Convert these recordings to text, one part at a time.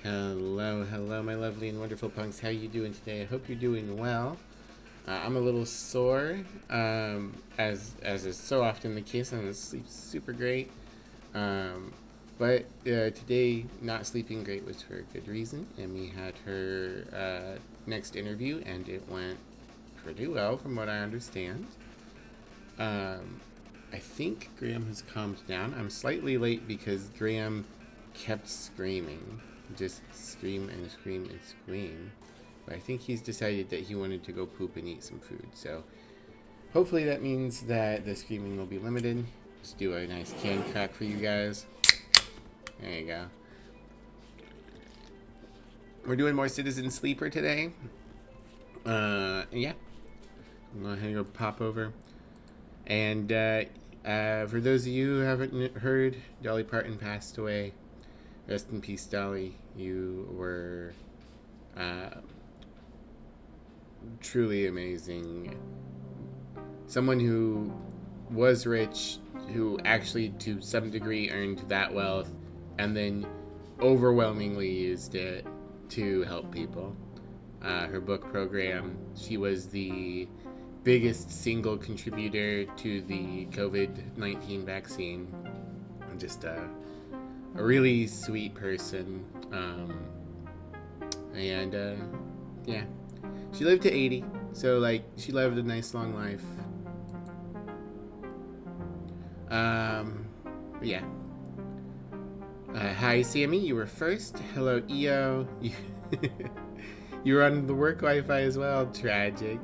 Hello, my lovely and wonderful punks. How you doing today? I hope you're doing well. I'm a little sore, as is so often the case. I'm gonna sleep super great, but today not sleeping great was for a good reason. Emmy had her next interview, and it went pretty well, from what I understand. I think Graham has calmed down. I'm slightly late because Graham kept screaming. Just scream and scream and scream. But I think he's decided that he wanted to go poop and eat some food. So hopefully that means that the screaming will be limited. Let's do a nice can crack for you guys. There you go. We're doing more Citizen Sleeper today. Yeah. I'm going to go pop over. And for those of you who haven't heard, Dolly Parton passed away. Rest in peace, Dolly. You were truly amazing. Someone who was rich, who actually to some degree earned that wealth, and then overwhelmingly used it to help people. Her book program, she was the biggest single contributor to the COVID-19 vaccine. Just a really sweet person. Yeah. She lived to 80, so like she lived a nice long life. Yeah. Hi, Sammy. You were first. Hello, EO. You were on the work Wi-Fi as well. Tragic.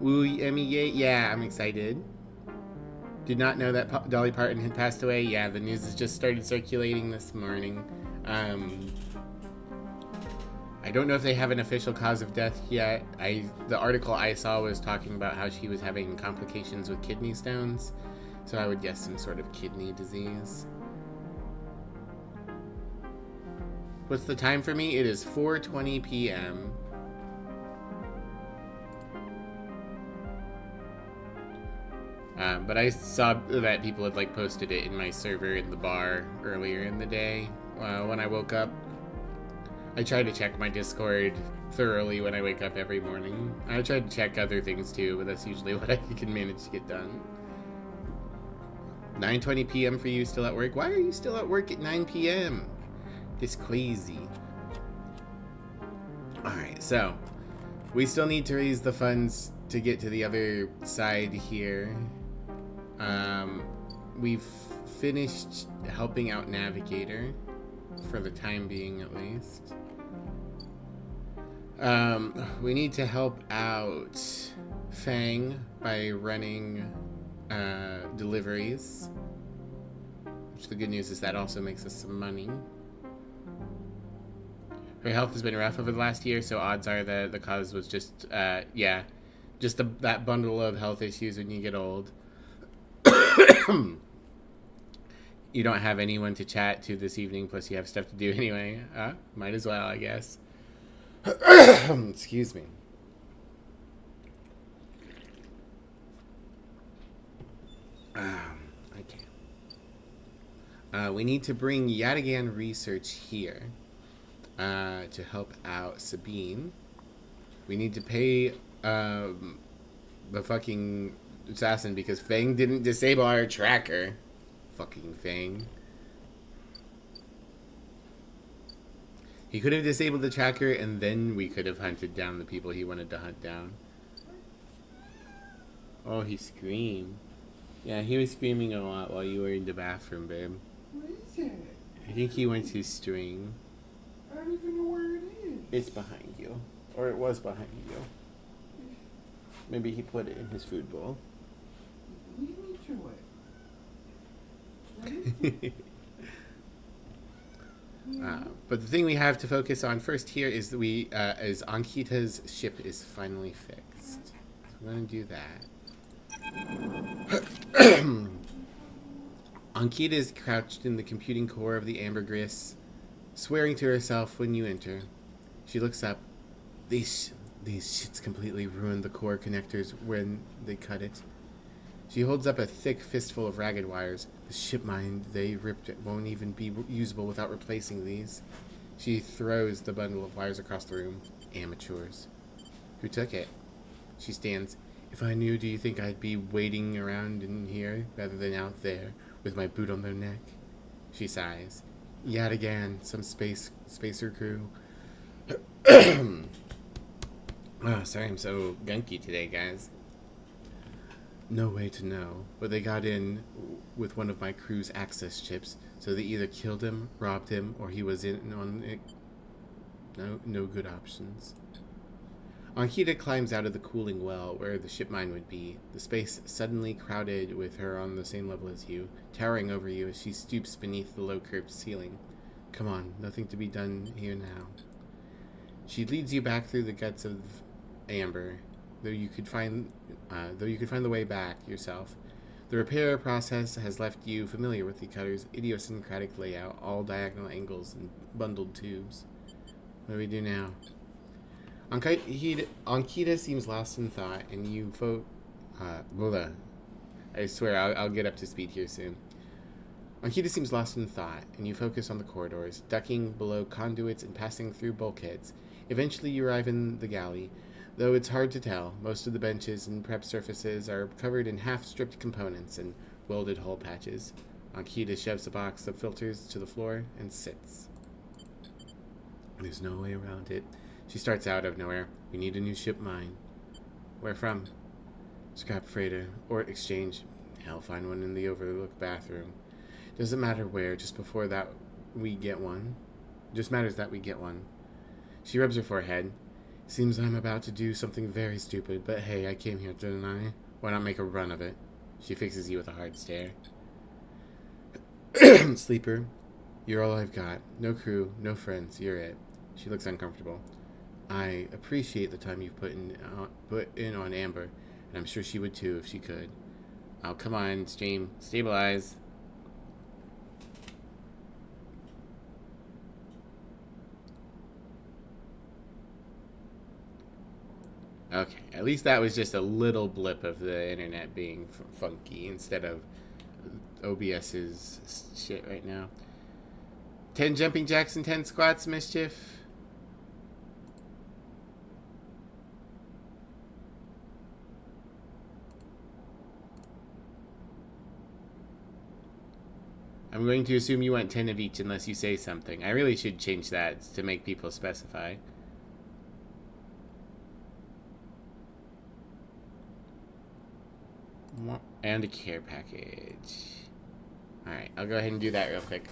Woo, Emmy, yay. Yeah, I'm excited. Did not know that Dolly Parton had passed away. Yeah, the news has just started circulating this morning. I don't know if they have an official cause of death yet. The article I saw was talking about how she was having complications with kidney stones. So I would guess some sort of kidney disease. What's the time for me? It is 4:20 p.m. But I saw that people had like posted it in my server in the bar earlier in the day when I woke up. I try to check my Discord thoroughly when I wake up every morning. I try to check other things too, but that's usually what I can manage to get done. 9:20 p.m. for you, still at work? Why are you still at work at 9 p.m.? This crazy. Alright, so we still need to raise the funds to get to the other side here. We've finished helping out Navigator, for the time being at least. We need to help out Fang by running deliveries, which the good news is that also makes us some money. Her health has been rough over the last year, so odds are that the cause was just that bundle of health issues when you get old. You don't have anyone to chat to this evening, plus you have stuff to do anyway. Might as well, I guess. Excuse me. Okay. We need to bring Yadigan Research here to help out Sabine. We need to pay the fucking assassin because Fang didn't disable our tracker. Fucking Fang. He could have disabled the tracker and then we could have hunted down the people he wanted to hunt down. Oh, he screamed. Yeah, he was screaming a lot while you were in the bathroom, babe. What is it? I think he went to string. I don't even know where it is. It's behind you. Or it was behind you. Maybe he put it in his food bowl. Lead me to it. What is it? But the thing we have to focus on first here is that is Ankita's ship is finally fixed. So we're gonna do that. Ankita is crouched in the computing core of the ambergris, swearing to herself when you enter. She looks up. These shits completely ruined the core connectors when they cut it. She holds up a thick fistful of ragged wires. The ship mine they ripped won't even be usable without replacing these. She throws the bundle of wires across the room. Amateurs. Who took it? She stands. If I knew, do you think I'd be waiting around in here rather than out there with my boot on their neck? She sighs. Yet again, some spacer crew. Oh, sorry, I'm so gunky today, guys. No way to know, but they got in with one of my crew's access chips, so they either killed him, robbed him, or he was in on it. No good options. Ankita climbs out of the cooling well where the ship mine would be, the space suddenly crowded with her on the same level as you, towering over you as she stoops beneath the low-curved ceiling. Come on, nothing to be done here now. She leads you back through the guts of Amber, though you could find the way back yourself. The repair process has left you familiar with the cutter's idiosyncratic layout, all diagonal angles and bundled tubes. What do we do now? Ankita seems lost in thought, and you I swear, I'll get up to speed here soon. Ankita seems lost in thought, and you focus on the corridors, ducking below conduits and passing through bulkheads. Eventually you arrive in the galley, though it's hard to tell. Most of the benches and prep surfaces are covered in half-stripped components and welded hole patches. Ankita shoves a box of filters to the floor and sits. There's no way around it. She starts out of nowhere. We need a new ship mine. Where from? Scrap freighter. Or exchange. Hell, find one in the overlook bathroom. Doesn't matter where, just matters that we get one. She rubs her forehead. Seems I'm about to do something very stupid, but hey, I came here, didn't I? Why not make a run of it? She fixes you with a hard stare. Sleeper, you're all I've got. No crew, no friends, you're it. She looks uncomfortable. I appreciate the time you've put in on Amber, and I'm sure she would too if she could. Oh, come on, stream. Stabilize. Okay, at least that was just a little blip of the internet being funky instead of OBS's shit right now. 10 jumping jacks and 10 squats, Mischief. I'm going to assume you want 10 of each unless you say something. I really should change that to make people specify. And a care package. Alright, I'll go ahead and do that real quick.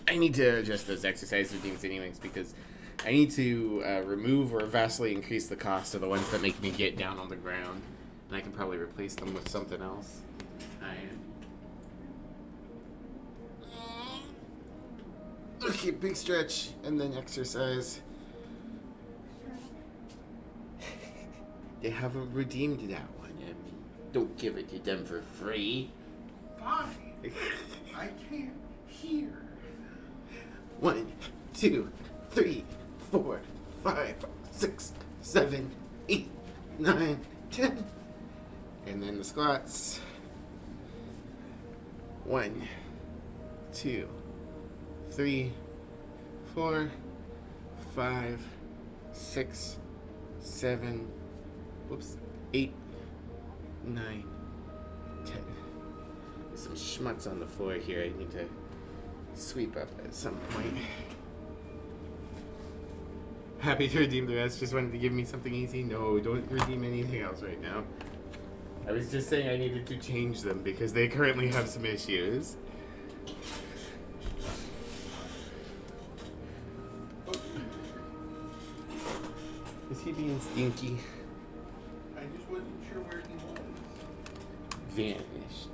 I need to adjust those exercise routines anyways because I need to remove or vastly increase the cost of the ones that make me get down on the ground. And I can probably replace them with something else. Okay, big stretch and then exercise. They haven't redeemed that one yet. Don't give it to them for free. Fine. I can't hear. 1, 2, 3, 4, 5, 6, 7, 8, 9, 10. And then the squats. 1, 2, 3, 4, 5, 6, 7, 8, 9, 10. There's some schmutz on the floor here I need to sweep up at some point. Happy to redeem the rest. Just wanted to give me something easy. No, don't redeem anything else right now. I was just saying I needed to change them because they currently have some issues. Is he being stinky? I just wasn't sure where he was. Vanished.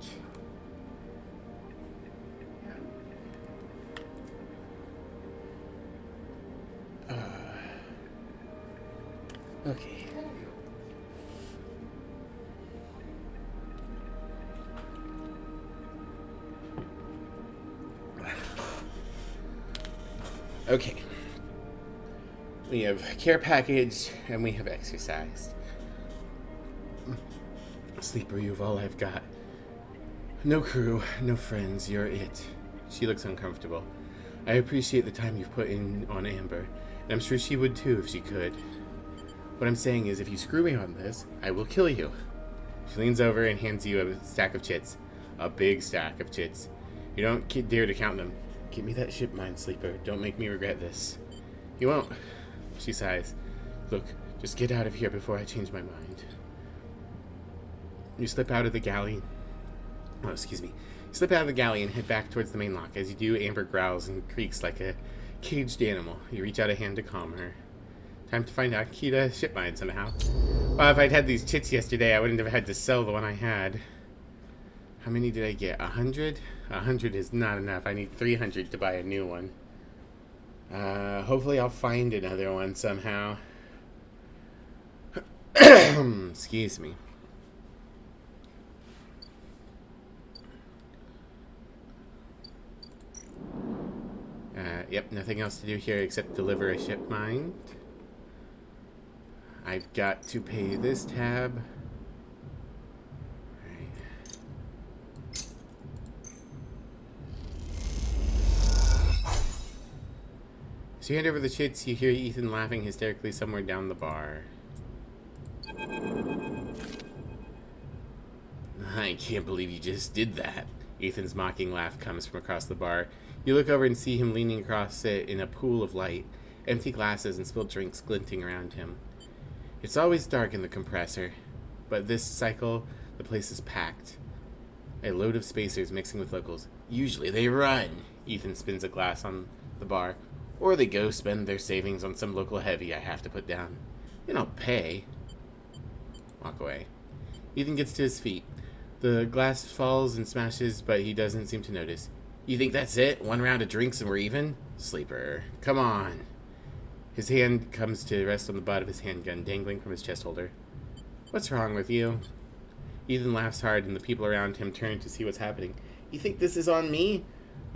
Okay. Okay. We have care package and we have exercised. Sleeper, you've all I've got. No crew, no friends, you're it. She looks uncomfortable. I appreciate the time you've put in on Amber, and I'm sure she would too if she could. What I'm saying is, if you screw me on this, I will kill you. She leans over and hands you a stack of chits. A big stack of chits. You don't dare to count them. Give me that ship mine, Sleeper. Don't make me regret this. You won't. She sighs. Look, just get out of here before I change my mind. You slip out of the galley. Oh, excuse me. You slip out of the galley and head back towards the main lock. As you do, Amber growls and creaks like a caged animal. You reach out a hand to calm her. Time to find out key to ship mine somehow. Well, if I'd had these chits yesterday, I wouldn't have had to sell the one I had. How many did I get? 100? 100 is not enough. I need 300 to buy a new one. Hopefully I'll find another one somehow. Excuse me. Yep, nothing else to do here except deliver a ship mine. I've got to pay this tab. Alright. As you hand over the chits, you hear Ethan laughing hysterically somewhere down the bar. I can't believe you just did that. Ethan's mocking laugh comes from across the bar. You look over and see him leaning across it in a pool of light, empty glasses and spilled drinks glinting around him. It's always dark in the compressor, but this cycle, the place is packed. A load of spacers mixing with locals. Usually they run. Ethan spins a glass on the bar. Or they go spend their savings on some local heavy I have to put down. They don't pay. Walk away. Ethan gets to his feet. The glass falls and smashes, but he doesn't seem to notice. You think that's it? One round of drinks and we're even? Sleeper. Come on. His hand comes to rest on the butt of his handgun, dangling from his chest holder. What's wrong with you? Ethan laughs hard, and the people around him turn to see what's happening. You think this is on me?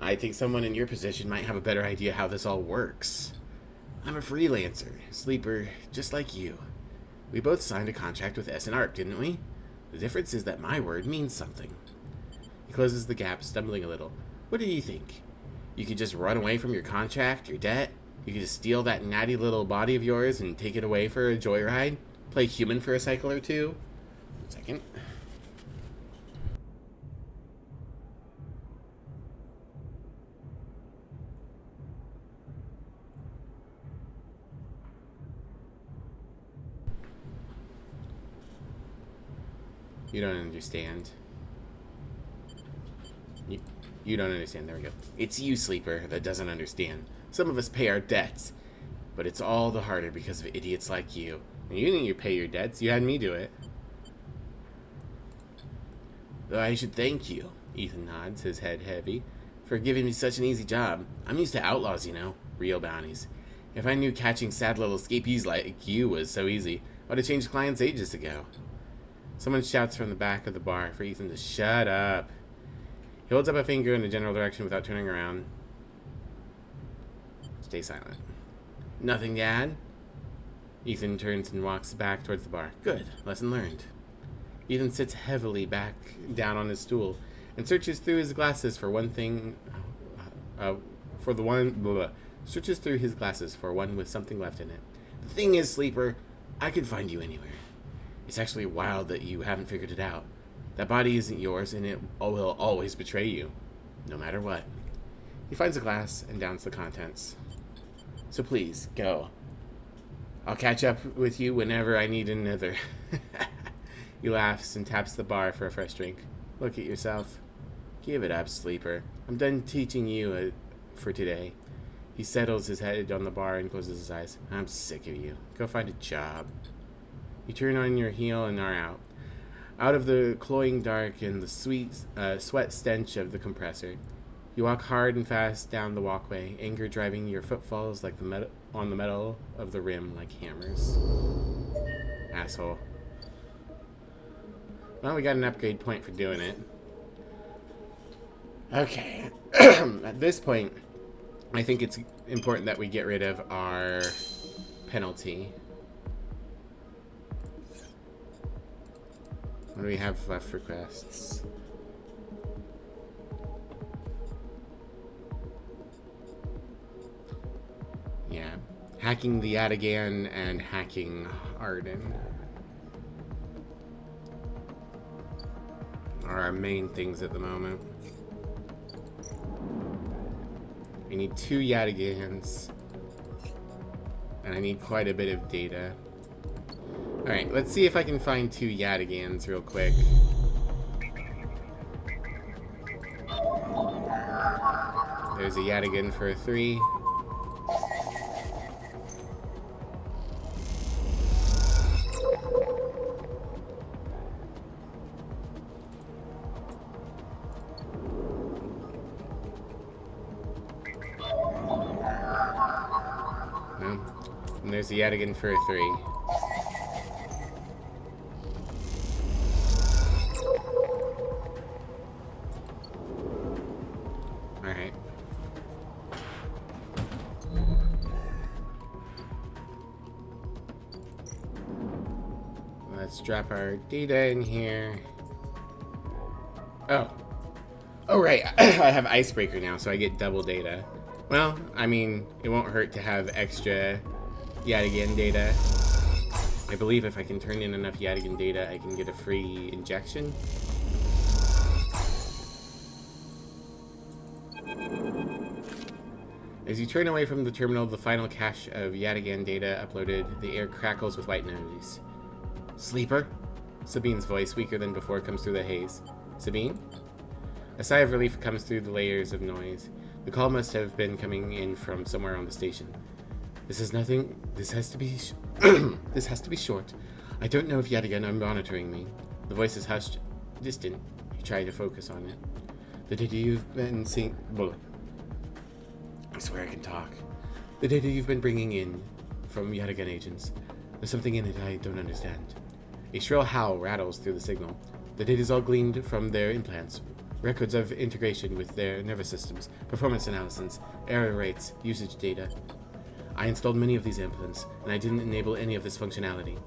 I think someone in your position might have a better idea how this all works. I'm a freelancer, Sleeper, just like you. We both signed a contract with S&ARC, didn't we? The difference is that my word means something. He closes the gap, stumbling a little. What do you think? You could just run away from your contract, your debt? You could just steal that natty little body of yours and take it away for a joyride? Play human for a cycle or two? 1 second. You don't understand. You don't understand. There we go. It's you, Sleeper, that doesn't understand. Some of us pay our debts, but it's all the harder because of idiots like you. And you didn't pay your debts. You had me do it. Though I should thank you, Ethan nods, his head heavy, for giving me such an easy job. I'm used to outlaws, you know. Real bounties. If I knew catching sad little escapees like you was so easy, I would have changed clients ages ago. Someone shouts from the back of the bar for Ethan to shut up. He holds up a finger in a general direction without turning around. Stay silent. Nothing to add? Ethan turns and walks back towards the bar. Good. Lesson learned. Ethan sits heavily back down on his stool and searches through his glasses for one thing. Searches through his glasses for one with something left in it. The thing is, Sleeper, I could find you anywhere. It's actually wild that you haven't figured it out. That body isn't yours, and it will always betray you, no matter what. He finds a glass and downs the contents. So please, go. I'll catch up with you whenever I need another. He laughs and taps the bar for a fresh drink. Look at yourself. Give it up, Sleeper. I'm done teaching you for today. He settles his head on the bar and closes his eyes. I'm sick of you. Go find a job. You turn on your heel and are out. Out of the cloying dark and the sweat stench of the compressor. You walk hard and fast down the walkway, anger driving your footfalls like on the metal of the rim like hammers. Asshole. Well, we got an upgrade point for doing it. Okay. At this point, I think it's important that we get rid of our penalty. What do we have left for quests? Yeah. Hacking the Yadigan and hacking Arden are our main things at the moment. We need 2 Yadigans. And I need quite a bit of data. Alright, let's see if I can find 2 Yadigans real quick. There's a Yadigan for a 3. No. And there's a Yadigan for a 3. Alright. Let's drop our data in here. Oh. Oh, right. I have Icebreaker now, so I get double data. Well, I mean, it won't hurt to have extra Yadigan data. I believe if I can turn in enough Yadigan data, I can get a free injection. As you turn away from the terminal, the final cache of Yadigan data uploaded, the air crackles with white noise. Sleeper? Sabine's voice, weaker than before, comes through the haze. Sabine? A sigh of relief comes through the layers of noise. The call must have been coming in from somewhere on the station. This is nothing. This has to be. This has to be short. I don't know if Yadigan are monitoring me. The voice is hushed, distant. You try to focus on it. The data you've been seeing. I swear I can talk. The data you've been bringing in from Yadigan agents. There's something in it I don't understand. A shrill howl rattles through the signal. The data is all gleaned from their implants. Records of integration with their nervous systems, performance analysis, error rates, usage data. I installed many of these implants, and I didn't enable any of this functionality.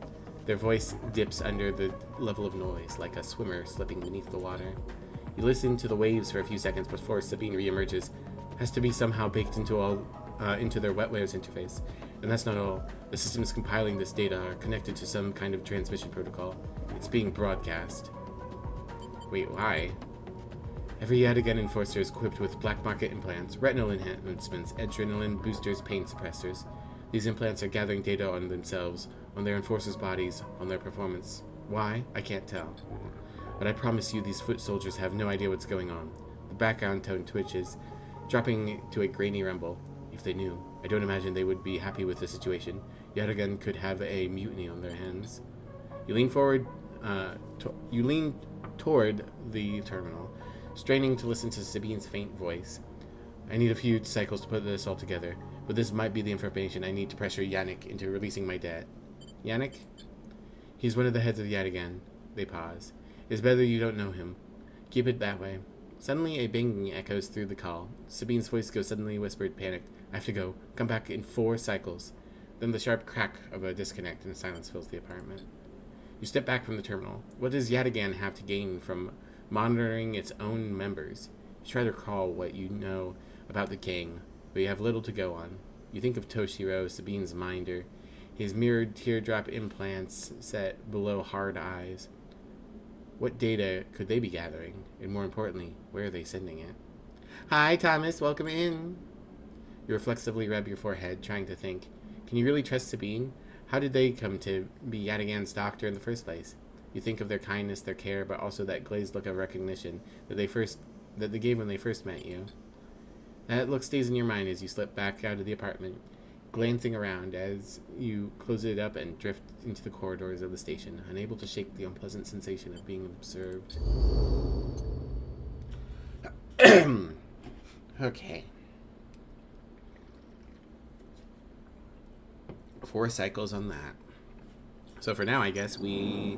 Their voice dips under the level of noise, like a swimmer slipping beneath the water. You listen to the waves for a few seconds before Sabine reemerges. Has to be somehow baked into their wetwares interface. And that's not all. The systems compiling this data are connected to some kind of transmission protocol. It's being broadcast. Wait, why? Every Yadigan enforcer is equipped with black market implants, retinal enhancements, adrenaline boosters, pain suppressors. These implants are gathering data on themselves, on their enforcers' bodies, on their performance. Why? I can't tell. But I promise you these foot soldiers have no idea what's going on. The background tone twitches, dropping to a grainy rumble. If they knew, I don't imagine they would be happy with the situation. Yadigan could have a mutiny on their hands. You lean forward, toward the terminal, straining to listen to Sabine's faint voice. I need a few cycles to put this all together, but this might be the information I need to pressure Yannick into releasing my debt. Yannick? He's one of the heads of Yadigan. They pause. It's better you don't know him. Keep it that way. Suddenly a banging echoes through the call. Sabine's voice goes suddenly whispered, panicked. I have to go. Come back in 4 cycles. Then the sharp crack of a disconnect and silence fills the apartment. You step back from the terminal. What does Yadigan have to gain from monitoring its own members? You try to recall what you know about the gang, but you have little to go on. You think of Toshiro, Sabine's minder, his mirrored teardrop implants set below hard eyes. What data could they be gathering? And more importantly, where are they sending it? Hi, Thomas. Welcome in. You reflexively rub your forehead, trying to think. Can you really trust Sabine? How did they come to be Yadigan's doctor in the first place? You think of their kindness, their care, but also that glazed look of recognition that they gave when they first met you. That look stays in your mind as you slip back out of the apartment, glancing around as you close it up and drift into the corridors of the station, unable to shake the unpleasant sensation of being observed. Okay. 4 cycles on that. So for now, I guess we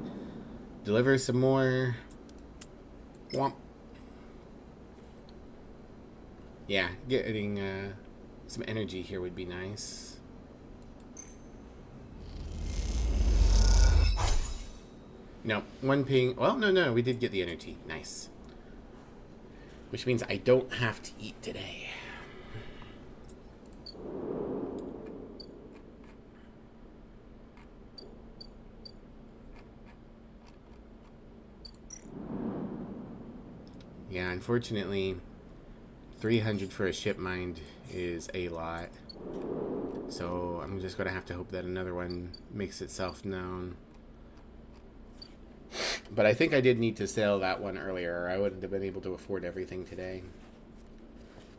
deliver some more. Womp. Yeah, getting some energy here would be nice. No, 1 ping. Well, no, we did get the energy. Nice. Which means I don't have to eat today. Yeah, unfortunately, 300 for a ship mind is a lot. So I'm just going to have to hope that another one makes itself known. But I think I did need to sell that one earlier, or I wouldn't have been able to afford everything today.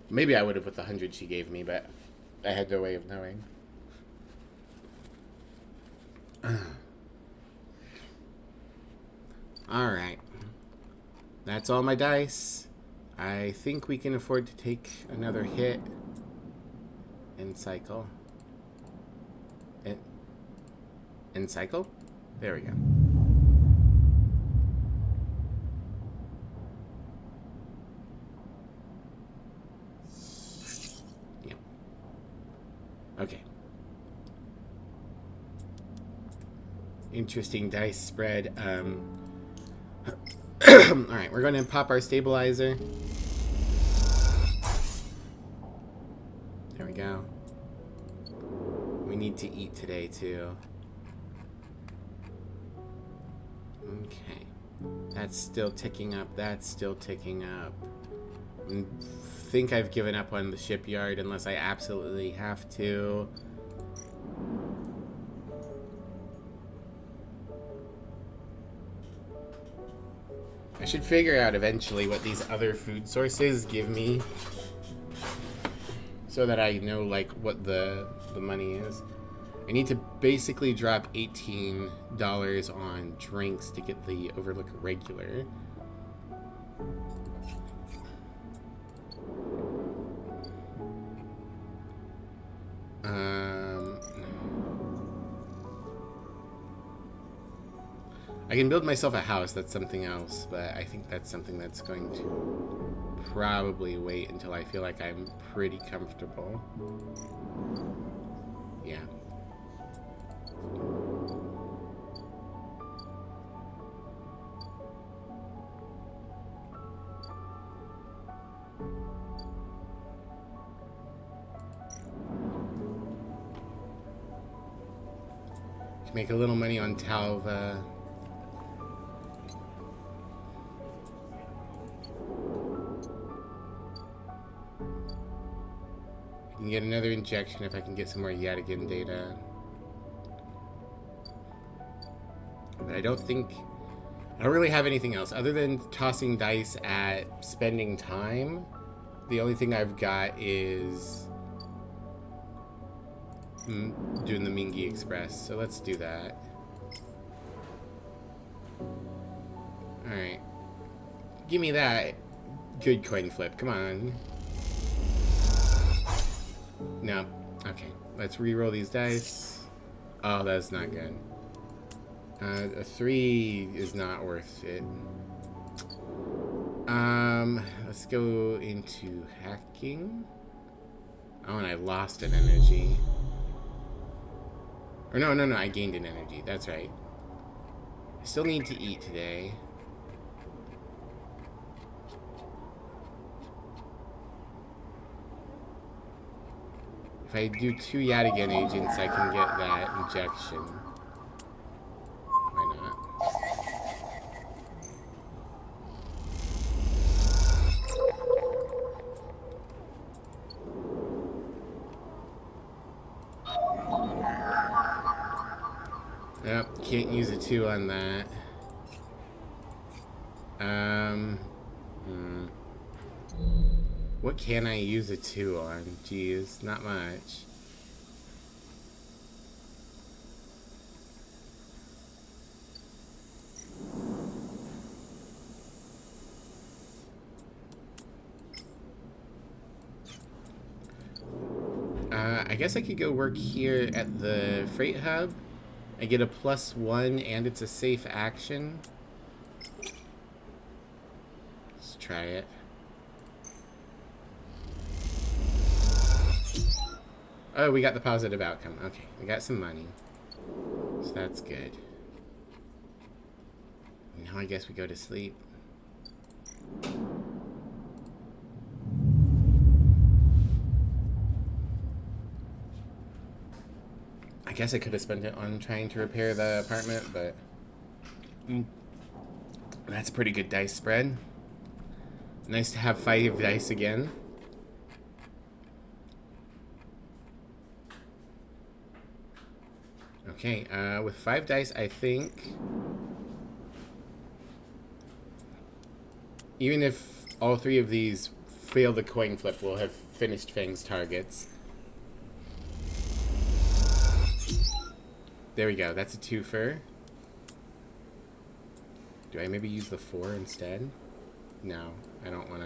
Maybe I would have with the 100 she gave me, but I had no way of knowing. Alright. That's all my dice. I think we can afford to take another hit and cycle. And cycle? There we go. Yep. Okay. Interesting dice spread. Alright, we're going to pop our stabilizer. There we go. We need to eat today, too. Okay. That's still ticking up. That's still ticking up. I think I've given up on the shipyard unless I absolutely have to. I should figure out eventually what these other food sources give me so that I know like what the money is. I need to basically drop $18 on drinks to get the Overlook regular. I can build myself a house, that's something else, but I think that's something that's going to probably wait until I feel like I'm pretty comfortable. Yeah. Can make a little money on Talva. I can get another injection if I can get some more Yadigan data. But I don't really have anything else other than tossing dice at spending time. The only thing I've got is doing the Mingi Express, so let's do that. Alright. Give me that good coin flip, come on. No. Okay. Let's re-roll these dice. Oh, that's not good. A 3 is not worth it. Let's go into hacking. Oh, and I lost an energy. Or no, I gained an energy. That's right. I still need to eat today. If I do 2 Yadigan agents, I can get that injection. Why not? Yep, can't use a 2 on that. What can I use a 2 on? Geez, not much. I guess I could go work here at the freight hub. I get a +1 and it's a safe action. Let's try it. Oh, we got the positive outcome. Okay, we got some money. So that's good. Now I guess we go to sleep. I guess I could have spent it on trying to repair the apartment, but that's a pretty good dice spread. Nice to have 5 dice again. Okay, with 5 dice, I think... Even if all 3 of these fail the coin flip, we'll have finished Fang's targets. There we go, that's a twofer. Do I maybe use the 4 instead? No, I don't want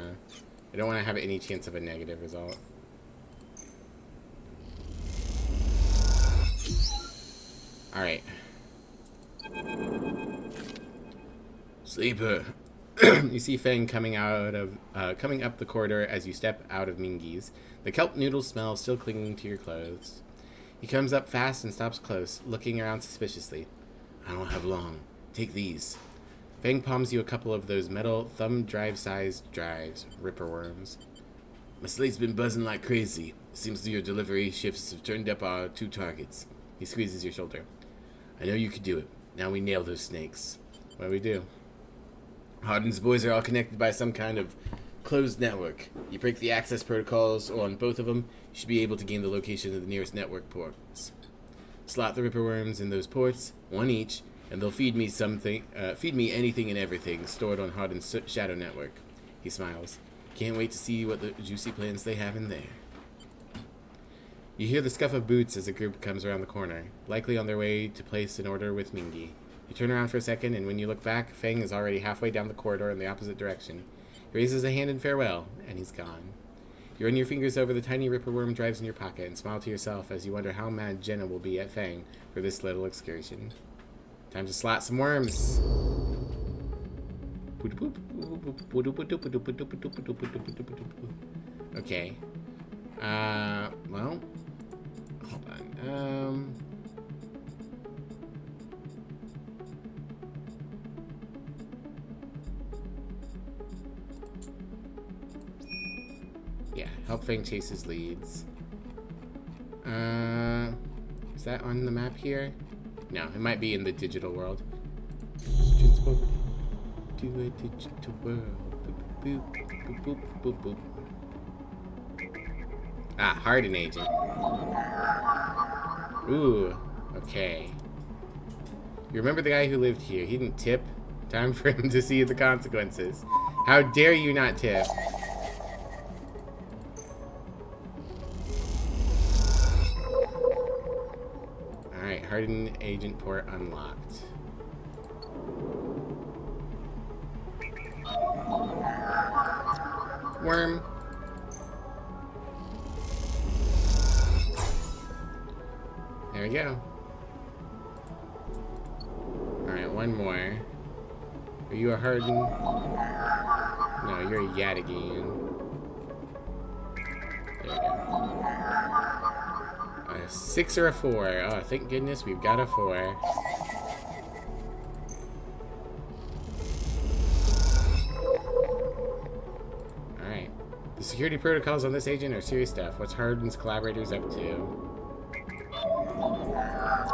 to have any chance of a negative result. Alright. Sleeper. You see Fang coming up the corridor as you step out of Mingy's. The kelp noodle smell still clinging to your clothes. He comes up fast and stops close, looking around suspiciously. I don't have long. Take these. Fang palms you a couple of those metal thumb drive-sized drives, ripper worms. My slate's been buzzing like crazy. Seems your delivery shifts have turned up our 2 targets. He squeezes your shoulder. I know you could do it. Now we nail those snakes. What do we do? Hardin's boys are all connected by some kind of closed network. You break the access protocols on both of them, you should be able to gain the location of the nearest network ports. Slot the ripper worms in those ports, 1 each, and they'll feed me anything and everything stored on Hardin's shadow network. He smiles. Can't wait to see what the juicy plans they have in there. You hear the scuff of boots as a group comes around the corner, likely on their way to place an order with Mingy. You turn around for a second, and when you look back, Fang is already halfway down the corridor in the opposite direction. He raises a hand in farewell, and he's gone. You run your fingers over the tiny ripper worm drives in your pocket and smile to yourself as you wonder how mad Jenna will be at Fang for this little excursion. Time to slot some worms. Okay. Well, hold on. Yeah, help Fang chase his leads. Is that on the map here? No, it might be in the digital world. Transport to a digital world. Boop, boop, boop, boop, boop, boop. Ah, Hardin agent. Ooh, okay. You remember the guy who lived here? He didn't tip. Time for him to see the consequences. How dare you not tip? Alright, Hardin agent port unlocked. Worm. There we go. Alright, one more. Are you a Hardin? No, you're a Yadigan. There we go. A 6 or a 4. Oh, thank goodness we've got a 4. Alright. The security protocols on this agent are serious stuff. What's Hardin's collaborators up to?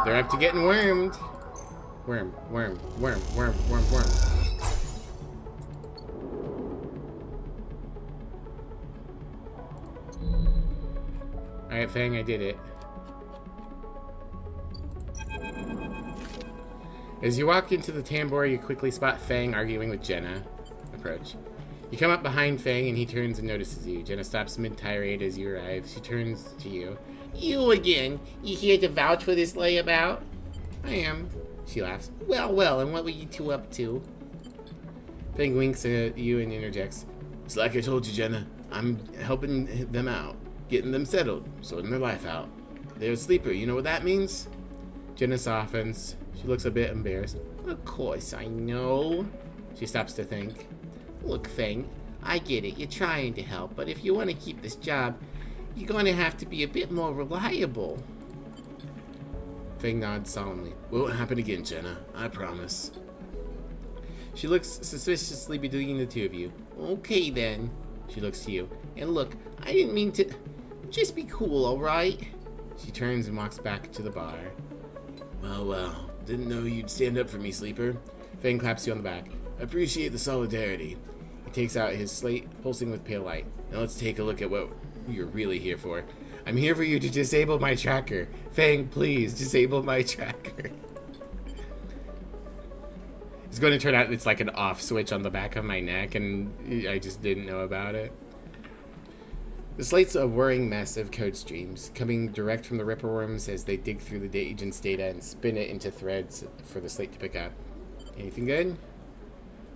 They're up to getting wormed. Worm, worm, worm, worm, worm, worm. Alright, Fang, I did it. As you walk into the tambour, you quickly spot Fang arguing with Jenna. Approach. You come up behind Fang and he turns and notices you. Jenna stops mid-tirade as you arrive. She turns to you. You again? You here to vouch for this layabout? I am. She laughs. Well, well, and what were you two up to? Fang winks at you and interjects. It's like I told you, Jenna. I'm helping them out. Getting them settled. Sorting their life out. They're a sleeper. You know what that means? Jenna softens. She looks a bit embarrassed. Of course I know. She stops to think. Look, Fang, I get it. You're trying to help, but if you want to keep this job, you're going to have to be a bit more reliable. Fang nods solemnly. Won't happen again, Jenna. I promise. She looks suspiciously between the two of you. Okay, then. She looks to you. And look, I didn't mean to... Just be cool, alright? She turns and walks back to the bar. Well, well. Didn't know you'd stand up for me, Sleeper. Fang claps you on the back. I appreciate the solidarity. He takes out his slate, pulsing with pale light. Now let's take a look at what you're really here for. I'm here for you to disable my tracker. Fang, please, disable my tracker. It's going to turn out it's like an off switch on the back of my neck, and I just didn't know about it. The slate's a whirring mess of code streams, coming direct from the ripperworms as they dig through the agent's data and spin it into threads for the slate to pick up. Anything good?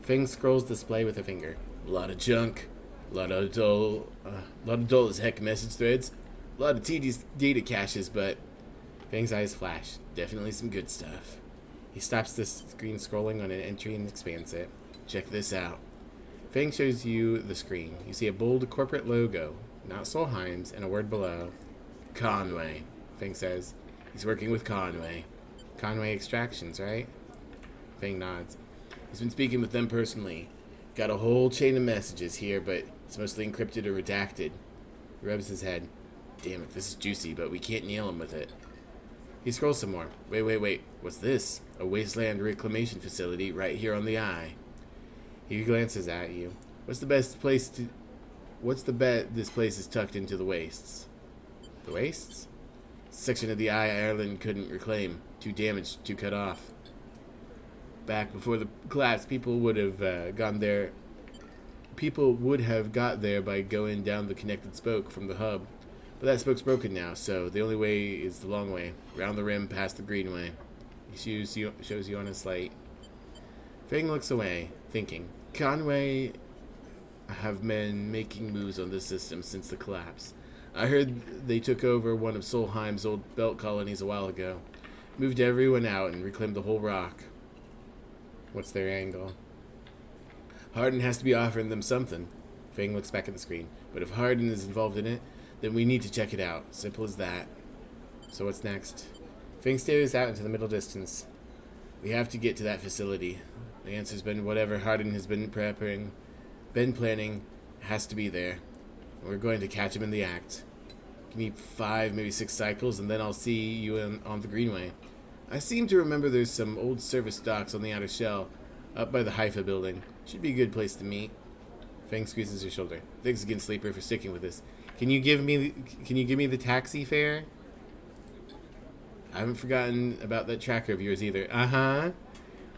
Fang scrolls display with a finger. A lot of junk, a lot of dull as heck message threads, a lot of tedious data caches, but Fang's eyes flash. Definitely some good stuff. He stops the screen scrolling on an entry and expands it. Check this out. Fang shows you the screen. You see a bold corporate logo, not Solheim's, and a word below. Conway, Fang says. He's working with Conway. Conway Extractions, right? Fang nods. He's been speaking with them personally. Got a whole chain of messages here, but it's mostly encrypted or redacted. He rubs his head. Damn it, this is juicy, but we can't nail him with it. He scrolls some more. Wait. What's this? A wasteland reclamation facility right here on the eye. He glances at you. What's the bet this place is tucked into the wastes? The wastes? Section of the eye Ireland couldn't reclaim. Too damaged, too cut off. Back before the collapse, people would have gone there. People would have got there by going down the connected spoke from the hub. But that spoke's broken now, so the only way is the long way. Round the rim, past the greenway. He shows you on his slate. Fang looks away, thinking. Conway have been making moves on this system since the collapse. I heard they took over one of Solheim's old belt colonies a while ago. Moved everyone out and reclaimed the whole rock. What's their angle? Hardin has to be offering them something. Fang looks back at the screen. But if Hardin is involved in it, then we need to check it out. Simple as that. So what's next? Fang stares out into the middle distance. We have to get to that facility. The answer's been whatever Hardin has been planning, has to be there. And we're going to catch him in the act. Give me 5, maybe 6 cycles, and then I'll see you on the greenway. I seem to remember there's some old service docks on the outer shell, up by the Haifa building. Should be a good place to meet. Fang squeezes her shoulder. Thanks again, Sleeper, for sticking with us. Can you give me the taxi fare? I haven't forgotten about that tracker of yours either. Uh-huh.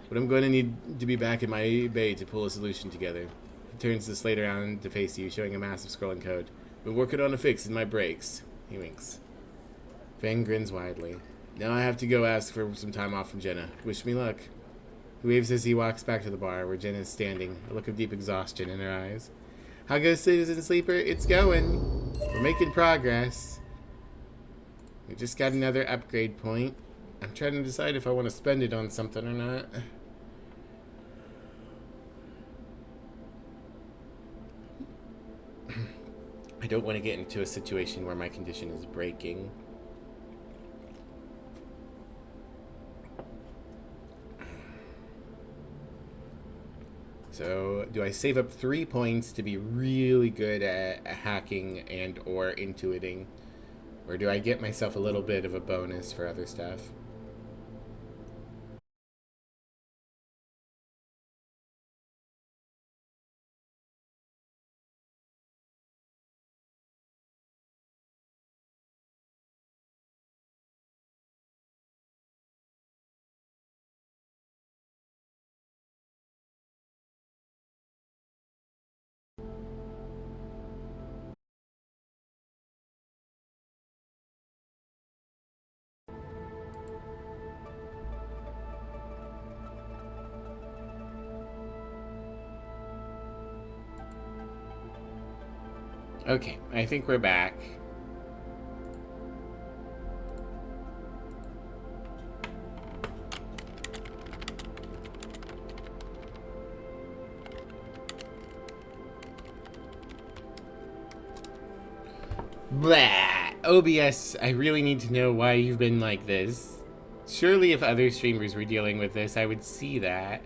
But I'm going to need to be back in my bay to pull a solution together. He turns the slate around to face you, showing a massive scrolling code. Been working on a fix in my brakes. He winks. Fang grins widely. Now I have to go ask for some time off from Jenna. Wish me luck. He waves as he walks back to the bar, where Jenna is standing, a look of deep exhaustion in her eyes. How goes Citizen Sleeper? It's going. We're making progress. We just got another upgrade point. I'm trying to decide if I want to spend it on something or not. I don't want to get into a situation where my condition is breaking. So, do I save up 3 points to be really good at hacking and or intuiting? Or do I get myself a little bit of a bonus for other stuff? Okay, I think we're back. Blah! OBS, I really need to know why you've been like this. Surely if other streamers were dealing with this, I would see that.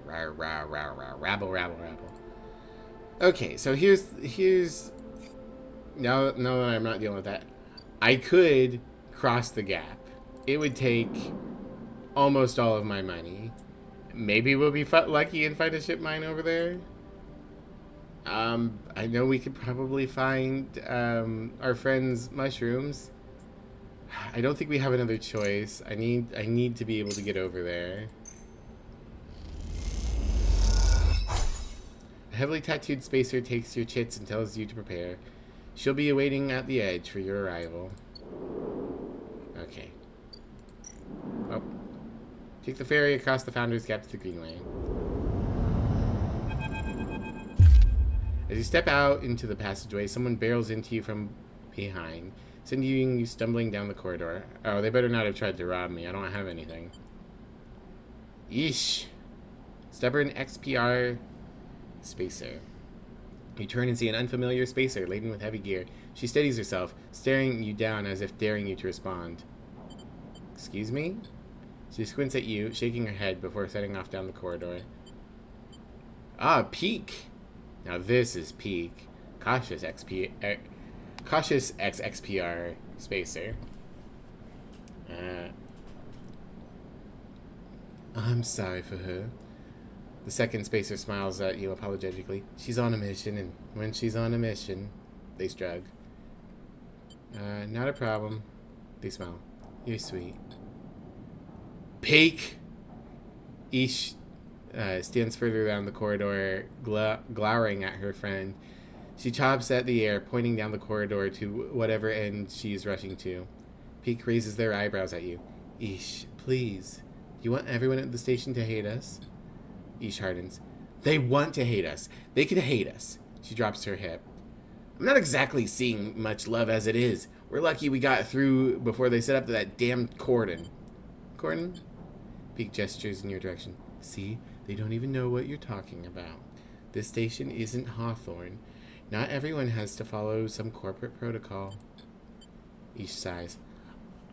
Rabble. Okay, so here's now that I'm not dealing with that, I could cross the gap. It would take almost all of my money. Maybe we'll be lucky and find a ship mine over there. I know we could probably find our friend's mushrooms. I don't think we have another choice. I need to be able to get over there. A heavily tattooed spacer takes your chits and tells you to prepare. She'll be awaiting at the edge for your arrival. Okay. Oh. Take the ferry across the Founder's Gap to the Greenway. As you step out into the passageway, someone barrels into you from behind, sending you stumbling down the corridor. Oh, they better not have tried to rob me. I don't have anything. Yeesh. Stubborn XPR spacer. You turn and see an unfamiliar spacer laden with heavy gear. She steadies herself, staring you down as if daring you to respond. Excuse me? She squints at you, shaking her head before setting off down the corridor. Ah, Peak! Now this is Peak. Cautious XXPR spacer. I'm sorry for her. The second spacer smiles at you apologetically. She's on a mission, and when she's on a mission, they shrug. Not a problem. They smile. You're sweet. Peak! Ish stands further down the corridor, glowering at her friend. She chops at the air, pointing down the corridor to whatever end she's rushing to. Peak raises their eyebrows at you. Ish, please. Do you want everyone at the station to hate us? Ish hardens. They want to hate us. They can hate us. She drops her hip. I'm not exactly seeing much love as it is. We're lucky we got through before they set up that damn cordon. Cordon? Peak gestures in your direction. See? They don't even know what you're talking about. This station isn't Hawthorne. Not everyone has to follow some corporate protocol. Ish sighs.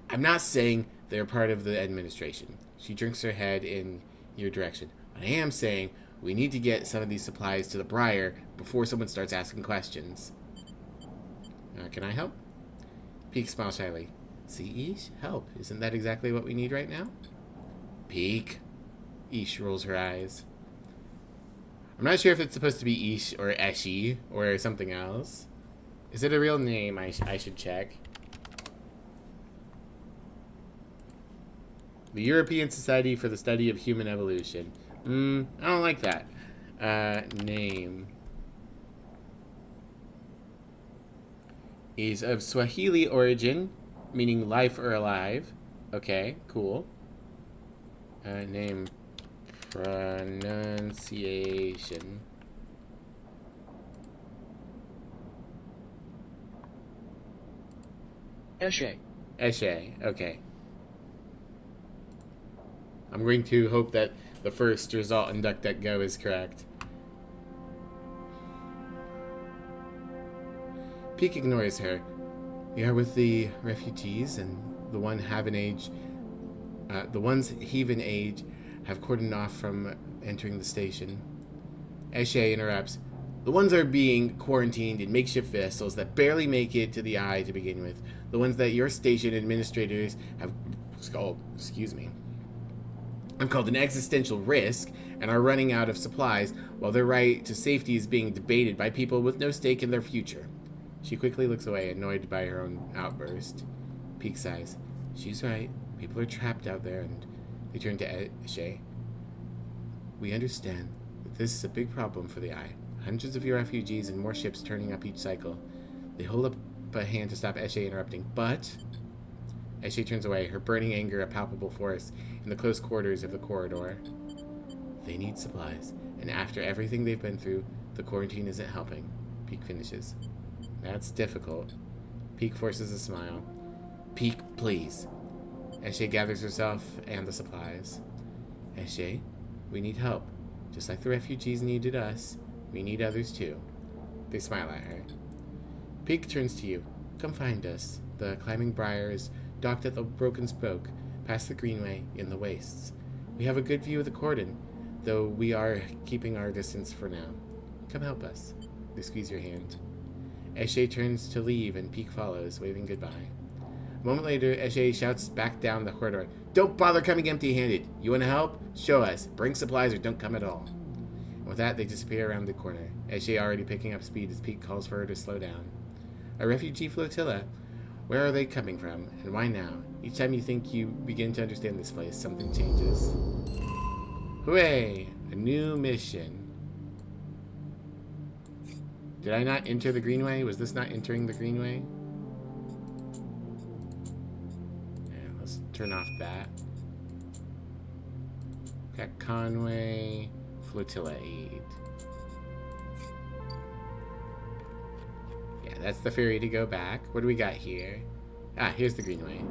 I'm not saying they're part of the administration. She drinks her head in your direction. But I am saying we need to get some of these supplies to the Briar before someone starts asking questions. Can I help? Peak smiles shyly. See, Ish? Help. Isn't that exactly what we need right now? Peak. Ish rolls her eyes. I'm not sure if it's supposed to be Ish or Eshi or something else. Is it a real name? I should check. The European Society for the Study of Human Evolution. I don't like that. Name. Is of Swahili origin, meaning life or alive. Okay, cool. Name. Pronunciation. Eshe. Eshe, okay. I'm going to hope that the first result in DuckDuckGo is correct. Peak ignores her. We are with the refugees, and the ones Haven Age have cordoned off from entering the station. Eshe interrupts. The ones are being quarantined in makeshift vessels that barely make it to the eye to begin with. The ones that your station administrators have called an existential risk and are running out of supplies, while their right to safety is being debated by people with no stake in their future. She quickly looks away, annoyed by her own outburst. Peak sighs. She's right. People are trapped out there, and they turn to Eshe. We understand that this is a big problem for the Eye. Hundreds of your refugees and more ships turning up each cycle. They hold up a hand to stop Eshe interrupting, but... Eshe turns away, her burning anger a palpable force in the close quarters of the corridor. They need supplies, and after everything they've been through, the quarantine isn't helping. Peak finishes. That's difficult. Peak forces a smile. Peak, please. Eshe gathers herself and the supplies. Eshe, we need help. Just like the refugees needed us, we need others too. They smile at her. Peak turns to you. Come find us. The climbing briar is docked at the broken spoke, past the greenway, in the wastes. We have a good view of the cordon, though we are keeping our distance for now. Come help us. They squeeze your hand. Eshe turns to leave, and Peak follows, waving goodbye. A moment later, Eshe shouts back down the corridor. Don't bother coming empty-handed. You want to help? Show us. Bring supplies or don't come at all. With that, they disappear around the corner. Eshe already picking up speed as Pete calls for her to slow down. A refugee flotilla? Where are they coming from, and why now? Each time you think you begin to understand this place, something changes. Hooray! A new mission. Did I not enter the Greenway? Was this not entering the Greenway? Yeah, let's turn off that. Got Conway, Flotilla Aid. Yeah, that's the ferry to go back. What do we got here? Ah, here's the Greenway.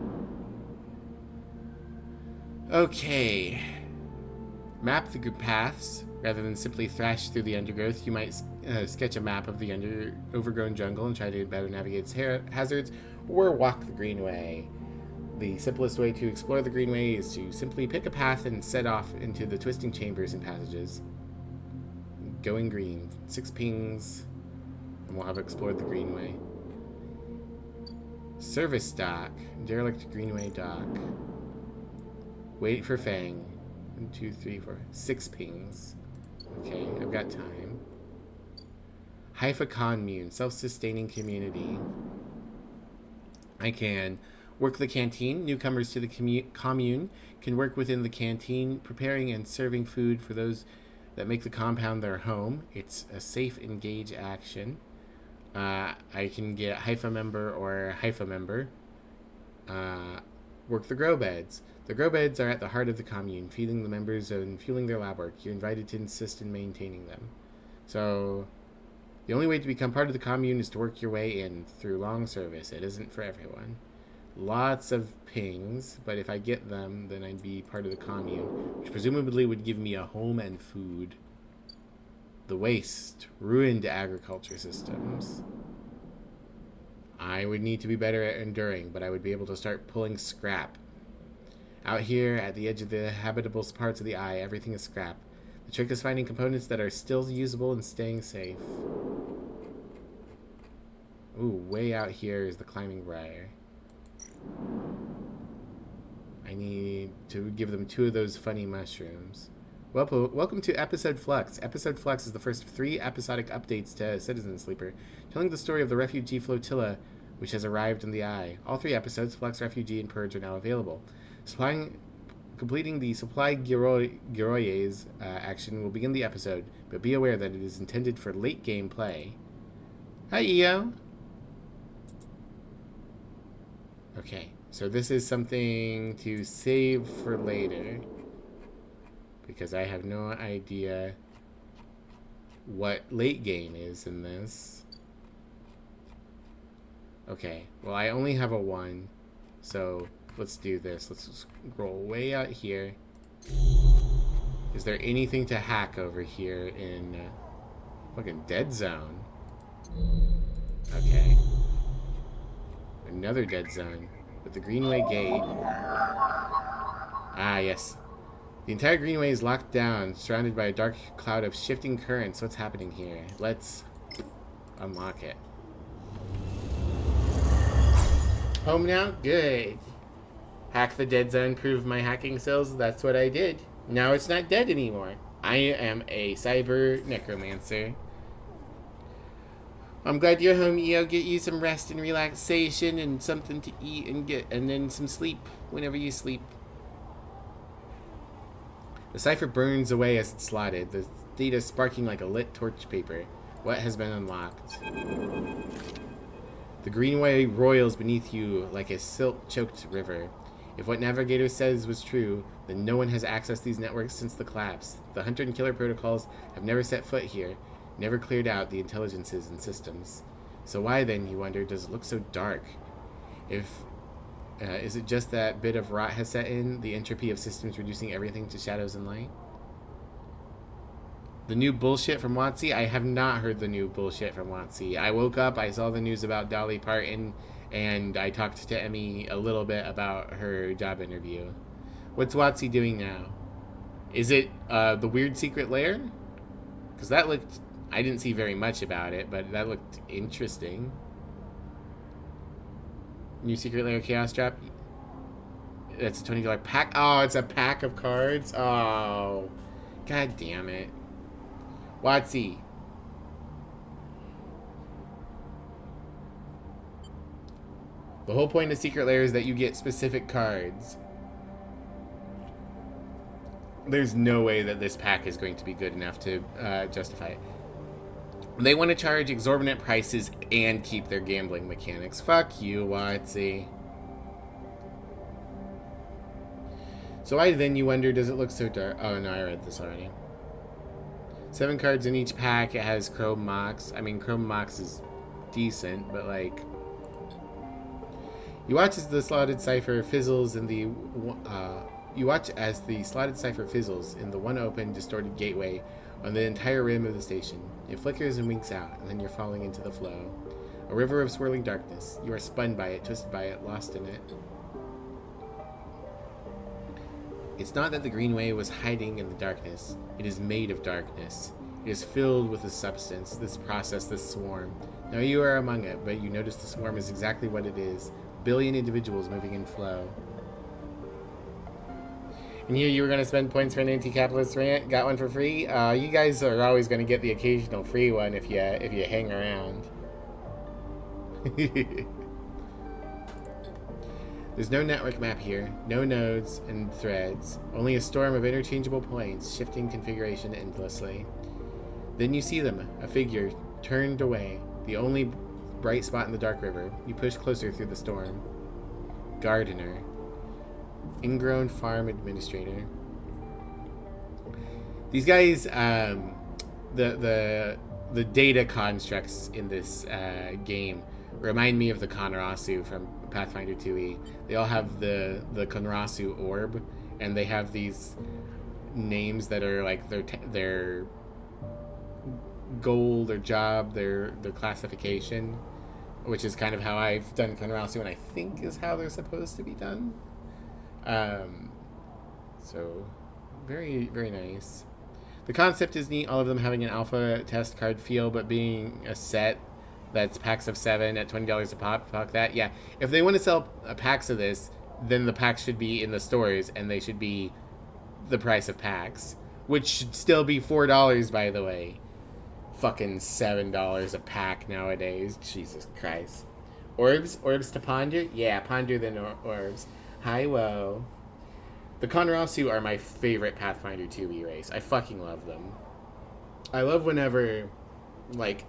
Okay. Map the paths. Rather than simply thrash through the undergrowth, you might sketch a map of the overgrown jungle and try to better navigate its hazards, or walk the Greenway. The simplest way to explore the Greenway is to simply pick a path and set off into the twisting chambers and passages. Going green. 6 pings, and we'll have explored the Greenway. Service dock. Derelict Greenway dock. Wait for Fang. 1, 2, 3, 4. 6 pings. Okay, I've got time. Haifa Commune. Self-sustaining community. I can work the canteen. Newcomers to the commune can work within the canteen, preparing and serving food for those that make the compound their home. It's a safe engage action. I can get Haifa member or Haifa member. Work the grow beds. The grow beds are at the heart of the commune, feeding the members and fueling their lab work. You're invited to insist in maintaining them. So, the only way to become part of the commune is to work your way in through long service. It isn't for everyone. Lots of pings, but if I get them, then I'd be part of the commune, which presumably would give me a home and food. The waste. Ruined agriculture systems. I would need to be better at enduring, but I would be able to start pulling scrap. Out here, at the edge of the habitable parts of the eye, everything is scrap. The trick is finding components that are still usable and staying safe. Ooh, way out here is the climbing briar. I need to give them 2 of those funny mushrooms. Welcome to Episode Flux. Episode Flux is the first of 3 episodic updates to Citizen Sleeper, telling the story of the refugee flotilla which has arrived in the Eye. All 3 episodes, Flux, Refugee, and Purge, are now available. Completing the Supply Giroyes action will begin the episode, but be aware that it is intended for late game play. Hi, EO! Okay, so this is something to save for later, because I have no idea what late game is in this. Okay, well, I only have a 1, so let's do this. Let's scroll way out here. Is there anything to hack over here in fucking Dead Zone? Okay. Another Dead Zone with the Greenway Gate. Ah, yes. The entire Greenway is locked down, surrounded by a dark cloud of shifting currents. What's happening here? Let's unlock it. Home now? Good. Hack the Dead Zone, prove my hacking skills. That's what I did. Now it's not dead anymore. I am a cyber necromancer. I'm glad you're home, EO. Get you some rest and relaxation and something to eat and then some sleep whenever you sleep. The cipher burns away as it's slotted, the data sparking like a lit torch paper. What has been unlocked? The Greenway roils beneath you like a silt-choked river. If what Navigator says was true, then no one has accessed these networks since the collapse. The Hunter and Killer protocols have never set foot here, never cleared out the intelligences and systems. So why then, you wonder, does it look so dark? Is it just that bit of rot has set in, the entropy of systems reducing everything to shadows and light? The new bullshit from WotC? I have not heard the new bullshit from WotC. I woke up, I saw the news about Dolly Parton, and I talked to Emmy a little bit about her job interview. What's WotC doing now? Is it the weird secret lair? Because that looked... I didn't see very much about it, but that looked interesting. New secret lair chaos drop. That's a $20 pack. Oh, it's a pack of cards. Oh, god damn it. Watsy. The whole point of Secret Lair is that you get specific cards. There's no way that this pack is going to be good enough to justify it. They want to charge exorbitant prices and keep their gambling mechanics. Fuck you, Watsy. So why then, you wonder, does it look so dark? Oh, no, I read this already. 7 cards in each pack. It has Chrome Mox. I mean, Chrome Mox is decent, but like... You watch as the slotted cipher fizzles in the... You watch as the slotted cipher fizzles in the one open, distorted gateway on the entire rim of the station. It flickers and winks out, and then you're falling into the flow. A river of swirling darkness. You are spun by it, twisted by it, lost in it. It's not that the Greenway was hiding in the darkness. It is made of darkness. It is filled with this substance, this process, this swarm. Now you are among it, but you notice the swarm is exactly what it is. A billion individuals moving in flow. And here you were going to spend points for an anti-capitalist rant. Got one for free. You guys are always going to get the occasional free one if you hang around. There's no network map here, no nodes and threads, only a storm of interchangeable points, shifting configuration endlessly. Then you see them, a figure turned away, the only bright spot in the dark river. You push closer through the storm. Gardener. Ingrown farm administrator. These guys, the data constructs in this game remind me of the Konrasu from Pathfinder 2e. They all have the Konrasu orb, and they have these names that are like their goal, their job, their classification, which is kind of how I've done Konrasu, and I think is how they're supposed to be done. So very, very nice. The concept is neat, all of them having an alpha test card feel, but being a set that's packs of 7 at $20 a pop. Fuck that. Yeah, if they want to sell packs of this, then the packs should be in the stores, and they should be the price of packs, which should still be $4, by the way. Fucking $7 a pack nowadays. Jesus Christ. Orbs to ponder? Yeah, ponder than orbs. Hi, whoa. The Konrasu are my favorite Pathfinder 2e race. I fucking love them. I love whenever, like,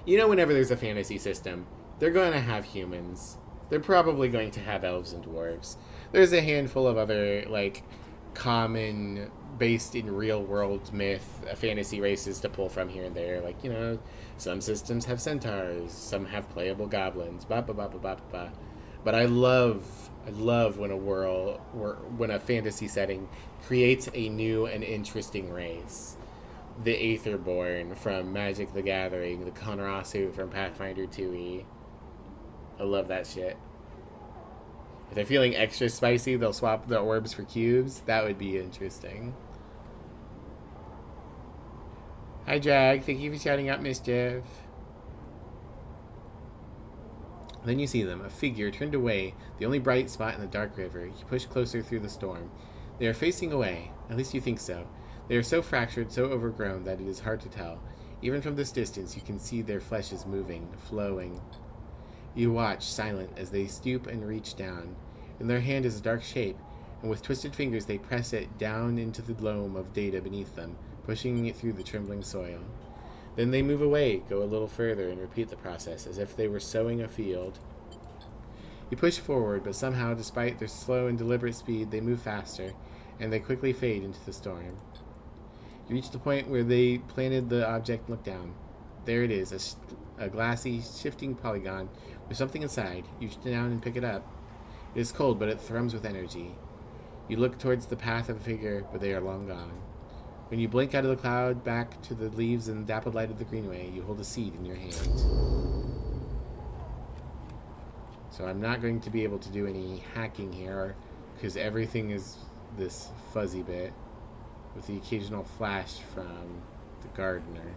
whenever there's a fantasy system, they're going to have humans. They're probably going to have elves and dwarves. There's a handful of other, like, common, based in real-world myth, fantasy races to pull from here and there. Like, some systems have centaurs, some have playable goblins, blah, blah, blah, blah, blah, blah. But I love when when a fantasy setting creates a new and interesting race. The Aetherborn from Magic the Gathering, the Konrasu from Pathfinder 2e. I love that shit. If they're feeling extra spicy, they'll swap the orbs for cubes. That would be interesting. Hi, Drag. Thank you for shouting out Mischief. Then you see them, a figure turned away, the only bright spot in the dark river. You push closer through the storm. They are facing away. At least you think so. They are so fractured, so overgrown, that it is hard to tell. Even from this distance, you can see their flesh is moving, flowing. You watch, silent, as they stoop and reach down. In their hand is a dark shape, and with twisted fingers they press it down into the loam of data beneath them, pushing it through the trembling soil. Then they move away, go a little further, and repeat the process, as if they were sowing a field. You push forward, but somehow, despite their slow and deliberate speed, they move faster, and they quickly fade into the storm. You reach the point where they planted the object and look down. There it is, a glassy, shifting polygon with something inside. You reach down and pick it up. It is cold, but it thrums with energy. You look towards the path of a figure, but they are long gone. When you blink out of the cloud, back to the leaves and dappled light of the Greenway, you hold a seed in your hand. So I'm not going to be able to do any hacking here, because everything is this fuzzy bit, with the occasional flash from the gardener.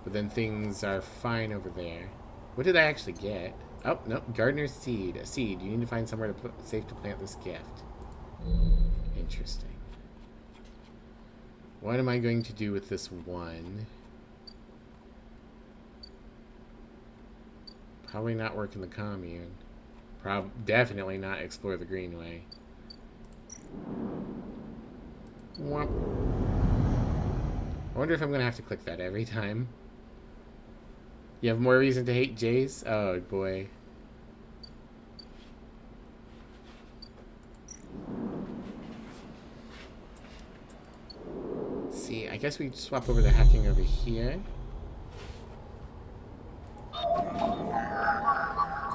But then things are fine over there. What did I actually get? Oh, no, gardener's seed. A seed. You need to find somewhere safe to plant this gift. Interesting. What am I going to do with this one? Probably not work in the commune. Definitely not explore the Greenway. Womp. I wonder if I'm going to have to click that every time. You have more reason to hate Jace? Oh, boy. See, I guess we swap over the hacking over here.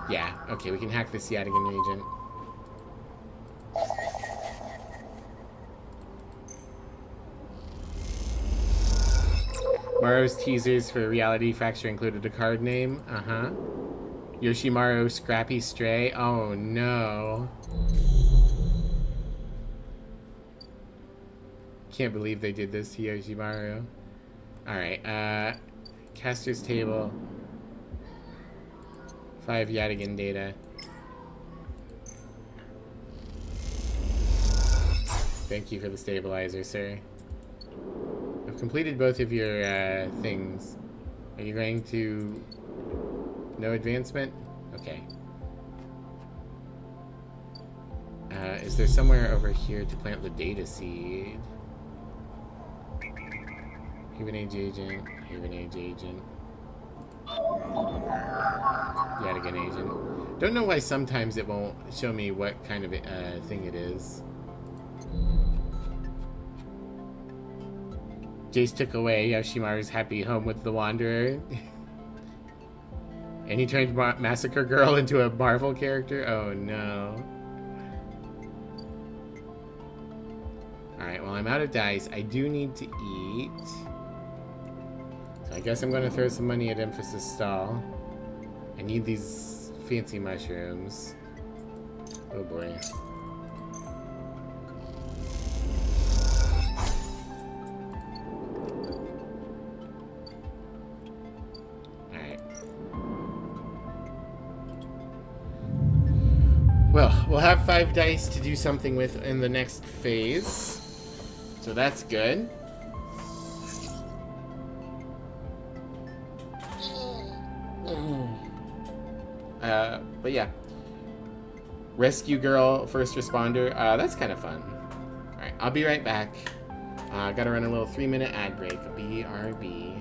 Yeah, okay, we can hack this Yadigan agent. Maro's teasers for Reality Fracture included a card name. Uh-huh. Yoshimaru Scrappy Stray. Oh, no. Can't believe they did this to Yoshimaru. Alright, Caster's Table. 5 Yadigan data. Thank you for the stabilizer, sir. I've completed both of your things. Are you going to... No advancement? Okay. Is there somewhere over here to plant the data seed? Havenage agent, Havenage agent. Yadigan agent. Don't know why sometimes it won't show me what kind of thing it is. Jace took away Yoshimaru's happy home with the Wanderer. And he turned Massacre Girl into a Marvel character? Oh no. Alright, well I'm out of dice. I do need to eat. So I guess I'm going to throw some money at Emphasis Stall. I need these fancy mushrooms. Oh boy. Well, we'll have 5 dice to do something with in the next phase. So that's good. But yeah. Rescue Girl, First Responder. That's kind of fun. Alright, I'll be right back. Gotta run a little 3-minute ad break. BRB.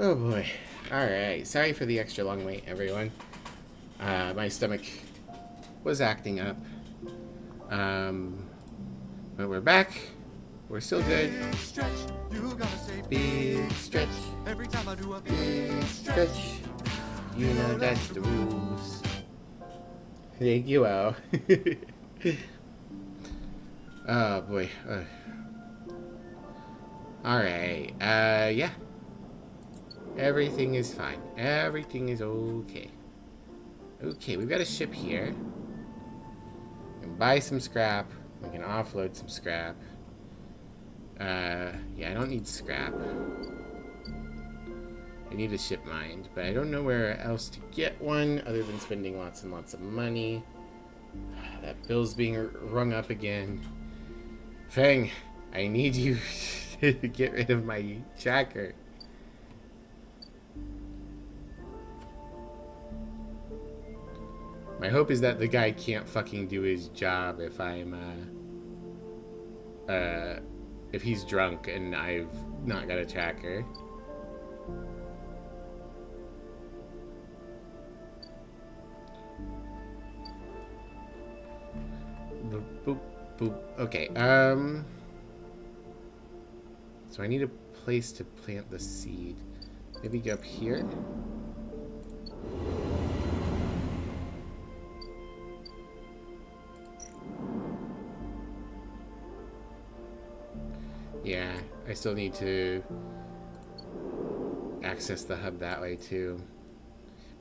Oh boy. Alright, sorry for the extra long wait, everyone. My stomach was acting up. But we're back. We're still good. Stretch, you gotta say Big stretch. every time I do a Big stretch. You know that's the rules. Thank you, Al. Oh boy. Alright. Yeah. Everything is fine. Everything is okay. Okay, we've got a ship here. We can buy some scrap. We can offload some scrap. Yeah, I don't need scrap. I need a ship mind, but I don't know where else to get one other than spending lots and lots of money. That bill's being rung up again. Fang, I need you to get rid of my tracker. My hope is that the guy can't fucking do his job if I'm, if he's drunk and I've not got a tracker. Boop, boop, boop. Okay, so I need a place to plant the seed. Maybe go up here? Yeah, I still need to access the hub that way too.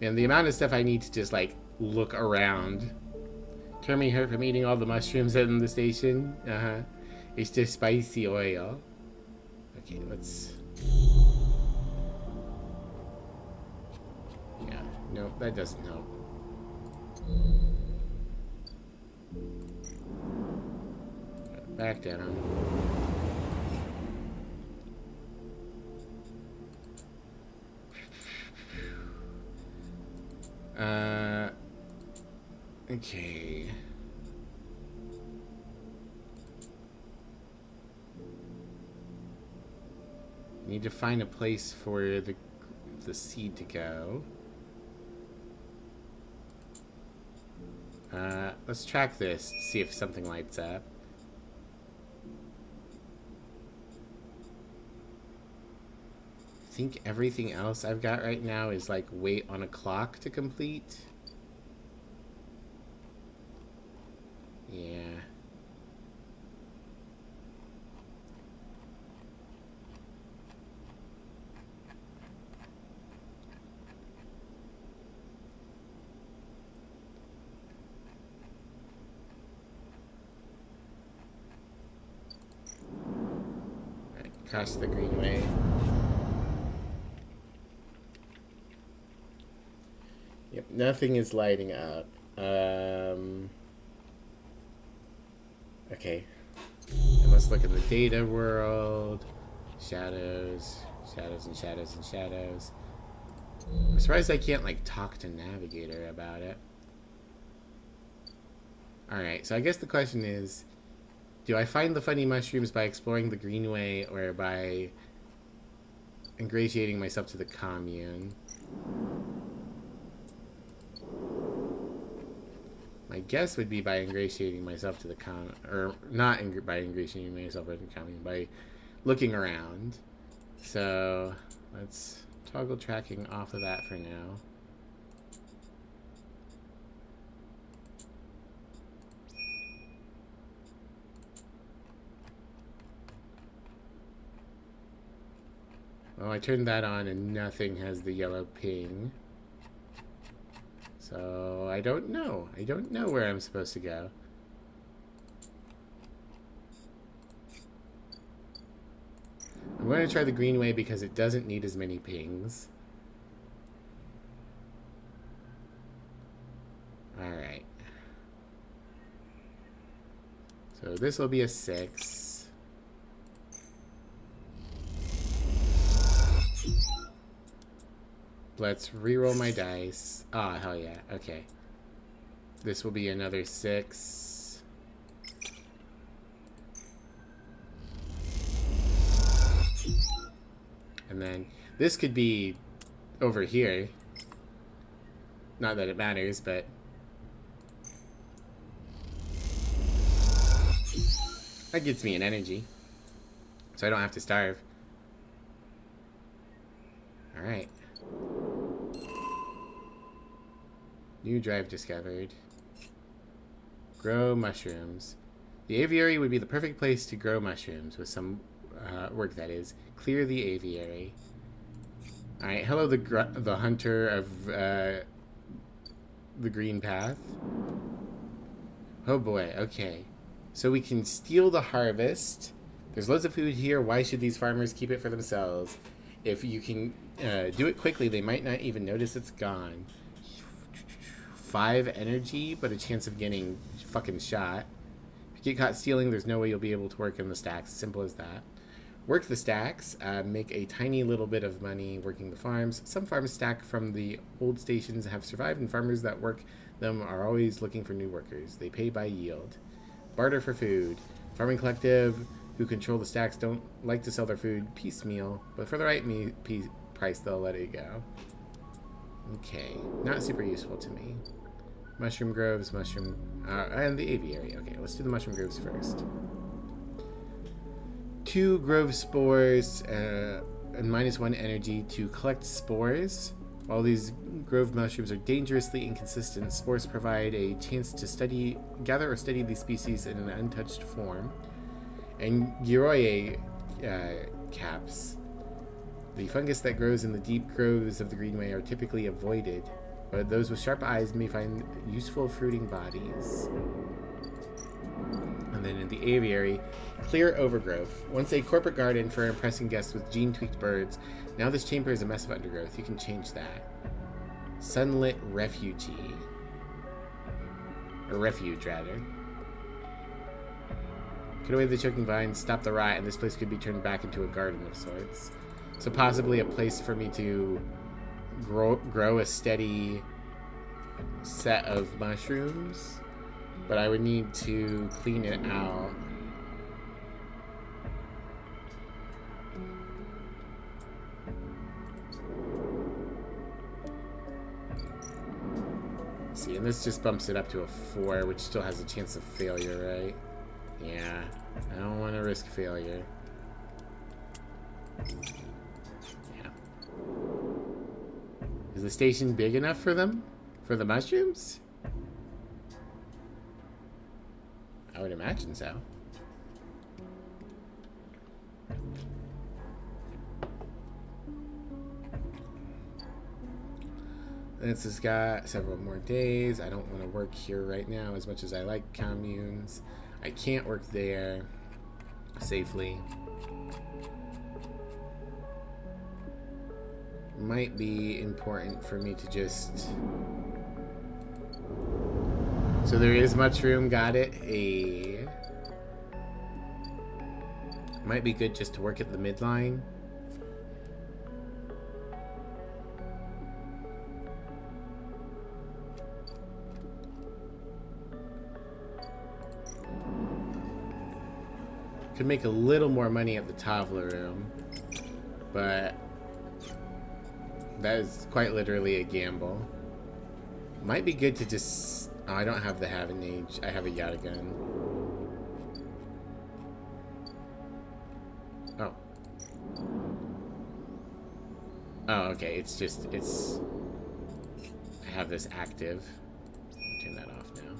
Man, the amount of stuff I need to just like look around. Turn me hurt from eating all the mushrooms in the station. It's just spicy oil. Okay, let's. Yeah, no, that doesn't help. Back down. Okay. Need to find a place for the seed to go. Let's track this, see if something lights up. I think everything else I've got right now is like wait on a clock to complete. Yeah. Alright, cross the greenway. Yep, nothing is lighting up. Okay. And let's look at the data world. Shadows. Shadows and shadows and shadows. I'm surprised I can't, like, talk to Navigator about it. Alright, so I guess the question is, do I find the funny mushrooms by exploring the greenway or by ingratiating myself to the commune? My guess would be by ingratiating myself to the or not by ingratiating myself to the commune, by looking around. So let's toggle tracking off of that for now. Well, I turned that on and nothing has the yellow ping. So, I don't know. I don't know where I'm supposed to go. I'm going to try the greenway because it doesn't need as many pings. Alright. So, this will be a 6. Let's re-roll my dice. Ah, hell yeah. Okay. This will be another 6. And And then this could be over here. Not that it matters, but... that gets me an energy. So I don't have to starve. Alright. New drive discovered. Grow mushrooms. The aviary would be the perfect place to grow mushrooms with some work, that is. Clear the aviary. Alright, hello the hunter of the green path. Oh boy, okay. So we can steal the harvest. There's loads of food here. Why should these farmers keep it for themselves? If you can do it quickly, they might not even notice it's gone. 5 energy, but a chance of getting fucking shot. If you get caught stealing, there's no way you'll be able to work in the stacks. Simple as that. Work the stacks. Make a tiny little bit of money working the farms. Some farms stack from the old stations have survived, and farmers that work them are always looking for new workers. They pay by yield. Barter for food. Farming collective who control the stacks don't like to sell their food piecemeal, but for the right price, they'll let it go. Okay, not super useful to me. Mushroom groves, and the aviary. Okay, let's do the mushroom groves first. 2 grove spores and -1 energy to collect spores. While these grove mushrooms are dangerously inconsistent, spores provide a chance to gather or study these species in an untouched form. And Giroye caps. The fungus that grows in the deep groves of the Greenway are typically avoided, but those with sharp eyes may find useful fruiting bodies. And then in the aviary, clear overgrowth. Once a corporate garden for impressing guests with gene-tweaked birds, now this chamber is a mess of undergrowth. You can change that. Sunlit refugee. Or refuge, rather. Cut away the choking vines, stop the rot, and this place could be turned back into a garden of sorts. So possibly a place for me to grow a steady set of mushrooms. But I would need to clean it out. See, and this just bumps it up to a 4, which still has a chance of failure, right? Yeah, I don't want to risk failure. Yeah. Is the station big enough for them? For the mushrooms? I would imagine so. This has got several more days. I don't want to work here right now as much as I like communes. I can't work there safely. Might be important for me to just... So there is mushroom, got it. Might be good just to work at the midline. Could make a little more money at the Tavla room, but that is quite literally a gamble. Might be good to just... Oh, I don't have the Haven Age. I have a Yada gun. Oh. Oh, okay. It's just... I have this active. Turn that off now.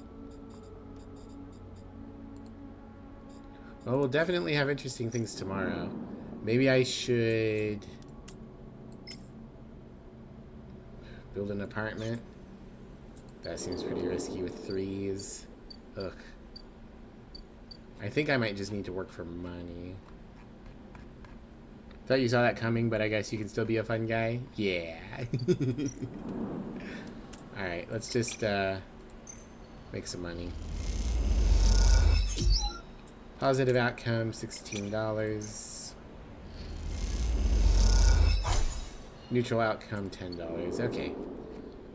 Well, we'll definitely have interesting things tomorrow. Maybe I should... build an apartment. That seems pretty risky with 3s. Ugh. I think I might just need to work for money. Thought you saw that coming, but I guess you can still be a fun guy? Yeah. Alright, let's just make some money. Positive outcome, $16. Neutral outcome, $10. Okay.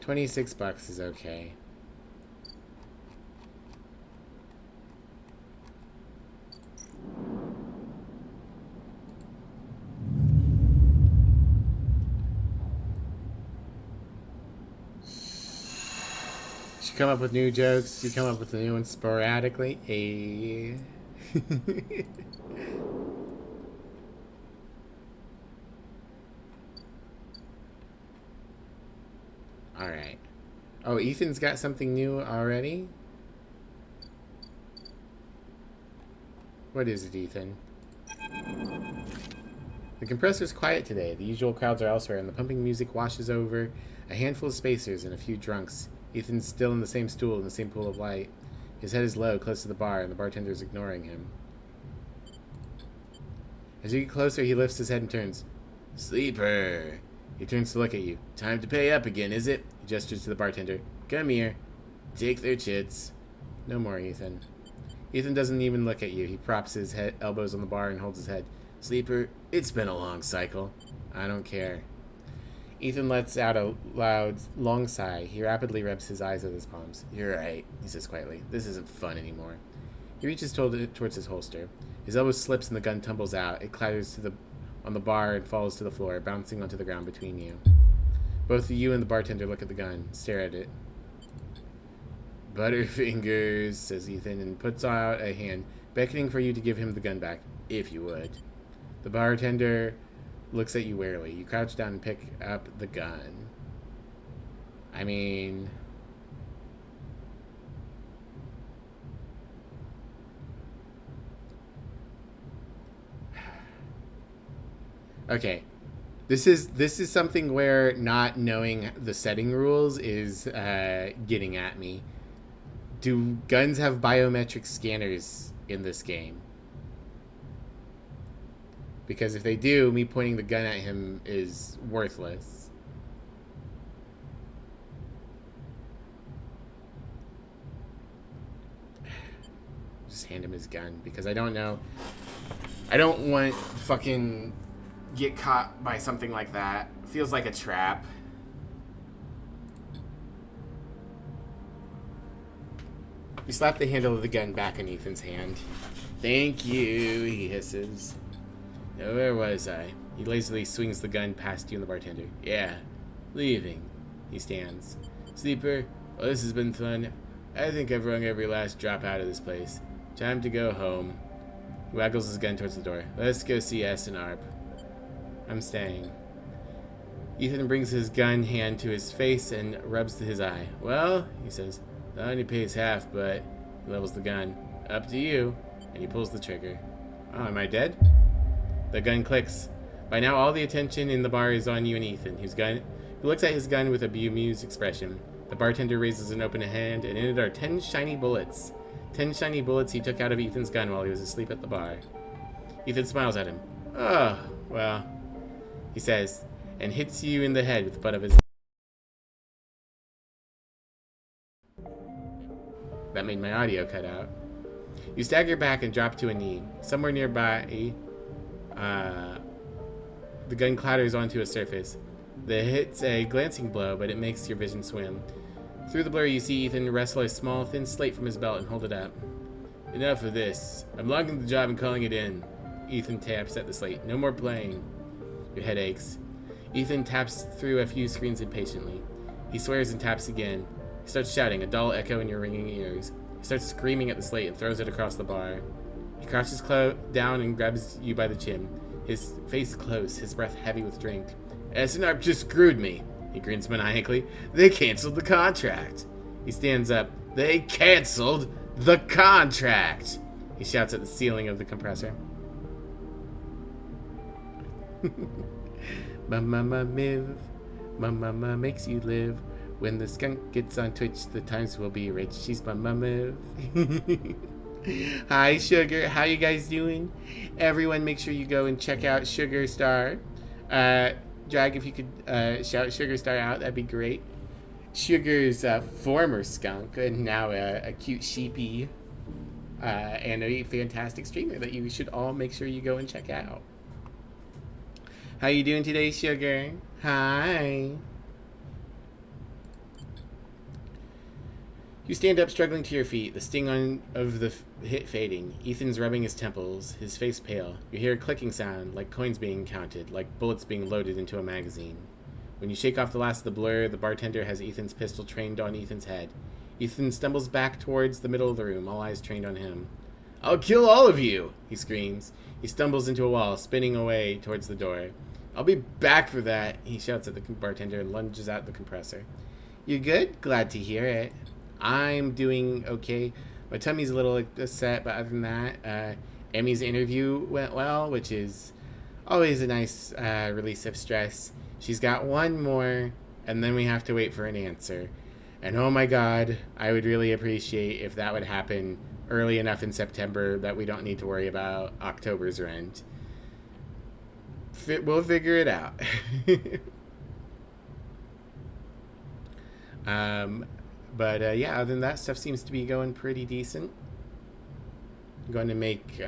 26 bucks is okay. You come up with new jokes. You come up with new ones sporadically. All right. Oh, Ethan's got something new already? What is it, Ethan? The compressor's quiet today. The usual crowds are elsewhere, and the pumping music washes over a handful of spacers and a few drunks. Ethan's still in the same stool in the same pool of light. His head is low, close to the bar, and the bartender is ignoring him. As you get closer, he lifts his head and turns. Sleeper! He turns to look at you. Time to pay up again, is it? He gestures to the bartender. Come here. Take their chits. No more, Ethan. Ethan doesn't even look at you. He props his elbows on the bar and holds his head. Sleeper, it's been a long cycle. I don't care. Ethan lets out a loud, long sigh. He rapidly rubs his eyes with his palms. You're right, he says quietly. This isn't fun anymore. He reaches towards his holster. His elbow slips and the gun tumbles out. It clatters on the bar and falls to the floor, bouncing onto the ground between you. Both you and the bartender look at the gun, stare at it. Butterfingers, says Ethan, and puts out a hand, beckoning for you to give him the gun back, if you would. The bartender looks at you warily. You crouch down and pick up the gun. I mean... Okay. This is something where not knowing the setting rules is getting at me. Do guns have biometric scanners in this game? Because if they do, me pointing the gun at him is worthless. Just hand him his gun, because I don't know. I don't want fucking get caught by something like that. Feels like a trap. You slap the handle of the gun back in Ethan's hand. Thank you, he hisses. Now, where was I? He lazily swings the gun past you and the bartender. Yeah, leaving. He stands. Sleeper, well, this has been fun. I think I've wrung every last drop out of this place. Time to go home. He waggles his gun towards the door. Let's go see S and ARP. I'm staying. Ethan brings his gun hand to his face and rubs his eye. Well, he says, that only pays half, but he levels the gun. Up to you. And he pulls the trigger. Oh, am I dead? The gun clicks. By now, all the attention in the bar is on you and Ethan, who looks at his gun with a bemused expression. The bartender raises an open hand, and in it are 10 shiny bullets. 10 shiny bullets he took out of Ethan's gun while he was asleep at the bar. Ethan smiles at him. Oh, well, he says, and hits you in the head with the butt of his... That made my audio cut out. You stagger back and drop to a knee. Somewhere nearby, the gun clatters onto a surface. The hit's a glancing blow, but it makes your vision swim. Through the blur, you see Ethan wrestle a small, thin slate from his belt and hold it up. Enough of this. I'm logging the job and calling it in. Ethan taps at the slate. No more playing. Your head aches. Ethan taps through a few screens impatiently. He swears and taps again. He starts shouting, a dull echo in your ringing ears. He starts screaming at the slate and throws it across the bar. He crouches down and grabs you by the chin. His face close, his breath heavy with drink. S&R just screwed me. He grins maniacally. They canceled the contract. He stands up. They canceled the contract. He shouts at the ceiling of the compressor. Mama Miv. Mama makes you live. When the skunk gets on Twitch, the times will be rich. She's Mama Miv. Hi, Sugar. How you guys doing? Everyone, make sure you go and check out Sugar Star. Drag, if you could shout Sugar Star out, that'd be great. Sugar's former skunk and now a cute sheepy and a fantastic streamer that you should all make sure you go and check out. How you doing today, Sugar? Hi. You stand up, struggling to your feet, the sting of the hit fading. Ethan's rubbing his temples, his face pale. You hear a clicking sound, like coins being counted, like bullets being loaded into a magazine. When you shake off the last of the blur, the bartender has Ethan's pistol trained on Ethan's head. Ethan stumbles back towards the middle of the room, all eyes trained on him. I'll kill all of you, he screams. He stumbles into a wall, spinning away towards the door. I'll be back for that, he shouts at the bartender and lunges out the compressor. You good? Glad to hear it. I'm doing okay. My tummy's a little upset, but other than that, Emmy's interview went well, which is always a nice release of stress. She's got one more, and then we have to wait for an answer. And oh my god, I would really appreciate if that would happen early enough in September that we don't need to worry about October's rent. We'll figure it out. But yeah, other than that, stuff seems to be going pretty decent. I'm going to make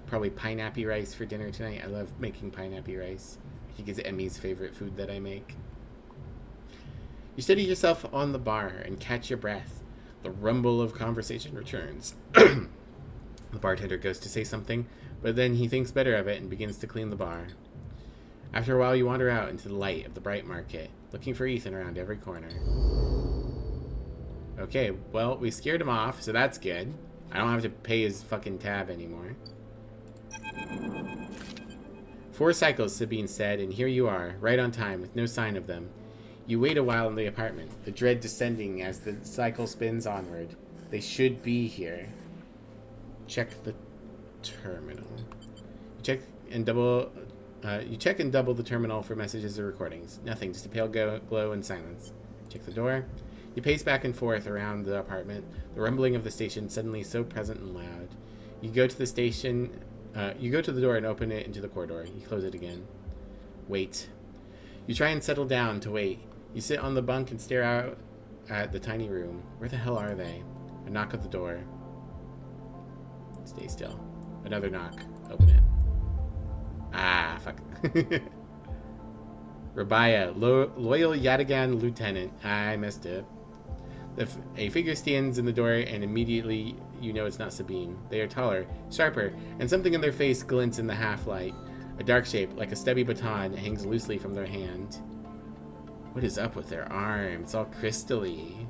probably pineapple rice for dinner tonight. I love making pineapple rice. I think it's Emmy's favorite food that I make. You steady yourself on the bar and catch your breath. The rumble of conversation returns. The bartender goes to say something, but then he thinks better of it and begins to clean the bar. After a while, you wander out into the light of the bright market, looking for Ethan around every corner. Okay, well, we scared him off, so that's good. I don't have to pay his fucking tab anymore. 4 cycles, Sabine said, and here you are, right on time, with no sign of them. You wait a while in the apartment, the dread descending as the cycle spins onward. They should be here. Check the terminal. You check and double the terminal for messages or recordings. Nothing, just a pale glow and silence. Check the door. You pace back and forth around the apartment, the rumbling of the station suddenly so present and loud. You go to the station. You go to the door and open it into the corridor. You close it again. Wait. You try and settle down to wait. You sit on the bunk and stare out at the tiny room. Where the hell are they? A knock at the door. Stay still. Another knock. Open it. Ah, fuck. Rabaya, loyal Yadigan lieutenant. I messed it. A figure stands in the door, and immediately you know it's not Sabine. They are taller, sharper, and something in their face glints in the half-light. A dark shape, like a stubby baton, hangs loosely from their hand. What is up with their arm? It's all crystally.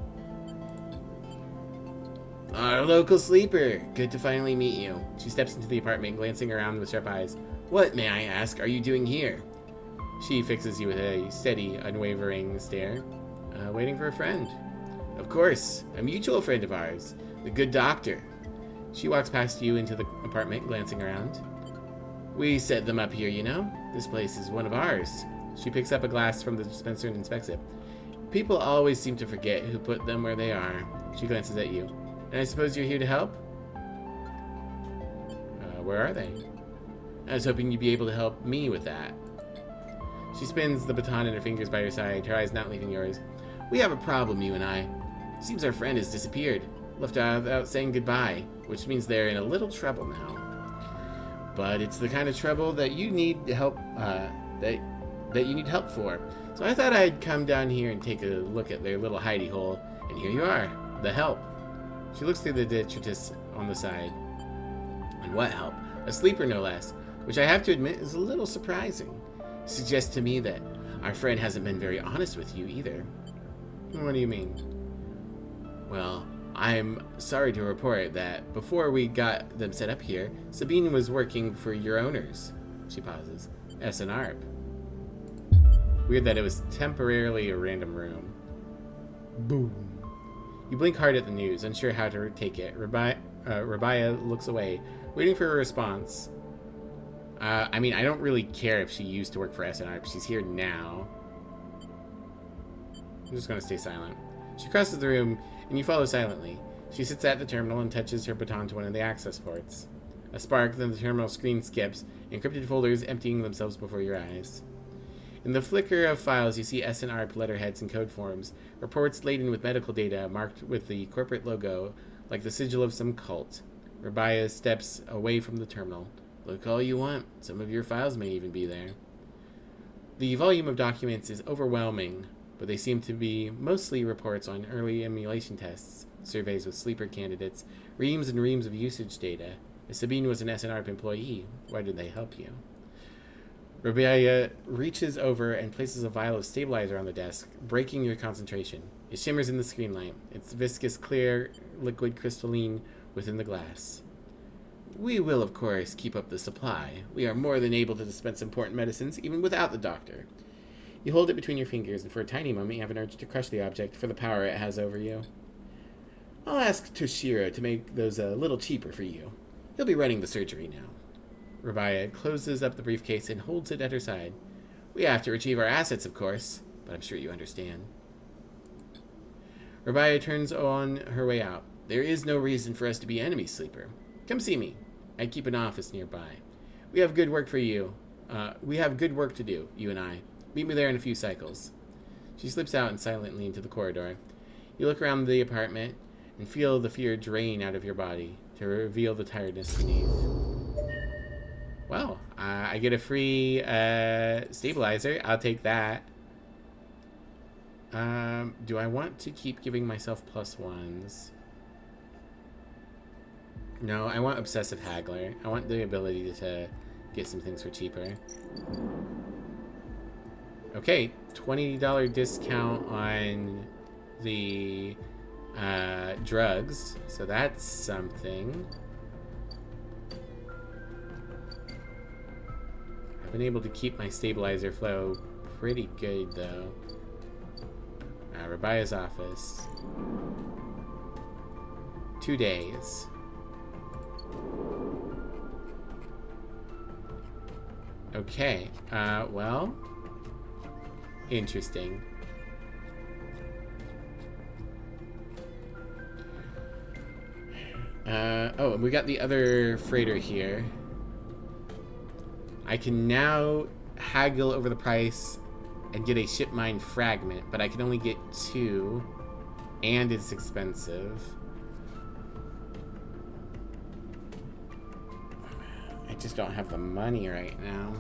Our local sleeper. Good to finally meet you. She steps into the apartment, glancing around with sharp eyes. What, may I ask, are you doing here? She fixes you with a steady, unwavering stare. Waiting for a friend. Of course, a mutual friend of ours, the good doctor. She walks past you into the apartment, glancing around. We set them up here, you know. This place is one of ours. She picks up a glass from the dispenser and inspects it. People always seem to forget who put them where they are. She glances at you. And I suppose you're here to help? Where are they? I was hoping you'd be able to help me with that. She spins the baton in her fingers by her side, her eyes not leaving yours. We have a problem, you and I. Seems our friend has disappeared, left out without saying goodbye, which means they're in a little trouble now. But it's the kind of trouble that you need help, that you need help for. So I thought I'd come down here and take a look at their little hidey hole, and here you are, the help. She looks through the detritus on the side. And what help? A sleeper, no less, which I have to admit is a little surprising. Suggests to me that our friend hasn't been very honest with you either. What do you mean? Well, I'm sorry to report that before we got them set up here, Sabine was working for your owners. She pauses. S&ARP. Weird that it was temporarily a random room. Boom. You blink hard at the news, unsure how to take it. Rabaya looks away, waiting for a response. I mean, I don't really care if she used to work for S&ARP. She's here now. I'm just going to stay silent. She crosses the room, and you follow silently. She sits at the terminal and touches her baton to one of the access ports. A spark, then the terminal screen skips, encrypted folders emptying themselves before your eyes. In the flicker of files, you see S&ARP letterheads and code forms, reports laden with medical data marked with the corporate logo, like the sigil of some cult. Rabaya steps away from the terminal. Look all you want. Some of your files may even be there. The volume of documents is overwhelming, but they seem to be mostly reports on early emulation tests, surveys with sleeper candidates, reams and reams of usage data. If Sabine was an S&ARP employee, why did they help you? Rabaya reaches over and places a vial of stabilizer on the desk, breaking your concentration. It shimmers in the screen light. It's viscous, clear, liquid crystalline within the glass. We will, of course, keep up the supply. We are more than able to dispense important medicines, even without the doctor. You hold it between your fingers, and for a tiny moment you have an urge to crush the object for the power it has over you. I'll ask Toshiro to make those a little cheaper for you. He'll be running the surgery now. Rabaya closes up the briefcase and holds it at her side. We have to retrieve our assets, of course, but I'm sure you understand. Rabaya turns on her way out. There is no reason for us to be enemies, Sleeper. Come see me. I keep an office nearby. We have good work for you. We have good work to do, you and I. Meet me there in a few cycles. She slips out and silently into the corridor. You look around the apartment and feel the fear drain out of your body to reveal the tiredness beneath. Well, I get a free stabilizer. I'll take that. Do I want to keep giving myself +1s? No, I want Obsessive Haggler. I want the ability to get some things for cheaper. Okay, $20 discount on the drugs. So that's something. I've been able to keep my stabilizer flow pretty good, though. Rabaya's office. 2 days. Okay, well, interesting. Oh, and we got the other freighter here. I can now haggle over the price and get a ship mine fragment, but I can only get 2, and it's expensive. I just don't have the money right now.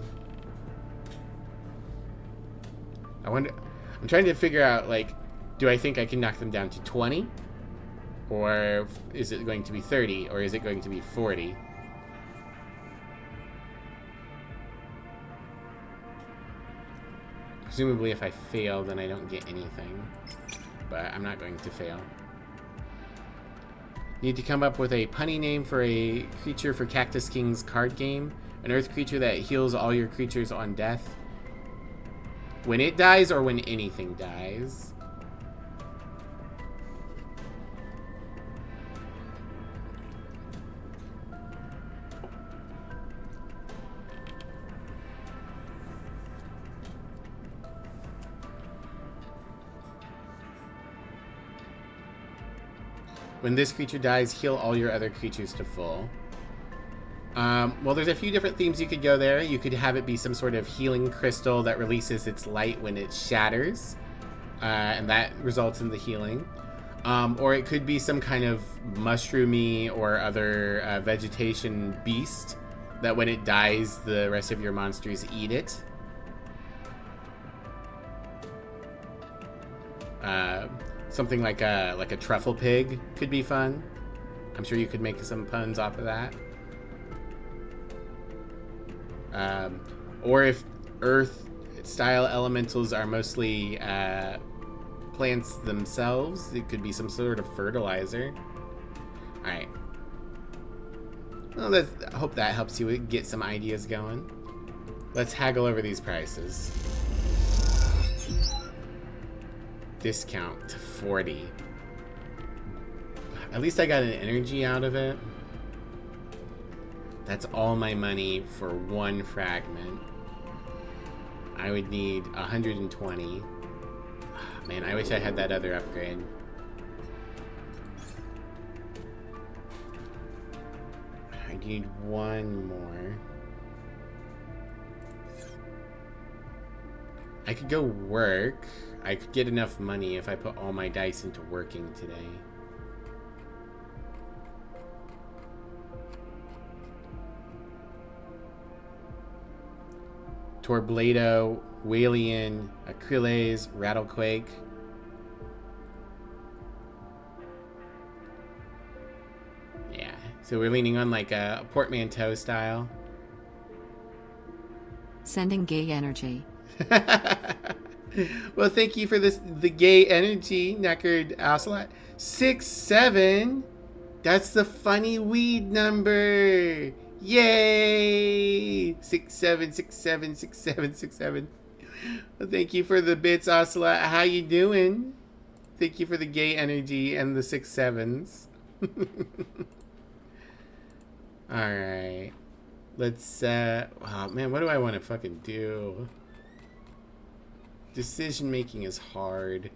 I'm trying to figure out, like, do I think I can knock them down to 20? Or is it going to be 30? Or is it going to be 40? Presumably if I fail, then I don't get anything. But I'm not going to fail. Need to come up with a punny name for a creature for Cactus King's card game. An earth creature that heals all your creatures on death. When it dies or when anything dies. When this creature dies, heal all your other creatures to full. Well, there's a few different themes you could go there. You could have it be some sort of healing crystal that releases its light when it shatters. And that results in the healing. Or it could be some kind of mushroomy or other vegetation beast that when it dies, the rest of your monsters eat it. Something like a truffle pig could be fun. I'm sure you could make some puns off of that. Or if Earth-style elementals are mostly plants themselves, it could be some sort of fertilizer. Alright. Well, I hope that helps you get some ideas going. Let's haggle over these prices. Discount to 40. At least I got an energy out of it. That's all my money for 1 fragment. I would need 120. Man, I wish I had that other upgrade. I need 1 more. I could go work. I could get enough money if I put all my dice into working today. Torblado, Walian, Acryles, Rattlequake. Yeah, so we're leaning on like a portmanteau style. Sending gay energy. Well, thank you for the gay energy, Knackered Ocelot. 6-7. That's the funny weed number. Yay! 6-7, 6-7, 6-7, 6-7. Well, thank you for the bits, Ocelot. How you doing? Thank you for the gay energy and the 6-7s. Alright. Let's, oh man, what do I want to fucking do? Decision making is hard.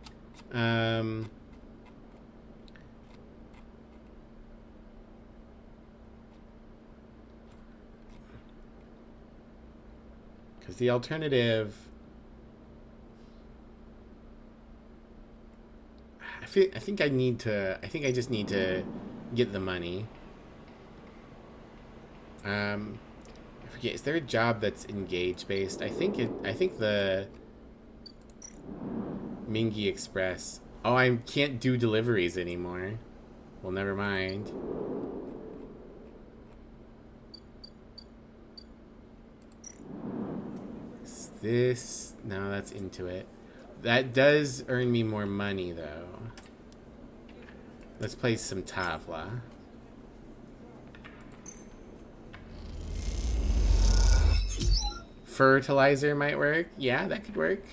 Because the alternative, I think I just need to get the money. I forget, is there a job that's engage based? I think the Mingy Express. Oh, I can't do deliveries anymore. Well, never mind. Is this? No, that's into it. That does earn me more money, though. Let's play some Tavla. Fertilizer might work. Yeah, that could work.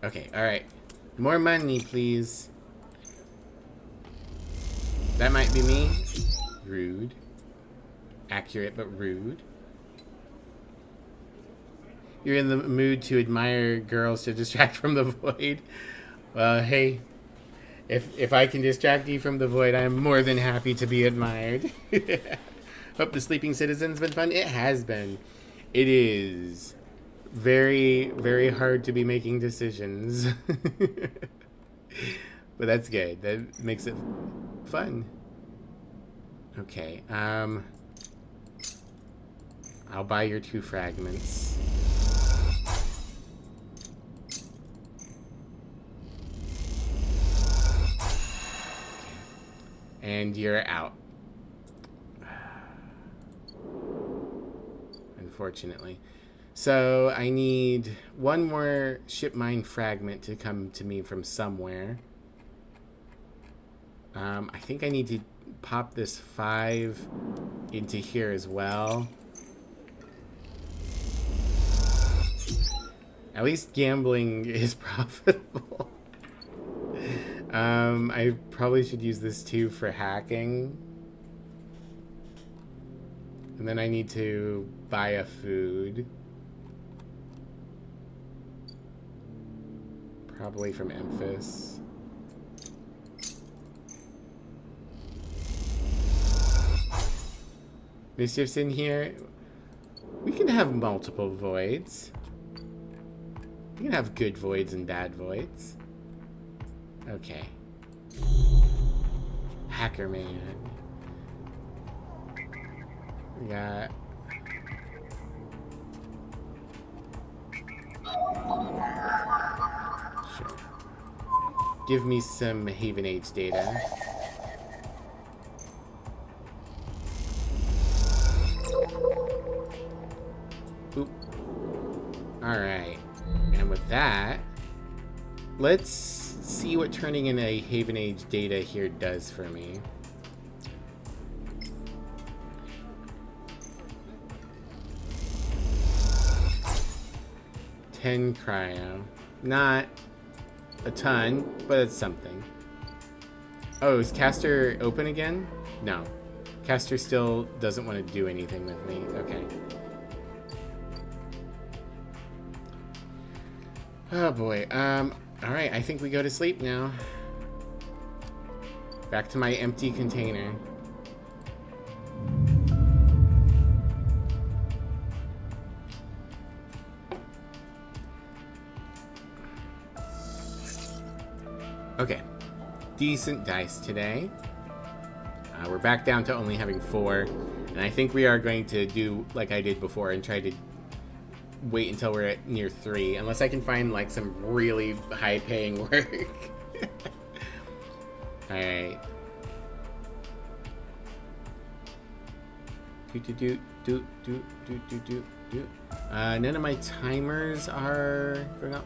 Okay, alright. More money, please. That might be me. Rude. Accurate, but rude. You're in the mood to admire girls to distract from the void. Well, hey. If I can distract you from the void, I'm more than happy to be admired. Hope the Sleeping Citizen's been fun. It has been. It is very, very hard to be making decisions. But that's good. That makes it fun. Okay. I'll buy your 2 fragments. And you're out. Unfortunately. So I need one more ship mine fragment to come to me from somewhere. I think I need to pop this 5 into here as well. At least gambling is profitable. I probably should use this too for hacking. And then I need to buy a food. Probably from Memphis. Mischief's in here. We can have multiple voids. We can have good voids and bad voids. Okay. Hacker man. We got... Sure. Give me some Haven Age data. Oop. Alright. And with that, let's see what turning in a Haven Age data here does for me. $10 cryo. Not a ton, but it's something. Oh, is Caster open again? No. Caster still doesn't want to do anything with me. Okay. Oh boy. Alright, I think we go to sleep now. Back to my empty container. Okay. Decent dice today. We're back down to only having 4. And I think we are going to do like I did before and try to wait until we're at near 3. Unless I can find like some really high paying work. Alright. None of my timers are going up.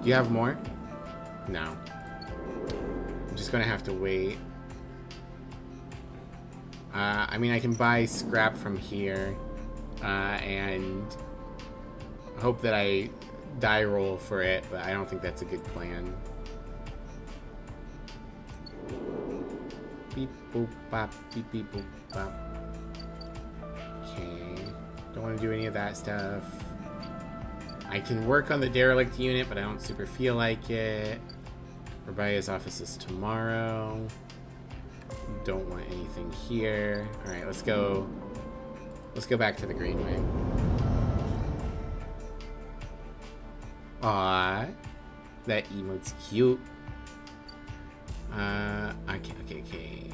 Do you have more? No. I'm just gonna have to wait. I mean, I can buy scrap from here, and hope that I die roll for it, but I don't think that's a good plan. Beep boop bop, beep beep boop bop. Okay, don't want to do any of that stuff. I can work on the derelict unit, but I don't super feel like it. Rabia's office is tomorrow. Don't want anything here. All right, let's go. Let's go back to the Greenway. Aww, that emote's cute. Okay.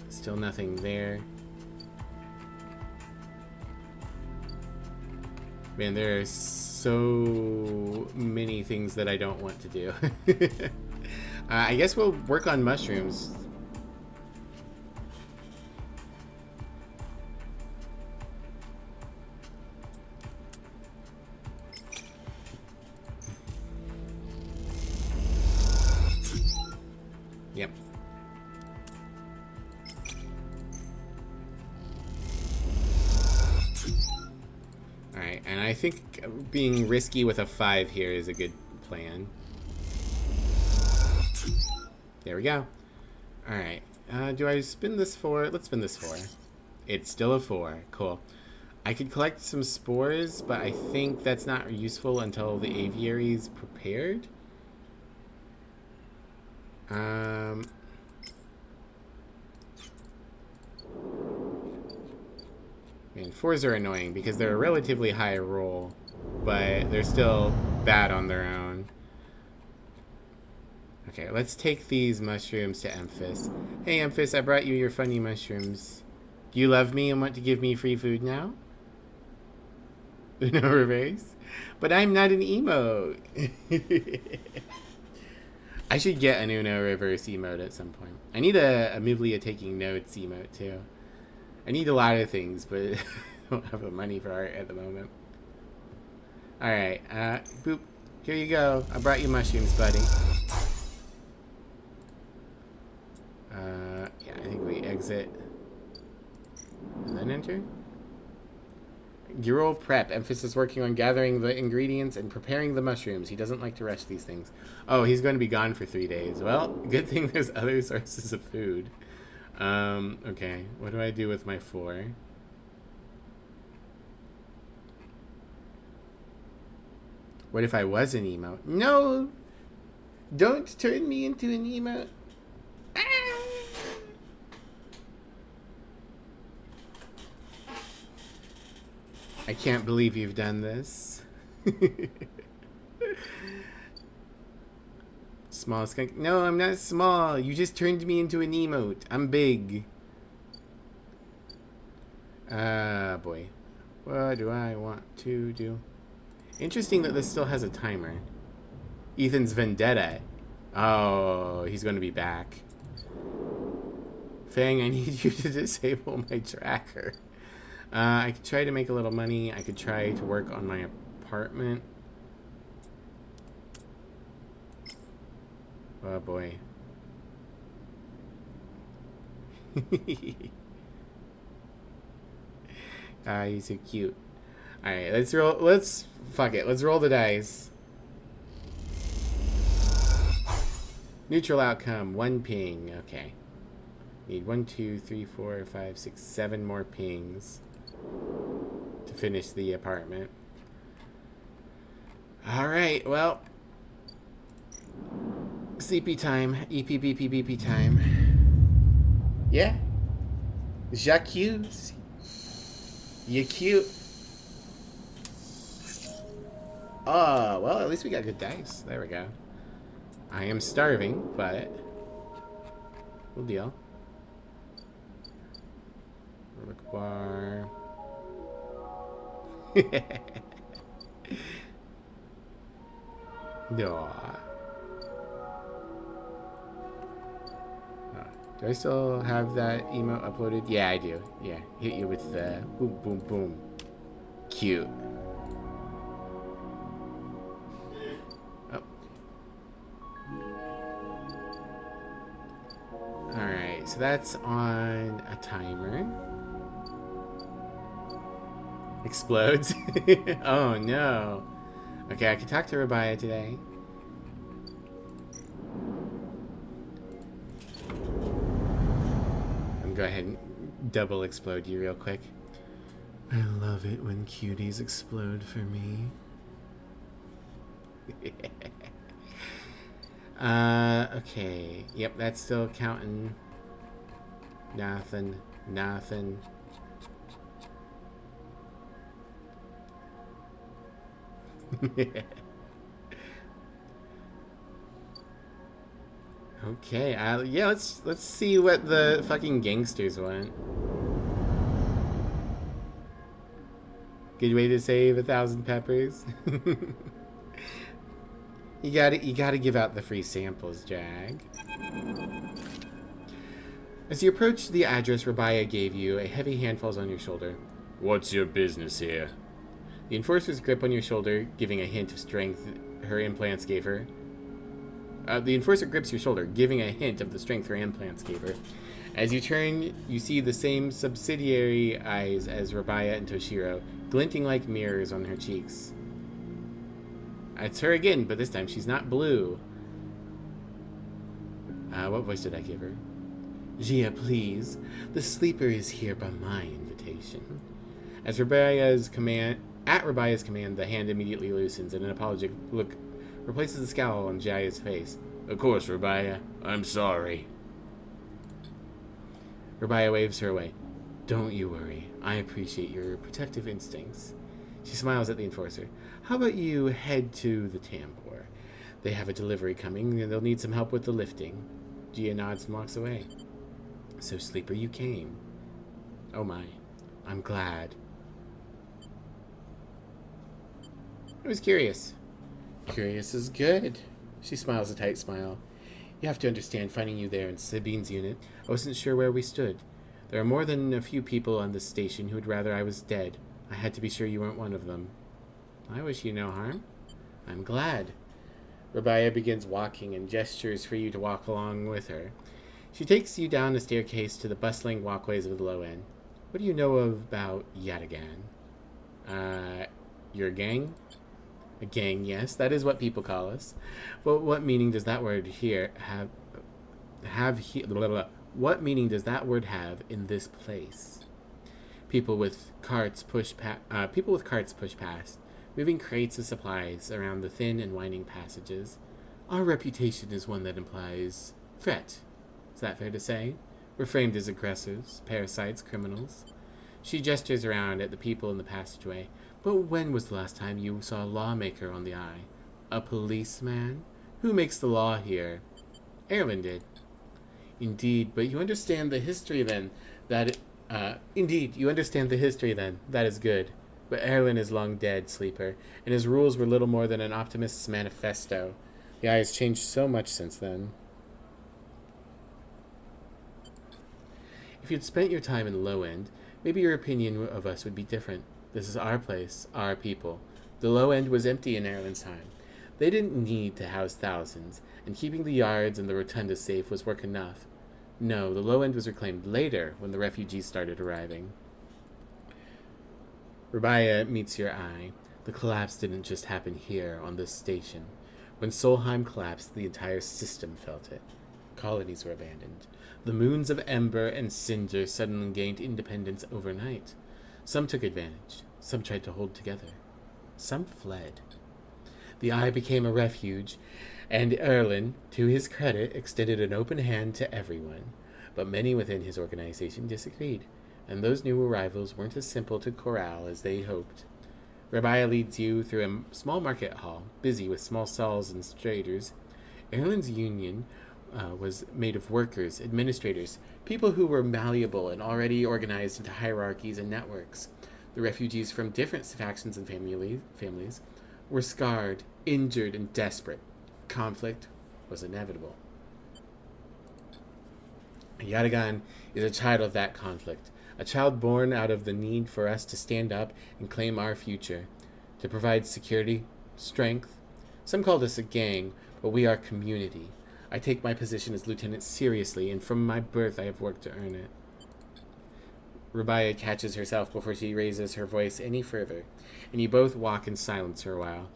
Still nothing there. Man, there are so many things that I don't want to do. I guess we'll work on mushrooms. Yep. Alright, and I think being risky with a 5 here is a good plan. There we go. Alright, do I spin this for? Let's spin this for. It's still a 4. Cool. I could collect some spores, but I think that's not useful until the aviary's prepared. And 4s are annoying because they're a relatively high roll, but they're still bad on their own. Okay, let's take these mushrooms to Emphas. Hey Emphas, I brought you your funny mushrooms. Do you love me and want to give me free food now? No reverse? But I'm not an emote. I should get an Uno reverse emote at some point. I need a Mivlia taking notes emote too. I need a lot of things, but I don't have the money for art at the moment. Alright, boop. Here you go. I brought you mushrooms, buddy. Yeah, I think we exit. And then enter. Girl prep. Emphasis working on gathering the ingredients and preparing the mushrooms. He doesn't like to rush these things. Oh, he's going to be gone for 3 days. Well, good thing there's other sources of food. Okay. What do I do with my 4? What if I was an emote? No! Don't turn me into an emote. Ah! I can't believe you've done this. Small skunk. No, I'm not small. You just turned me into an emote. I'm big. Boy. What do I want to do? Interesting that this still has a timer. Ethan's vendetta. Oh, he's going to be back. Fang, I need you to disable my tracker. I could try to make a little money. I could try to work on my apartment. Oh boy. Ah, he's so cute. Alright, let's roll. Fuck it. Let's roll the dice. Neutral outcome. 1 ping. Okay. Need 1, 2, 3, 4, 5, 6, 7 more pings to finish the apartment. Alright, well. Sleepy time. eepy time. Yeah. J'accuse. You cute. Oh, well, at least we got good dice. There we go. I am starving, but we'll deal. Relic bar. No. Do I still have that email uploaded? Yeah, I do. Yeah, hit you with the boom, boom, boom. Cute. Oh. Alright, so that's on a timer. Explodes. Oh no. Okay, I can talk to Rabaya today. I'm gonna go ahead and double explode you real quick. I love it when cuties explode for me. Okay. Yep, that's still counting. Nothing. Nothing. Okay, yeah, let's see what the fucking gangsters want. Good way to save 1,000 peppers. You gotta give out the free samples, Jag. As you approach the address Rabaya gave you, a heavy hand falls on your shoulder. What's your business here? The enforcer's grip on your shoulder, giving a hint of strength her implants gave her. The enforcer grips your shoulder, giving a hint of the strength her implants gave her. As you turn, you see the same subsidiary eyes as Rabaya and Toshiro, glinting like mirrors on her cheeks. It's her again, but this time she's not blue. What voice did I give her? Gia, please. The sleeper is here by my invitation. At Rabaya's command, the hand immediately loosens, and an apologetic look replaces the scowl on Jaya's face. Of course, Rabaya. I'm sorry. Rabaya waves her away. Don't you worry. I appreciate your protective instincts. She smiles at the enforcer. How about you head to the Tambor? They have a delivery coming, and they'll need some help with the lifting. Gia nods and walks away. So, Sleeper, you came. Oh my. I'm glad. I was curious. Curious is good. She smiles a tight smile. You have to understand, finding you there in Sabine's unit, I wasn't sure where we stood. There are more than a few people on this station who would rather I was dead. I had to be sure you weren't one of them. I wish you no harm. I'm glad. Rabaya begins walking and gestures for you to walk along with her. She takes you down a staircase to the bustling walkways of the low end. What do you know about Yatagan? Your gang? A gang, yes, that is what people call us. But what meaning does that word here What meaning does that word have in this place? People with carts push past, moving crates of supplies around the thin and winding passages. Our reputation is one that implies threat. Is that fair to say? We're framed as aggressors, parasites, criminals. She gestures around at the people in the passageway. But when was the last time you saw a lawmaker on the eye? A policeman? Who makes the law here? Erlen did. Indeed, but you understand the history then. That is good. But Erlen is long dead, Sleeper, and his rules were little more than an optimist's manifesto. The eye has changed so much since then. If you'd spent your time in the low end, maybe your opinion of us would be different. This is our place, our people. The low end was empty in Erlen's time. They didn't need to house thousands, and keeping the yards and the rotunda safe was work enough. No, the low end was reclaimed later when the refugees started arriving. Rabaya meets your eye. The collapse didn't just happen here, on this station. When Solheim collapsed, the entire system felt it. Colonies were abandoned. The moons of Ember and Cinder suddenly gained independence overnight. Some took advantage. Some tried to hold together. Some fled. The Eye became a refuge, and Erlen, to his credit, extended an open hand to everyone. But many within his organization disagreed, and those new arrivals weren't as simple to corral as they hoped. Rabaya leads you through a small market hall, busy with small stalls and traders. Erlen's union was made of workers, administrators, people who were malleable and already organized into hierarchies and networks. The refugees from different factions and families were scarred, injured, and desperate. Conflict was inevitable. Yatagan is a child of that conflict, a child born out of the need for us to stand up and claim our future, to provide security, strength. Some call us a gang, but we are community. I take my position as lieutenant seriously, and from my birth I have worked to earn it. Rubaia catches herself before she raises her voice any further, and you both walk in silence for a while,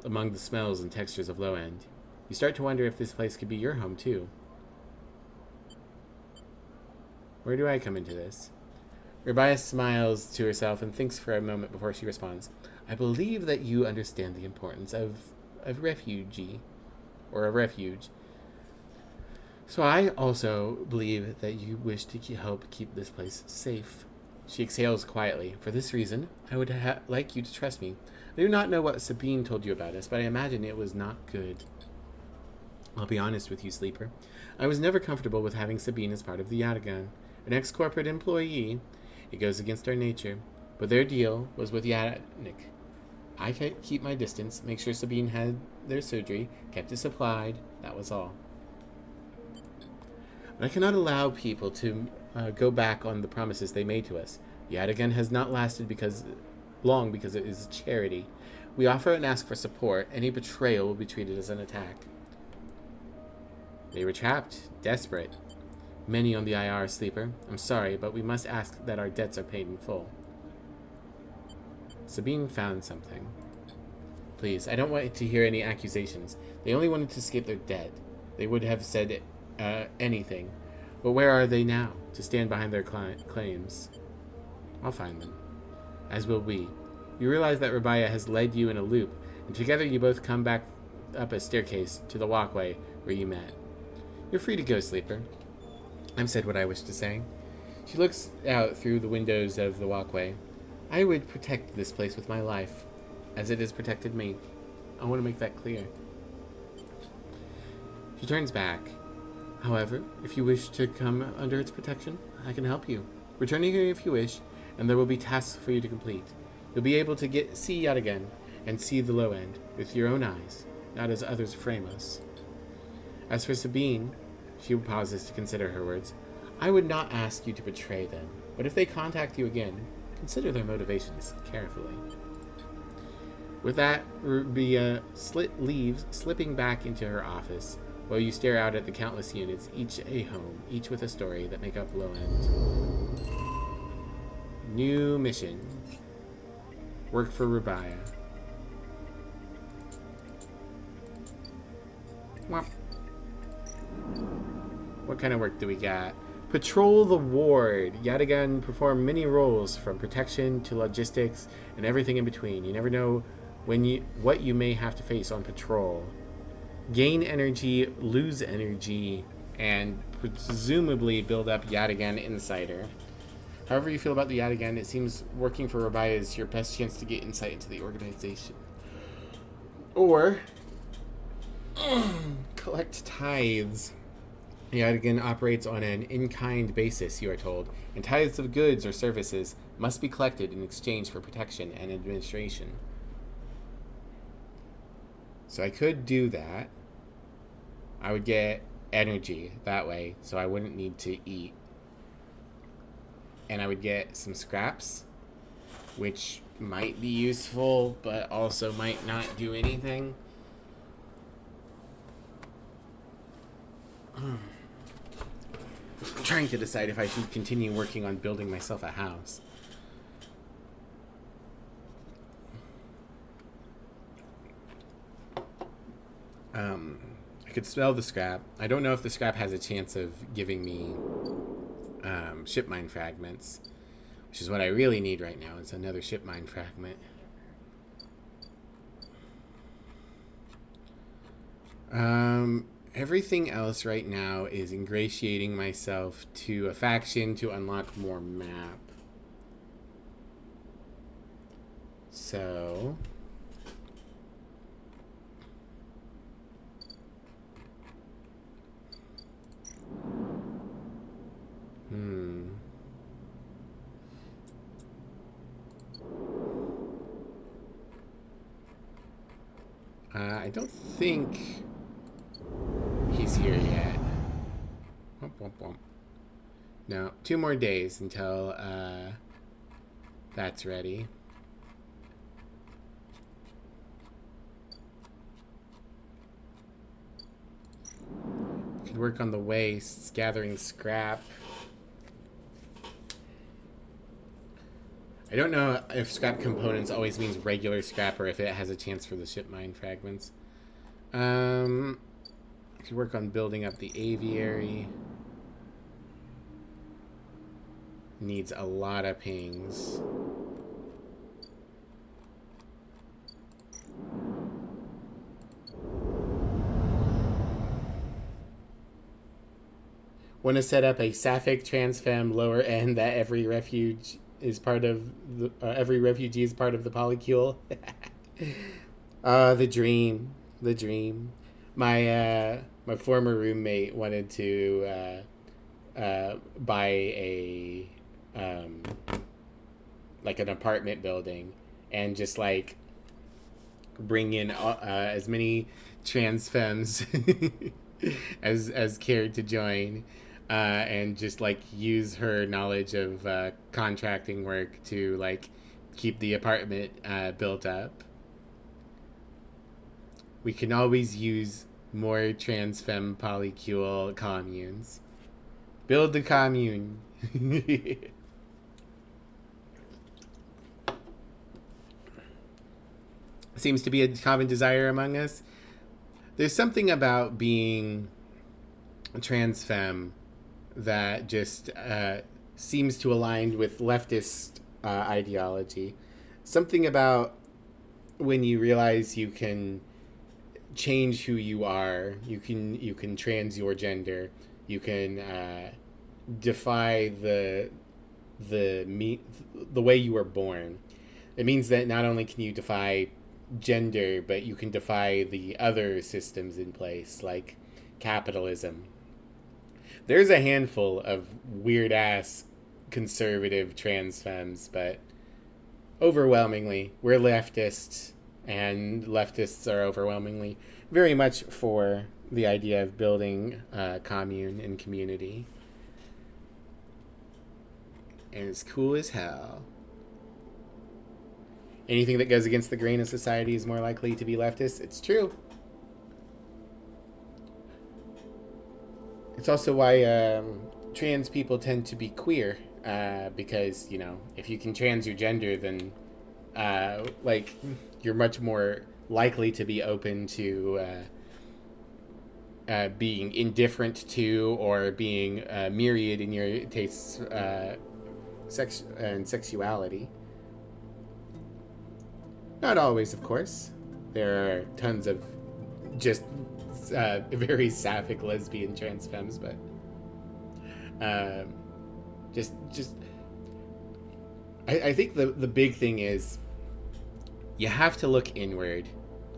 among the smells and textures of Low End. You start to wonder if this place could be your home, too. Where do I come into this? Rubaia smiles to herself and thinks for a moment before she responds. I believe that you understand the importance of a refugee, or a refuge. So I also believe that you wish to help keep this place safe. She exhales quietly. For this reason, I would like you to trust me. I do not know what Sabine told you about us, but I imagine it was not good. I'll be honest with you, Sleeper. I was never comfortable with having Sabine as part of the Yatagan. An ex-corporate employee. It goes against our nature. But their deal was with Yatnik. I could keep my distance, make sure Sabine had their surgery, kept it supplied. That was all. But I cannot allow people to go back on the promises they made to us. Yatagan has not lasted long because it is a charity. We offer and ask for support. Any betrayal will be treated as an attack. They were trapped, desperate. Many on the IR, Sleeper. I'm sorry, but we must ask that our debts are paid in full. Sabine found something. Please, I don't want to hear any accusations. They only wanted to escape their debt. They would have said anything. But where are they now, to stand behind their claims? I'll find them. As will we. You realize that Rubaia has led you in a loop, and together you both come back up a staircase to the walkway where you met. You're free to go, Sleeper. I've said what I wish to say. She looks out through the windows of the walkway. I would protect this place with my life, as it has protected me. I want to make that clear. She turns back. However, if you wish to come under its protection, I can help you. Return here if you wish, and there will be tasks for you to complete. You'll be able to see Yatagan and see the Low End with your own eyes, not as others frame us. As for Sabine, she pauses to consider her words. I would not ask you to betray them, but if they contact you again, consider their motivations carefully. With that, Rubaia leaves, slipping back into her office, while you stare out at the countless units, each a home, each with a story that make up Low End. New mission. Work for Rubaia. What kind of work do we got? Patrol the ward. Yatagan perform many roles, from protection to logistics and everything in between. You never know what you may have to face on patrol. Gain energy, lose energy, and presumably build up Yatagan Insider. However you feel about the Yatagan, it seems working for Rubaia is your best chance to get insight into the organization. Or collect tithes. Yatagan operates on an in-kind basis, you are told, and tithes of goods or services must be collected in exchange for protection and administration. So I could do that. I would get energy that way, so I wouldn't need to eat. And I would get some scraps, which might be useful, but also might not do anything. I'm trying to decide if I should continue working on building myself a house. I could spell the scrap. I don't know if the scrap has a chance of giving me ship mine fragments, which is what I really need right now. It's another ship mine fragment. Everything else right now is ingratiating myself to a faction to unlock more map. So I don't think he's here yet. Womp, womp, womp. No, 2 more days until that's ready. Could work on the wastes, gathering scrap. I don't know if scrap components always means regular scrap or if it has a chance for the ship mine fragments. I could work on building up the aviary. Needs a lot of pings. Want to set up a sapphic transfem lower end that every refugee is part of every refugee is part of the polycule. The dream, the dream. My former roommate wanted to buy a like an apartment building and just like bring in as many trans femmes as cared to join. And just like use her knowledge of contracting work to like keep the apartment built up. We can always use more trans femme polycule communes. Build the commune. Seems to be a common desire among us. There's something about being trans femme that just seems to align with leftist ideology. Something about when you realize you can change who you are, you can trans your gender, you can defy the way you were born. It means that not only can you defy gender, but you can defy the other systems in place, like capitalism. There's a handful of weird-ass conservative trans femmes, but overwhelmingly, we're leftists, and leftists are overwhelmingly very much for the idea of building commune and community. And it's cool as hell. Anything that goes against the grain of society is more likely to be leftist. It's true. It's also why trans people tend to be queer, because, you know, if you can trans your gender, then, like, you're much more likely to be open to being indifferent to or being myriad in your tastes and sexuality. Not always, of course. There are tons of just very sapphic lesbian trans femmes, but I think the big thing is you have to look inward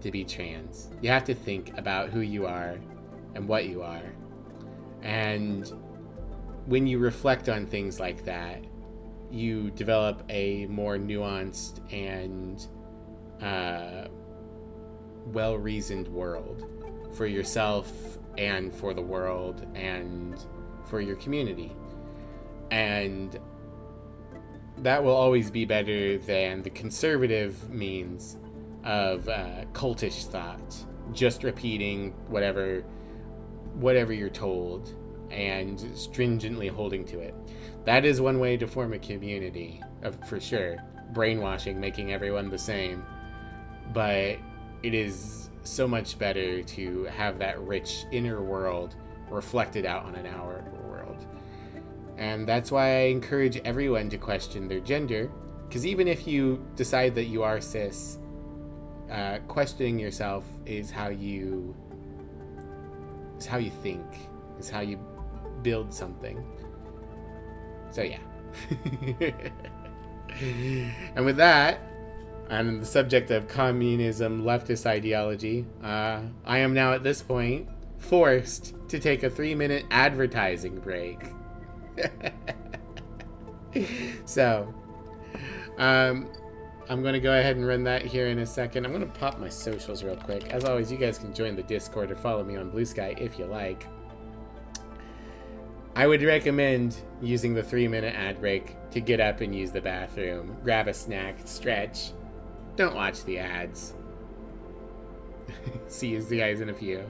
to be trans. You have to think about who you are and what you are. And when you reflect on things like that, you develop a more nuanced and well-reasoned world for yourself and for the world and for your community. And that will always be better than the conservative means of cultish thought, just repeating whatever you're told and stringently holding to it. That is one way to form a community, for sure. Brainwashing, making everyone the same. But it is so much better to have that rich inner world reflected out on an outer world. And that's why I encourage everyone to question their gender, because even if you decide that you are cis, questioning yourself is how you think, is how you build something. So yeah. And with that, on the subject of communism, leftist ideology, I am now at this point forced to take a 3-minute advertising break. So, I'm going to go ahead and run that here in a second. I'm going to pop my socials real quick. As always, you guys can join the Discord or follow me on Blue Sky if you like. I would recommend using the 3-minute ad break to get up and use the bathroom, grab a snack, stretch. Don't watch the ads. See you guys in a few.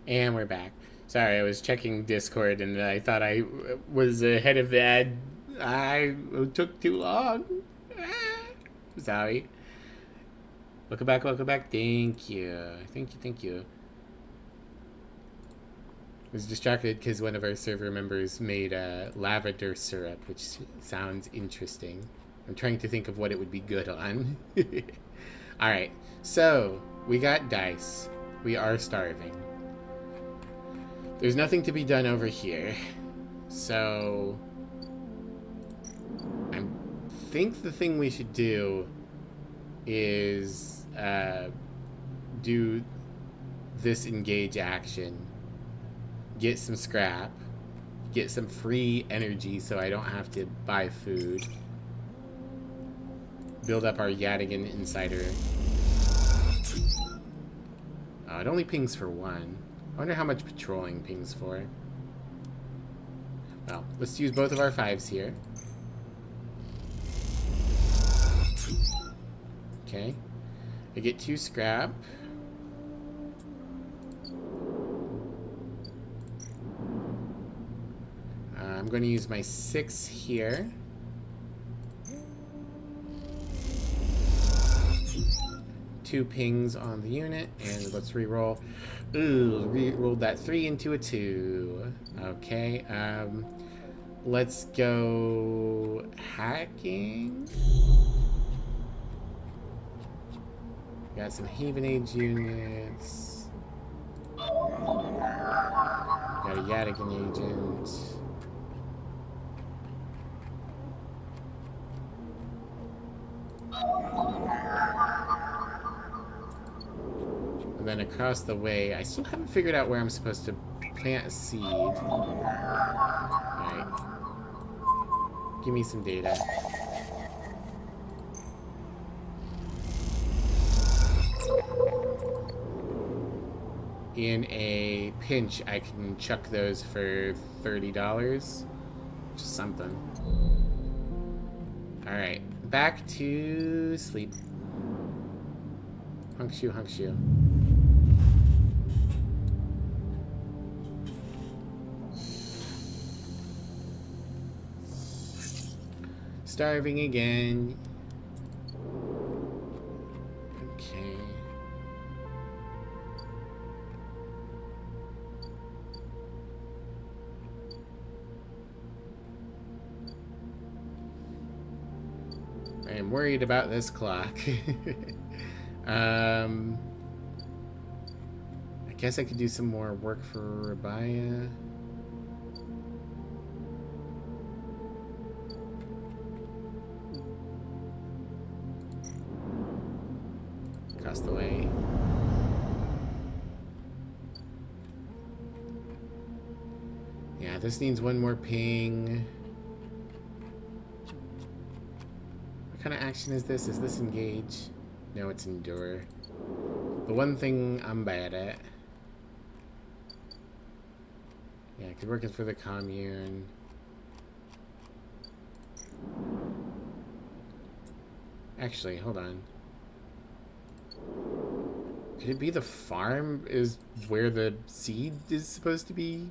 And we're back. Sorry, I was checking Discord and I thought I was ahead of the ad. I took too long. Sorry. Welcome back, welcome back. Thank you. Thank you, thank you. I was distracted because one of our server members made lavender syrup, which sounds interesting. I'm trying to think of what it would be good on. Alright, so we got dice. We are starving. There's nothing to be done over here. So I think the thing we should do is do this engage action. Get some scrap. Get some free energy so I don't have to buy food. Build up our Yadigan Insider. Oh, it only pings for one. I wonder how much patrolling pings for. Well, let's use both of our 5s here. Okay. I get 2 scrap. I'm going to use my 6 here. 2 pings on the unit, and let's re-roll. Ooh, re-rolled that 3 into a 2. Okay, let's go hacking. Got some Haven Age units. Got a Yadigan agent. And then across the way, I still haven't figured out where I'm supposed to plant a seed. Alright. Give me some data. In a pinch, I can chuck those for $30. Which is something. Alright. Back to sleep. Hunk shoe, hunk shoe. Starving again. Okay. I am worried about this clock. I guess I could do some more work for Rabaya. Across the way. Yeah, this needs one more ping. What kind of action is this? Is this engage? No, it's endure. The one thing I'm bad at. Yeah, I could work it for the commune. Actually, hold on. Could it be the farm is where the seed is supposed to be?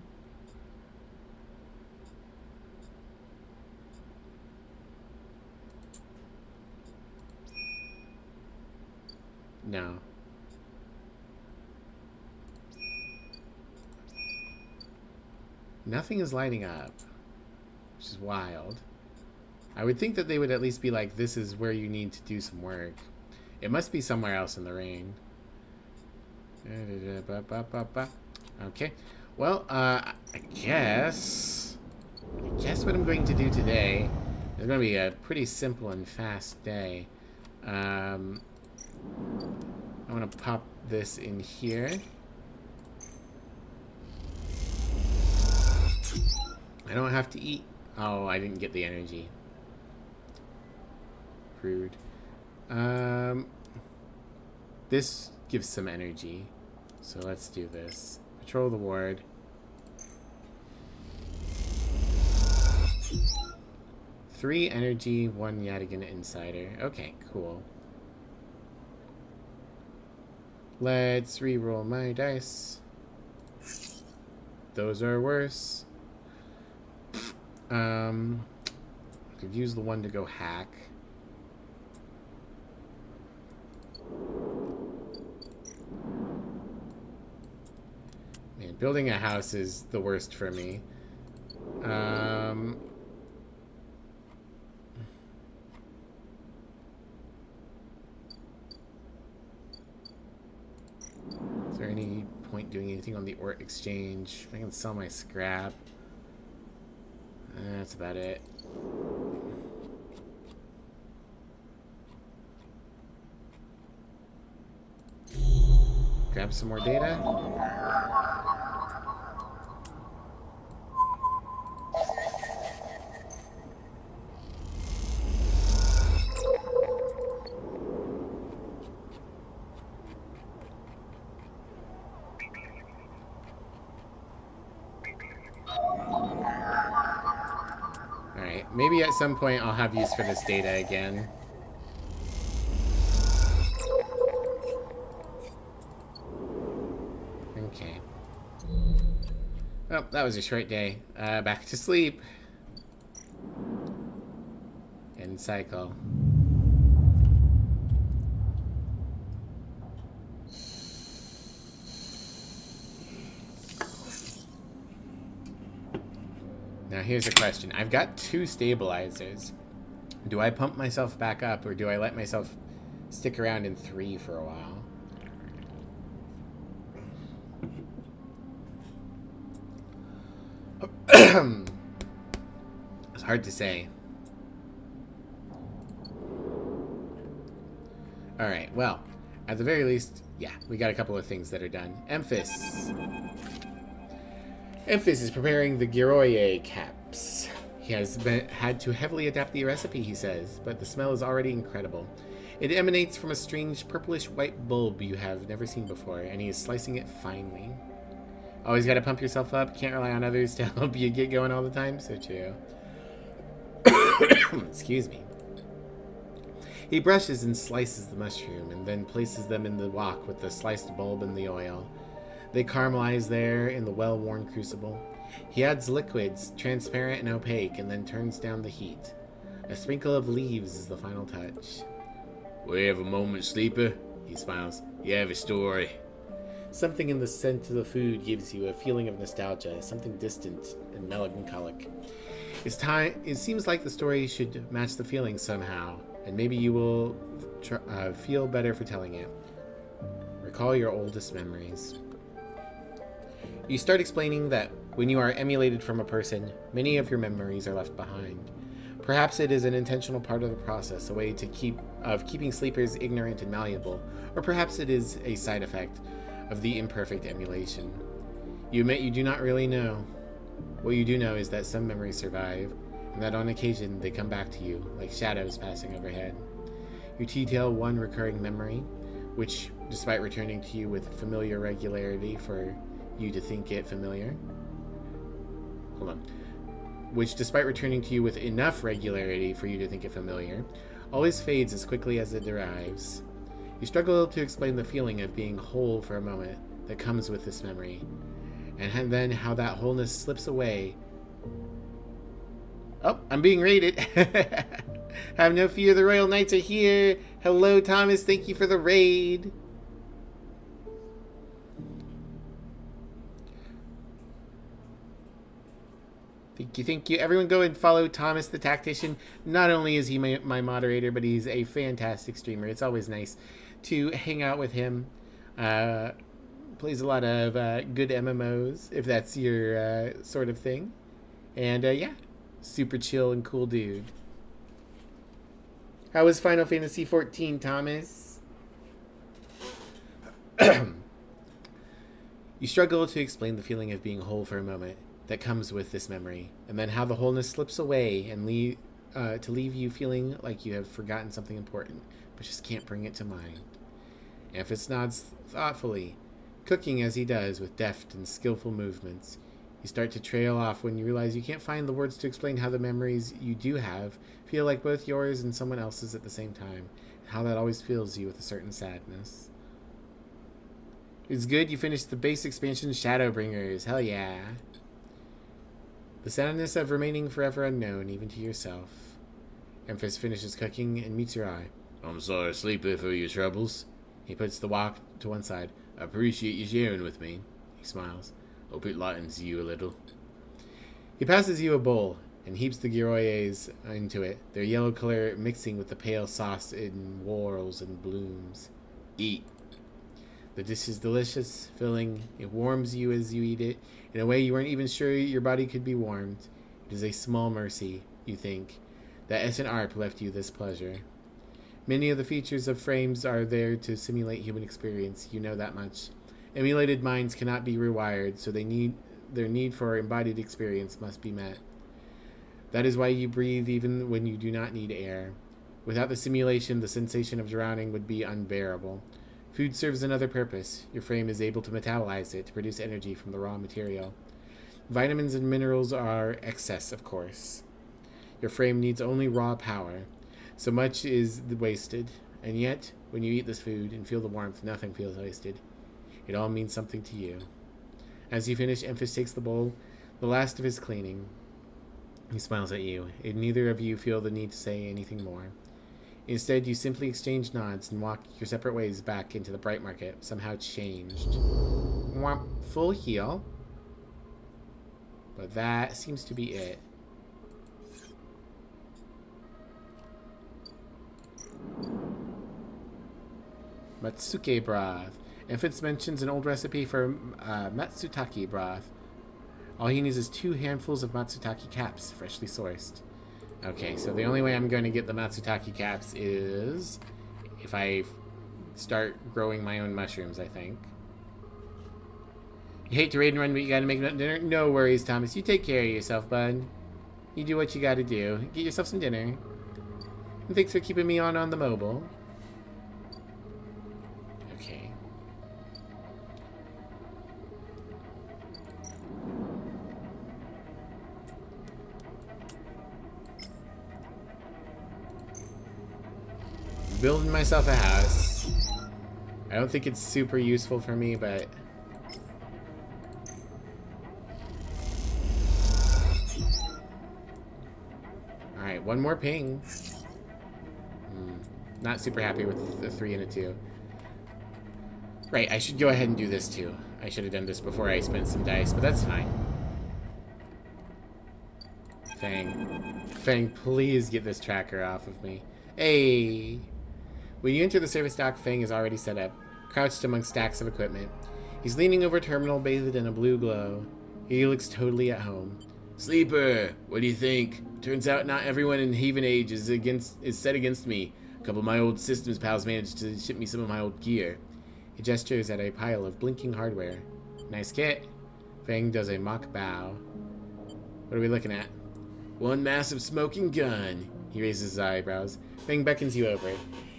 No. Nothing is lighting up, which is wild. I would think that they would at least be like, this is where you need to do some work. It must be somewhere else in the rain. Okay. Well, I guess what I'm going to do today is going to be a pretty simple and fast day. I want to pop this in here. I don't have to eat. Oh, I didn't get the energy. Rude. This gives some energy. So let's do this. Patrol the ward. Three energy, 1 Yadigan Insider. Okay, cool. Let's re-roll my dice. Those are worse. I could use the one to go hack. Man, building a house is the worst for me. Is there any point doing anything on the ore exchange? I can sell my scrap. That's about it. Grab some more data. Alright, maybe at some point I'll have use for this data again. Okay. Well, that was a short day. Back to sleep. And cycle. Now here's a question. I've got 2 stabilizers. Do I pump myself back up, or do I let myself stick around in 3 for a while? It's hard to say. Alright, well, at the very least, yeah, we got a couple of things that are done. Emphas is preparing the Giroye caps. He has had to heavily adapt the recipe, he says, but the smell is already incredible. It emanates from a strange purplish-white bulb you have never seen before, and he is slicing it finely. Always gotta pump yourself up, can't rely on others to help you get going all the time, so true. Excuse me. He brushes and slices the mushroom, and then places them in the wok with the sliced bulb and the oil. They caramelize there in the well-worn crucible. He adds liquids, transparent and opaque, and then turns down the heat. A sprinkle of leaves is the final touch. We have a moment, Sleeper, he smiles. You have a story. Something in the scent of the food gives you a feeling of nostalgia, something distant and melancholic. It seems like the story should match the feeling somehow, and maybe you will feel better for telling it. Recall your oldest memories. You start explaining that when you are emulated from a person, many of your memories are left behind. Perhaps it is an intentional part of the process, a way of keeping sleepers ignorant and malleable, or perhaps it is a side effect of the imperfect emulation. You admit you do not really know. What you do know is that some memories survive, and that on occasion they come back to you, like shadows passing overhead. You detail one recurring memory, which, despite returning to you with familiar regularity for you to think it familiar... Hold on. Which, despite returning to you with enough regularity for you to think it familiar, always fades as quickly as it arrives. You struggle to explain the feeling of being whole for a moment that comes with this memory, and then how that wholeness slips away. Oh, I'm being raided. Have no fear, the Royal Knights are here. Hello, Thomas. Thank you for the raid. Thank you. Everyone go and follow Thomas the Tactician. Not only is he my moderator, but he's a fantastic streamer. It's always nice to hang out with him. Plays a lot of good MMOs, if that's your sort of thing. And yeah, super chill and cool dude. How was Final Fantasy XIV, Thomas? You struggle to explain the feeling of being whole for a moment that comes with this memory, and then how the wholeness slips away and to leave you feeling like you have forgotten something important, but just can't bring it to mind. Amphis nods thoughtfully, cooking as he does with deft and skillful movements. You start to trail off when you realize you can't find the words to explain how the memories you do have feel like both yours and someone else's at the same time, and how that always fills you with a certain sadness. It's good you finished the base expansion Shadowbringers. Hell yeah. The sadness of remaining forever unknown, even to yourself. Emphas finishes cooking and meets your eye. I'm sorry, Sleeper, for your troubles. He puts the wok to one side. I appreciate you sharing with me. He smiles. Hope it lightens you a little. He passes you a bowl and heaps the Giroyes into it, their yellow color mixing with the pale sauce in whorls and blooms. Eat. The dish is delicious, filling. It warms you as you eat it, in a way you weren't even sure your body could be warmed. It is a small mercy, you think, that S&ARP left you this pleasure. Many of the features of frames are there to simulate human experience, you know that much. Emulated minds cannot be rewired, so their need for embodied experience must be met. That is why you breathe even when you do not need air. Without the simulation, the sensation of drowning would be unbearable. Food serves another purpose. Your frame is able to metabolize it to produce energy from the raw material. Vitamins and minerals are excess, of course. Your frame needs only raw power. So much is wasted. And yet, when you eat this food and feel the warmth, nothing feels wasted. It all means something to you. As you finish, Emphas takes the bowl, the last of his cleaning. He smiles at you, and neither of you feel the need to say anything more. Instead, you simply exchange nods and walk your separate ways back into the bright market, somehow changed. Womp, full heal. But that seems to be it. Matsuke broth. Infants mentions an old recipe for matsutake broth. All he needs is 2 handfuls of matsutake caps, freshly sourced. Okay, so the only way I'm going to get the matsutake caps is if I start growing my own mushrooms, I think. You hate to raid and run, but you gotta make dinner? No worries, Thomas. You take care of yourself, bud. You do what you gotta do. Get yourself some dinner. And thanks for keeping me on the mobile. Okay. Building myself a house. I don't think it's super useful for me, but... Alright, one more ping. Not super happy with the 3 and a 2. Right, I should go ahead and do this too. I should have done this before I spent some dice, but that's fine. Fang, please get this tracker off of me. Hey! When you enter the service dock, Fang is already set up, crouched among stacks of equipment. He's leaning over a terminal bathed in a blue glow. He looks totally at home. Sleeper, what do you think? Turns out not everyone in Haven Age is set against me. A couple of my old systems pals managed to ship me some of my old gear. He gestures at a pile of blinking hardware. Nice kit. Fang does a mock bow. What are we looking at? One massive smoking gun. He raises his eyebrows. Fang beckons you over.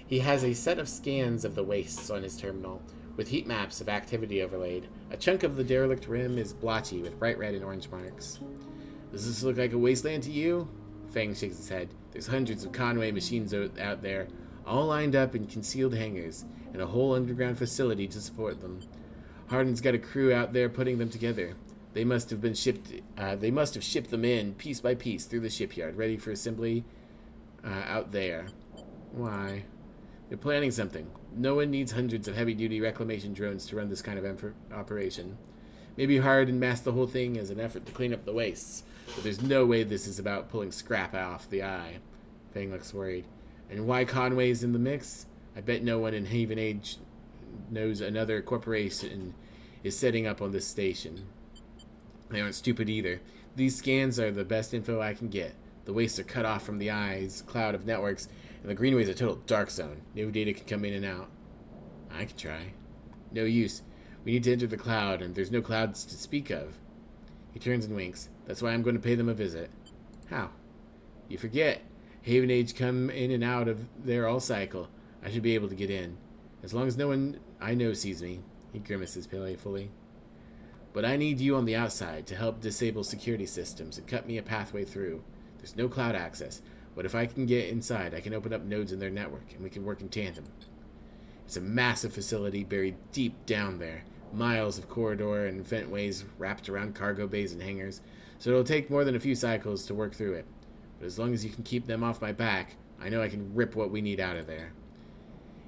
He has a set of scans of the wastes on his terminal, with heat maps of activity overlaid. A chunk of the derelict rim is blotchy with bright red and orange marks. Does this look like a wasteland to you? Fang shakes his head. There's hundreds of Conway machines out there, all lined up in concealed hangars, and a whole underground facility to support them. Hardin's got a crew out there putting them together. They must have shipped them in piece by piece through the shipyard, ready for assembly out there. Why? They're planning something. No one needs hundreds of heavy-duty reclamation drones to run this kind of operation. Maybe Hardin masked the whole thing as an effort to clean up the wastes, but there's no way this is about pulling scrap off the eye. Fang looks worried. And why Conway's in the mix? I bet no one in Haven Age knows another corporation is setting up on this station. They aren't stupid either. These scans are the best info I can get. The wastes are cut off from the eye's cloud of networks, and the greenway's a total dark zone. No data can come in and out. I can try. No use. We need to enter the cloud, and there's no clouds to speak of. He turns and winks. That's why I'm going to pay them a visit. How? You forget. Haven Age come in and out of there all cycle. I should be able to get in. As long as no one I know sees me. He grimaces playfully. But I need you on the outside to help disable security systems and cut me a pathway through. There's no cloud access, but if I can get inside, I can open up nodes in their network, and we can work in tandem. It's a massive facility buried deep down there. Miles of corridor and ventways wrapped around cargo bays and hangars, so it'll take more than a few cycles to work through it. But as long as you can keep them off my back, I know I can rip what we need out of there.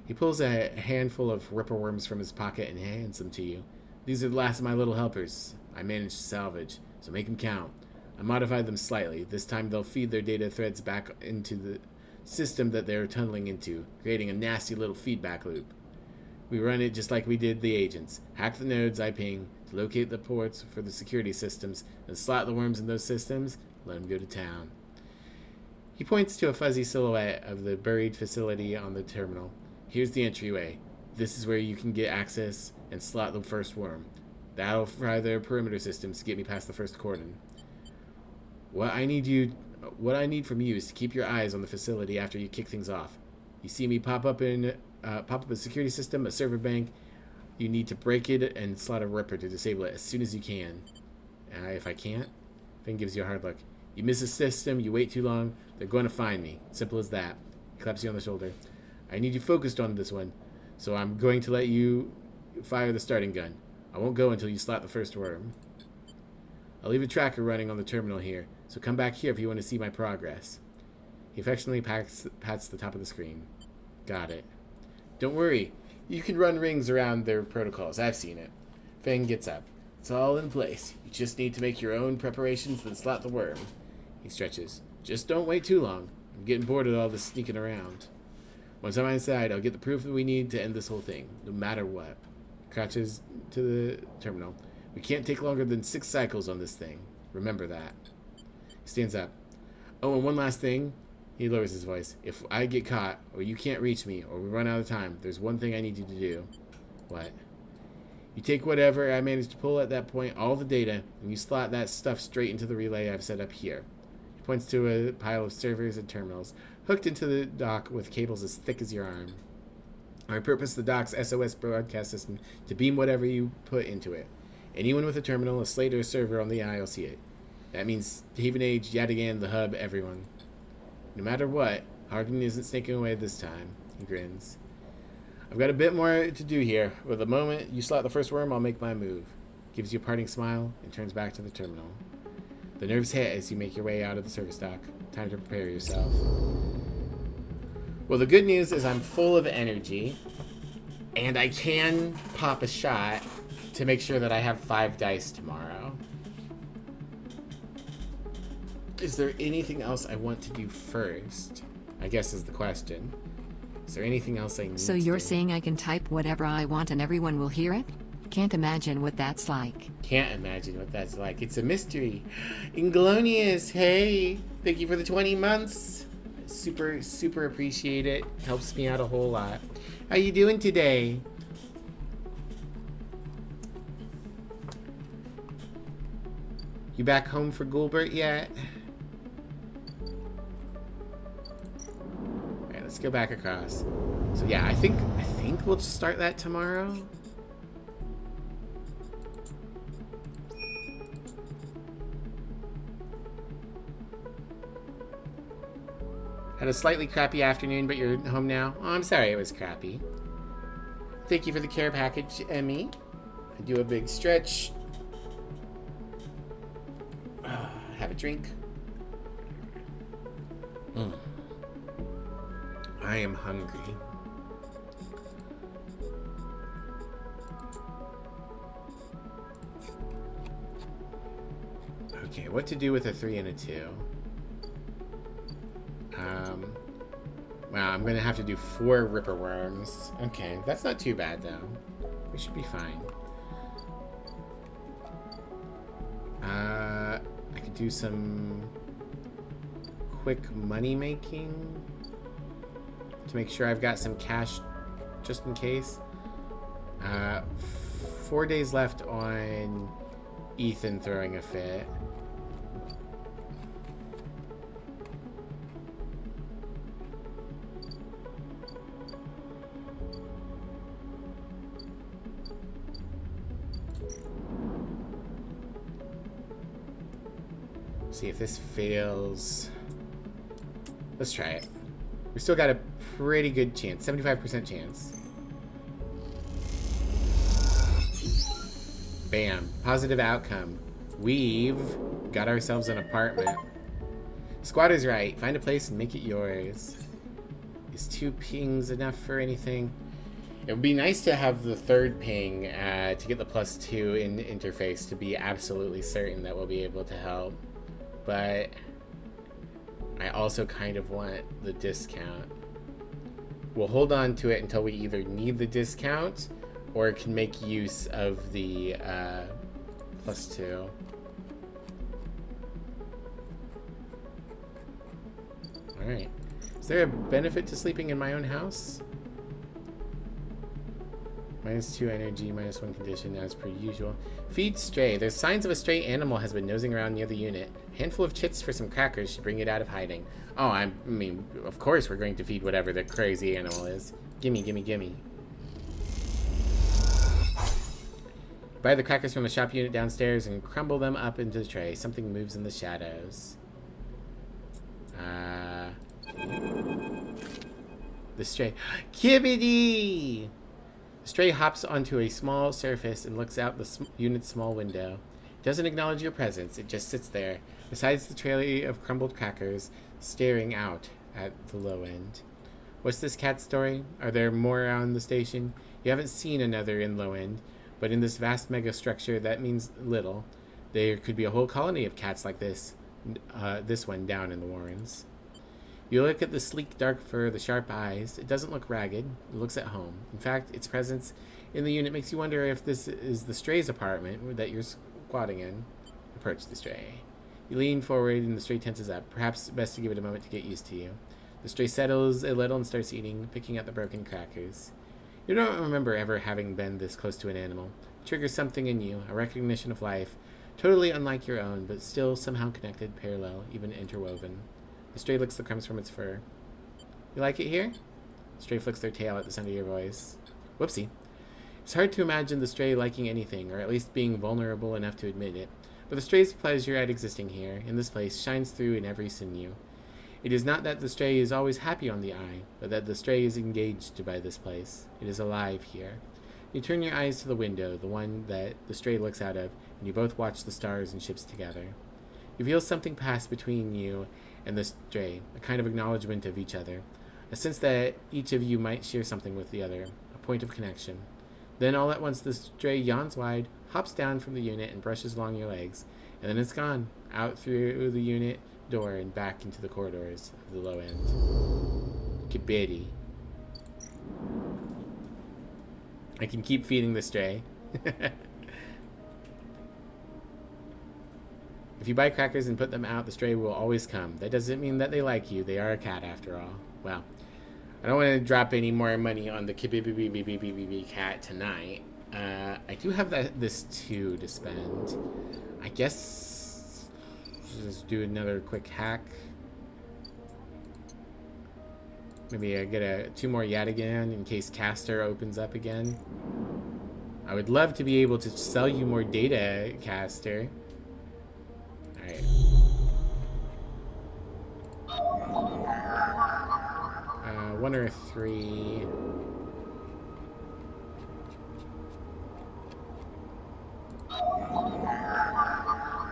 He pulls a handful of ripper worms from his pocket and hands them to you. These are the last of my little helpers I managed to salvage, so make them count. I modified them slightly. This time they'll feed their data threads back into the system that they're tunneling into, creating a nasty little feedback loop. We run it just like we did the agents. Hack the nodes I ping to locate the ports for the security systems, then slot the worms in those systems, let them go to town. He points to a fuzzy silhouette of the buried facility on the terminal. Here's the entryway. This is where you can get access and slot the first worm. That'll fry their perimeter systems to get me past the first cordon. What I need from you is to keep your eyes on the facility after you kick things off. You see me pop up a security system, a server bank. You need to break it and slot a ripper to disable it as soon as you can. If I can't, Finn gives you a hard look. You miss a system, you wait too long, they're going to find me. Simple as that. He claps you on the shoulder. I need you focused on this one, so I'm going to let you fire the starting gun. I won't go until you slot the first worm. I'll leave a tracker running on the terminal here, so come back here if you want to see my progress. He affectionately pats the top of the screen. Got it. Don't worry. You can run rings around their protocols. I've seen it. Fang gets up. It's all in place. You just need to make your own preparations, then slot the worm. He stretches. Just don't wait too long. I'm getting bored of all this sneaking around. Once I'm inside, I'll get the proof that we need to end this whole thing, no matter what. Crouches to the terminal. We can't take longer than 6 cycles on this thing. Remember that. He stands up. Oh, and one last thing. He lowers his voice. If I get caught, or you can't reach me, or we run out of time, there's one thing I need you to do. What? You take whatever I managed to pull at that point, all the data, and you slot that stuff straight into the relay I've set up here. He points to a pile of servers and terminals, hooked into the dock with cables as thick as your arm. I purpose the dock's SOS broadcast system to beam whatever you put into it. Anyone with a terminal, a slate, or a server on the eye will see it. That means Haven Age, yet again, the hub, everyone. No matter what, Hardin isn't snaking away this time. He grins. I've got a bit more to do here, but the moment you slot the first worm, I'll make my move. Gives you a parting smile and turns back to the terminal. The nerves hit as you make your way out of the service dock. Time to prepare yourself. Well, the good news is I'm full of energy, and I can pop a shot to make sure that I have 5 dice tomorrow. Is there anything else I want to do first? I guess is the question. Is there anything else I need So to you're do? saying I can type whatever I want and everyone will hear it? Can't imagine what that's like. Can't imagine what that's like. It's a mystery. Inglonious, hey! Thank you for the 20 months. Super, super appreciate it. Helps me out a whole lot. How you doing today? You back home for Gulbert yet? Alright, let's go back across. So yeah, I think we'll just start that tomorrow. Had a slightly crappy afternoon, but you're home now. Oh, I'm sorry it was crappy. Thank you for the care package, Emmy. I do a big stretch. Have a drink. I am hungry. Okay, what to do with a 3 and a 2? Wow, I'm gonna have to do 4 Ripper Worms. Okay, that's not too bad though. We should be fine. I could do some quick money making to make sure I've got some cash just in case. 4 days left on Ethan throwing a fit. See if this fails. Let's try it. We still got a pretty good chance. 75% chance. Bam. Positive outcome. We've got ourselves an apartment. Squatter's right. Find a place and make it yours. Is 2 pings enough for anything? It would be nice to have the 3rd ping to get the +2 in interface to be absolutely certain that we'll be able to help. But I also kind of want the discount. We'll hold on to it until we either need the discount or can make use of the +2. Alright. Is there a benefit to sleeping in my own house? -2 energy, -1 condition, as per usual. Feed stray. There's signs of a stray animal has been nosing around near the unit. Handful of chits for some crackers should bring it out of hiding. Oh, I mean, of course we're going to feed whatever the crazy animal is. Gimme, gimme, gimme. Buy the crackers from the shop unit downstairs and crumble them up into the tray. Something moves in the shadows. The stray. Kibbity! The stray hops onto a small surface and looks out the unit's small window. It doesn't acknowledge your presence. It just sits there, besides the tray of crumbled crackers, staring out at the low end. What's this cat story? Are there more around the station? You haven't seen another in low end. But in this vast mega structure, that means little. There could be a whole colony of cats like this one down in the Warrens. You look at the sleek dark fur, the sharp eyes. It doesn't look ragged. It looks at home. In fact, its presence in the unit makes you wonder if this is the stray's apartment that you're squatting in. Approach the stray. You lean forward and the stray tenses up. Perhaps best to give it a moment to get used to you. The stray settles a little and starts eating, picking at the broken crackers. You don't remember ever having been this close to an animal. It triggers something in you, a recognition of life, totally unlike your own, but still somehow connected, parallel, even interwoven. The stray licks the crumbs from its fur. You like it here? The stray flicks their tail at the sound of your voice. Whoopsie. It's hard to imagine the stray liking anything, or at least being vulnerable enough to admit it. But the stray's pleasure at existing here, in this place, shines through in every sinew. It is not that the stray is always happy on the eye, but that the stray is engaged by this place. It is alive here. You turn your eyes to the window, the one that the stray looks out of, and you both watch the stars and ships together. You feel something pass between you and the stray, a kind of acknowledgement of each other, a sense that each of you might share something with the other, a point of connection. Then all at once the stray yawns wide, hops down from the unit and brushes along your legs, and then it's gone, out through the unit door and back into the corridors of the low end. Kibidi. I can keep feeding the stray. If you buy crackers and put them out, the stray will always come. That doesn't mean that they like you. They are a cat after all. Well, I don't want to drop any more money on the Kibidi cat tonight. I do have this 2 to spend. I guess just do another quick hack. Maybe I get 2 more yet again in case Caster opens up again. I would love to be able to sell you more data, Caster. Alright. One or 3.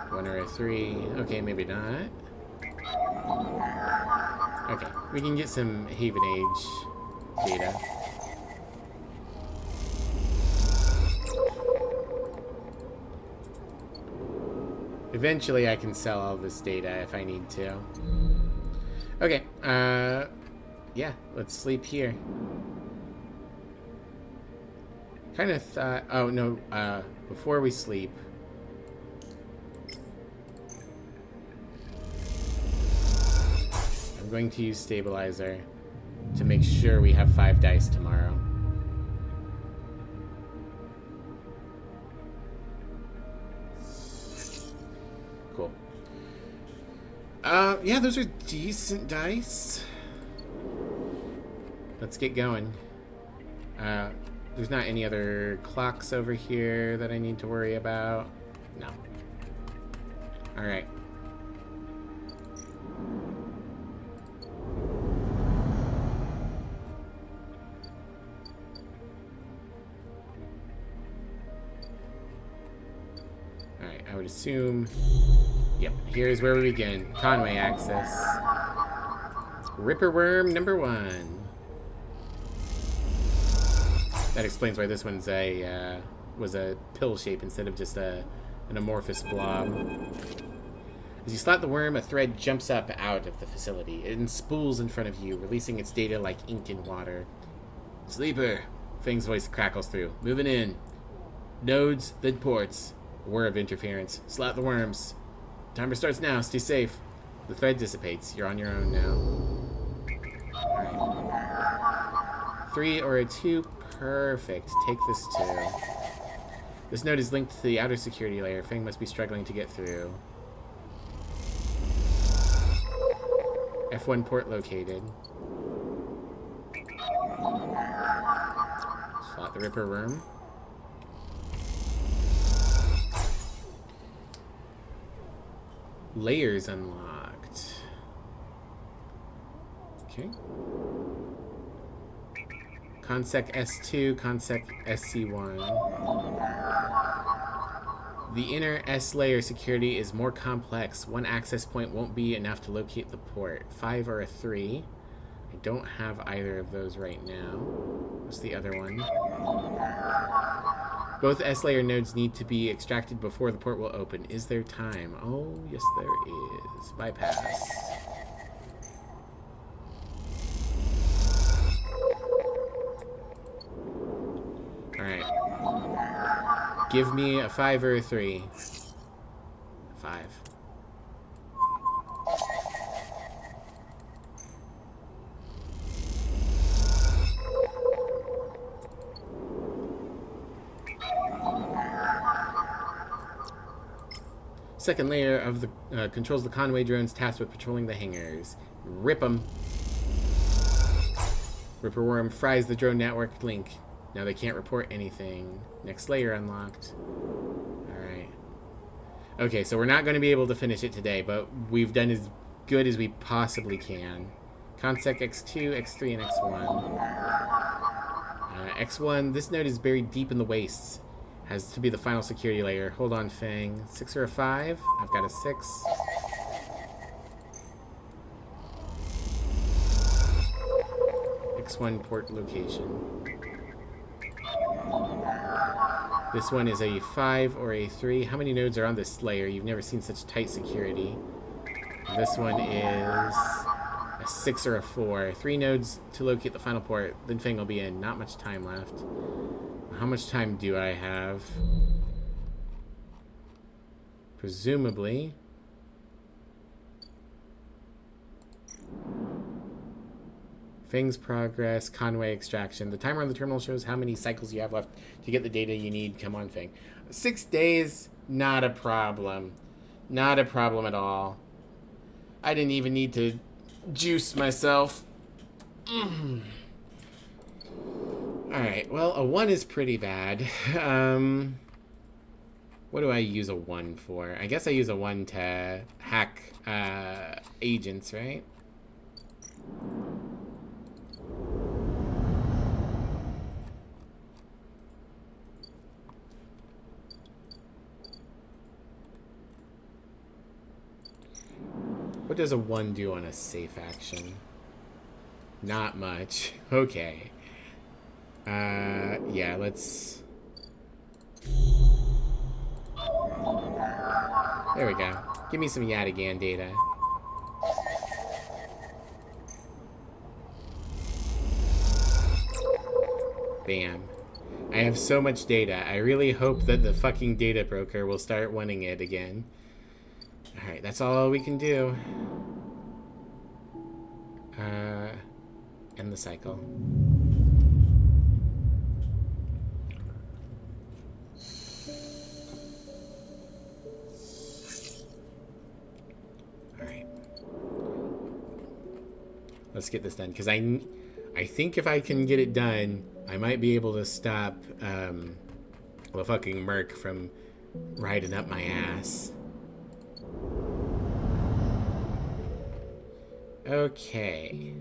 One or a 3. Okay, maybe not. Okay, we can get some Haven Age data. Eventually I can sell all this data if I need to. Okay, yeah, let's sleep here. Kind of thought, oh no, before we sleep, I'm going to use Stabilizer to make sure we have 5 dice tomorrow. Cool. Yeah, those are decent dice. Let's get going. There's not any other clocks over here that I need to worry about. No. Alright. Alright, I would assume... Yep, here's where we begin. Conway access. Ripper Worm number 1. That explains why this one's was a pill shape instead of just an amorphous blob. As you slot the worm, a thread jumps up out of the facility. It spools in front of you, releasing its data like ink in water. Sleeper, Fang's voice crackles through. Moving in. Nodes, then ports. A whir of interference. Slot the worms. Timer starts now. Stay safe. The thread dissipates. You're on your own now. Alright. 3 or a 2. Perfect. Take this 2. This node is linked to the outer security layer. Fang must be struggling to get through. F1 port located. Slot the Ripper Worm. Layers unlocked. Okay. Consec S2, Consec SC1. The inner S layer security is more complex. One access point won't be enough to locate the port. 5 or a 3. I don't have either of those right now. What's the other one? Both S-layer nodes need to be extracted before the port will open. Is there time? Oh, yes there is. Bypass. Alright. Give me a 5 or a 3. 5. Second layer of the controls the Conway drones tasked with patrolling the hangars. Rip them. Ripper Worm fries the drone network link. Now they can't report anything. Next layer unlocked. Alright. Okay, so we're not going to be able to finish it today, but we've done as good as we possibly can. Consec X2, X3, and X1. X1, this node is buried deep in the wastes. Has to be the final security layer. Hold on, Fang. 6 or a 5? I've got a 6. X1 port location. This one is a 5 or a 3. How many nodes are on this layer? You've never seen such tight security. This one is a 6 or a 4. 3 nodes to locate the final port. Then Fang will be in. Not much time left. How much time do I have? Presumably. Fang's progress, Conway extraction. The timer on the terminal shows how many cycles you have left to get the data you need. Come on, Fang. 6 days, not a problem. Not a problem at all. I didn't even need to juice myself. Alright, well, a 1 is pretty bad. What do I use a 1 for? I guess I use a 1 to hack agents, right? What does a 1 do on a safe action? Not much. Okay. Yeah, let's... There we go. Give me some Yadigan data. Bam. I have so much data. I really hope that the fucking data broker will start wanting it again. Alright, that's all we can do. End the cycle. Alright. Let's get this done, because I think if I can get it done, I might be able to stop the fucking Merc from riding up my ass. Okay.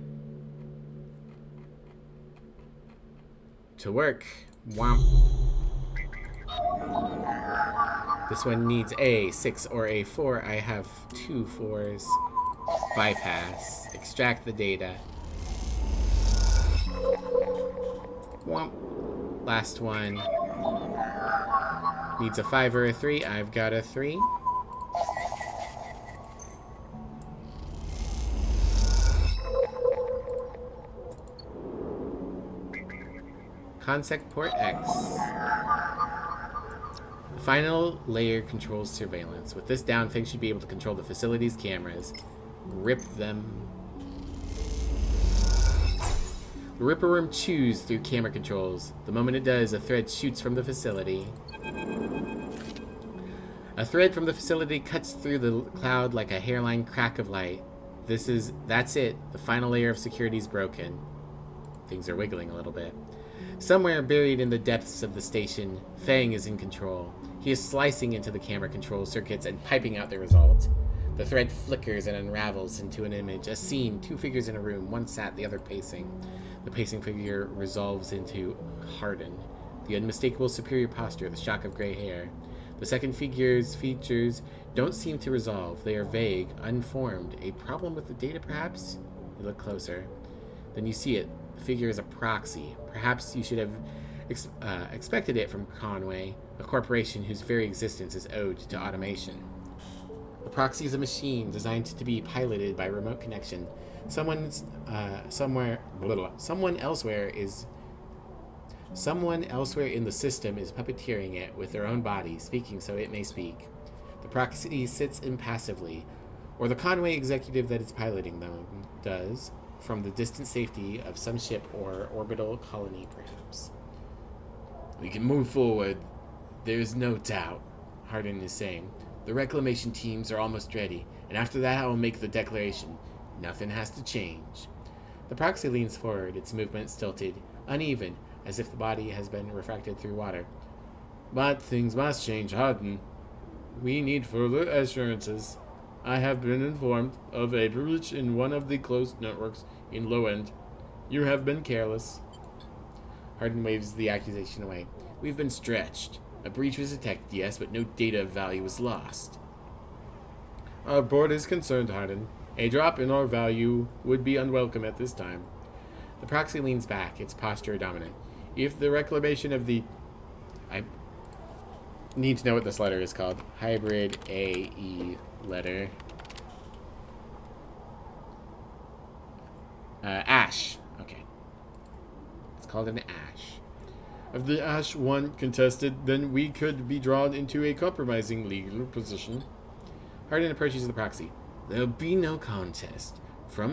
To work. Womp. This one needs a 6 or a 4. I have 2 4s. Bypass. Extract the data. Womp. Last one. Needs a 5 or a 3. I've got a 3. Consec port X. Final layer controls surveillance. With this down, Fang should be able to control the facility's cameras. Rip them. The Ripper Worm chews through camera controls. The moment it does, a thread shoots from the facility. A thread from the facility cuts through the cloud like a hairline crack of light. That's it. The final layer of security is broken. Things are wiggling a little bit. Somewhere buried in the depths of the station, Fang is in control. He is slicing into the camera control circuits and piping out the result. The thread flickers and unravels into an image, a scene, 2 figures in a room, one sat, the other pacing. The pacing figure resolves into Harden. The unmistakable superior posture, the shock of gray hair. The second figure's features don't seem to resolve. They are vague, unformed. A problem with the data, perhaps? You look closer. Then you see it. The figure is a proxy. Perhaps you should have expected it from Conway, a corporation whose very existence is owed to automation. The proxy is a machine designed to be piloted by remote connection. Someone elsewhere in the system is puppeteering it with their own body, speaking so it may speak. The proxy sits impassively, or the Conway executive that is piloting them does, from the distant safety of some ship or orbital colony, perhaps. We can move forward. There's no doubt, Hardin is saying. The reclamation teams are almost ready, and after that I will make the declaration. Nothing has to change. The proxy leans forward, its movement stilted, uneven, as if the body has been refracted through water. But things must change, Hardin. We need further assurances. I have been informed of a breach in one of the closed networks in Low End. You have been careless. Hardin waves the accusation away. We've been stretched. A breach was detected, yes, but no data of value was lost. Our board is concerned, Hardin. A drop in our value would be unwelcome at this time. The proxy leans back, its posture dominant. If the reclamation of the... I need to know what this letter is called. Hybrid AE letter. Ash. Okay. It's called an ash. If the ash won contested, then we could be drawn into a compromising legal position. Hardin approaches the proxy. There'll be no contest.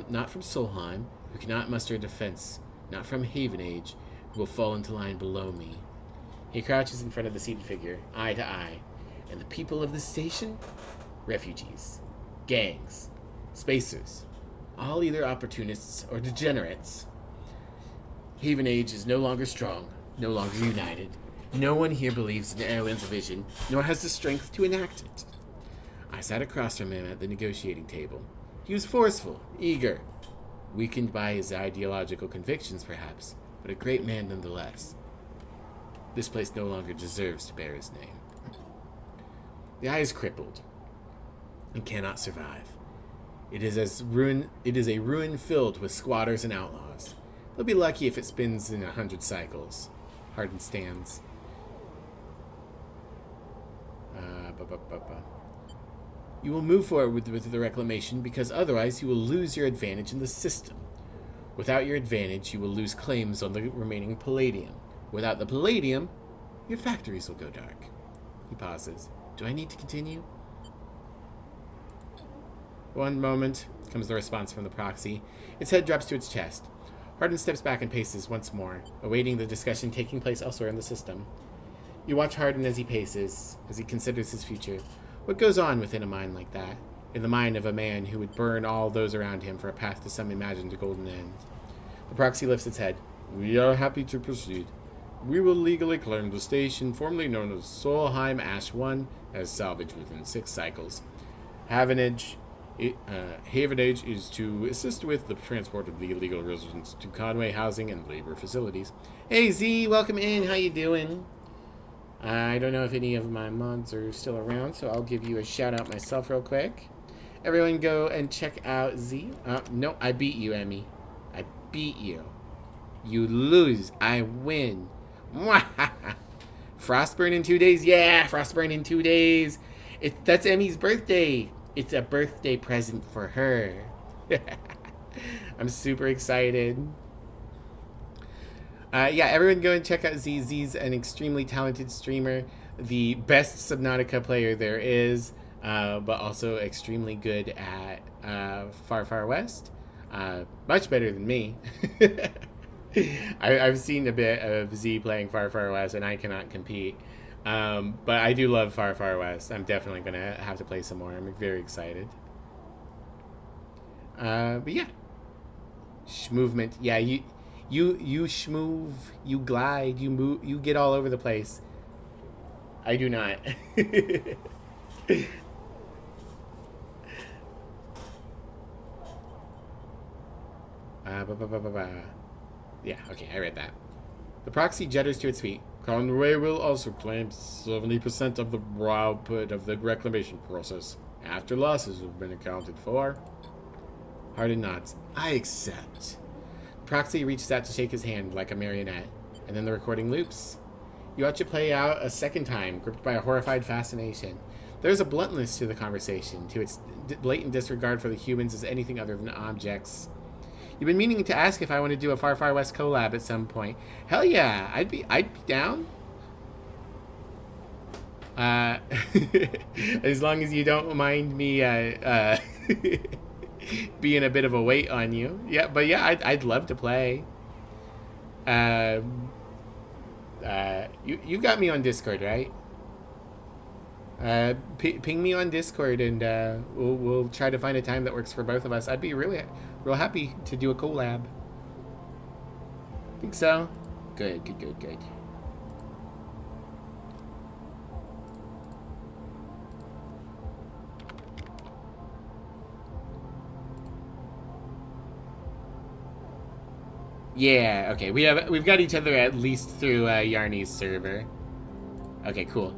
Not from Solheim, who cannot muster a defense. Not from Haven Age, who will fall into line below me. He crouches in front of the seated figure, eye to eye. And the people of the station? Refugees. Gangs. Spacers. All either opportunists or degenerates. Haven Age is no longer strong, no longer united. No one here believes in Erwin's vision, nor has the strength to enact it. I sat across from him at the negotiating table. He was forceful, eager, weakened by his ideological convictions, perhaps, but a great man nonetheless. This place no longer deserves to bear his name. The eye is crippled and cannot survive. It is a ruin filled with squatters and outlaws. They'll be lucky if it spins in 100 cycles. Hardin stands. You will move forward with the reclamation because otherwise you will lose your advantage in the system. Without your advantage, you will lose claims on the remaining palladium. Without the palladium, your factories will go dark. He pauses. Do I need to continue? One moment, comes the response from the proxy. Its head drops to its chest. Hardin steps back and paces once more, awaiting the discussion taking place elsewhere in the system. You watch Hardin as he paces, as he considers his future. What goes on within a mind like that? In the mind of a man who would burn all those around him for a path to some imagined golden end. The proxy lifts its head. We are happy to proceed. We will legally claim the station, formerly known as Solheim Ash 1, as salvage within 6 cycles. Haven Age is to assist with the transport of the illegal residents to Conway housing and labor facilities. Hey Z, welcome in. How you doing? I don't know if any of my mods are still around, so I'll give you a shout out myself real quick. Everyone go and check out Z. No, I beat you, Emmy. I beat you. You lose. I win. Frostburn in 2 days. Yeah, Frostburn in 2 days. That's Emmy's birthday. It's a birthday present for her. I'm super excited. Yeah, everyone go and check out Z. Z's an extremely talented streamer. The best Subnautica player there is, but also extremely good at Far Far West. Much better than me. I've seen a bit of Z playing Far Far West, and I cannot compete. But I do love Far Far West. I'm definitely going to have to play some more. I'm very excited. But yeah. Movement. Yeah, you schmoove, you glide, you move, you get all over the place. I do not. Yeah, okay, I read that. The proxy judders to its feet. Conway will also claim 70% of the output of the reclamation process, after losses have been accounted for. Hardin nods. I accept. Proxy reaches out to shake his hand like a marionette. And then the recording loops. You watch it play out a second time, gripped by a horrified fascination. There's a bluntness to the conversation, to its blatant disregard for the humans as anything other than objects. You've been meaning to ask if I want to do a Far Far West collab at some point. Hell yeah, I'd be down. As long as you don't mind me being a bit of a weight on you. Yeah, but yeah, I'd love to play. You got me on Discord, right? Ping me on Discord, and we'll try to find a time that works for both of us. I'd be real happy to do a collab. Think so? Good. Yeah, okay. We've got each other at least through Yarny's server. Okay, cool.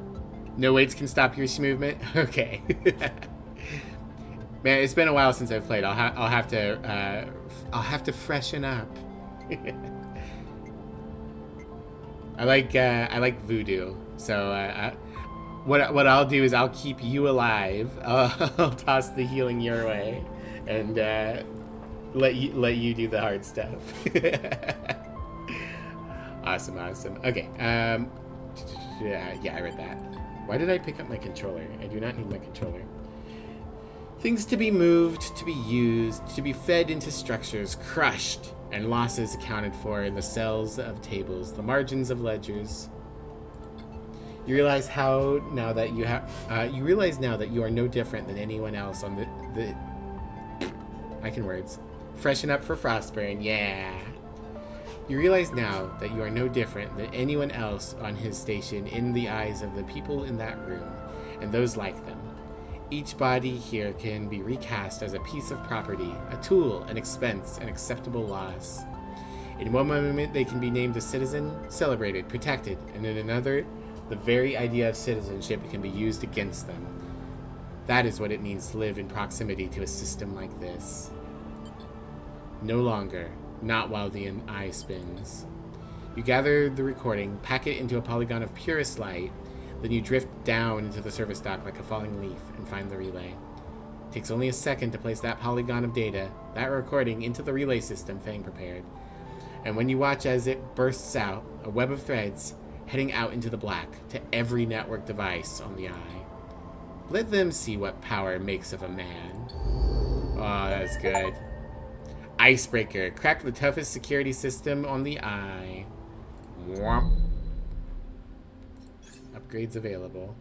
No weights can stop your movement. Okay. Man, it's been a while since I've played. I'll have to freshen up. I like voodoo. So what I'll do is I'll keep you alive. I'll toss the healing your way, and let you do the hard stuff. Awesome. Okay. Yeah, I read that. Why did I pick up my controller? I do not need my controller. Things to be moved, to be used, to be fed into structures, crushed, and losses accounted for in the cells of tables, the margins of ledgers. You realize now that you are no different than anyone else on the I can words. Freshen up for Frostburn, yeah. You realize now that you are no different than anyone else on his station in the eyes of the people in that room, and those like them. Each body here can be recast as a piece of property, a tool, an expense, an acceptable loss. In one moment they can be named a citizen, celebrated, protected, and in another, the very idea of citizenship can be used against them. That is what it means to live in proximity to a system like this. No longer, not while the eye spins. You gather the recording, pack it into a polygon of purest light, then you drift down into the service dock like a falling leaf and find the relay. It takes only a second to place that polygon of data, that recording, into the relay system Fang prepared. And when you watch as it bursts out, a web of threads, heading out into the black, to every network device on the eye. Let them see what power makes of a man. Oh, that's good. Icebreaker. Crack the toughest security system on the eye. Whomp. Upgrades available.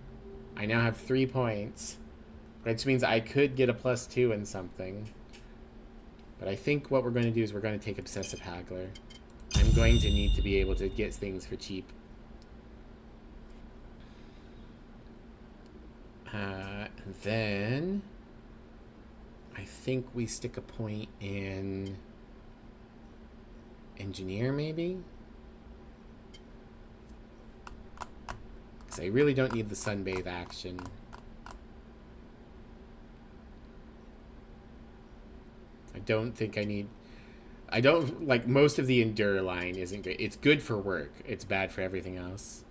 I now have 3 points, which means I could get a +2 in something. But I think what we're going to do is we're going to take Obsessive Haggler. I'm going to need to be able to get things for cheap. Then I think we stick a point in Engineer, maybe? Because I really don't need the sunbathe action. I don't think I need... I don't... Like, most of the Endure line isn't good. It's good for work. It's bad for everything else.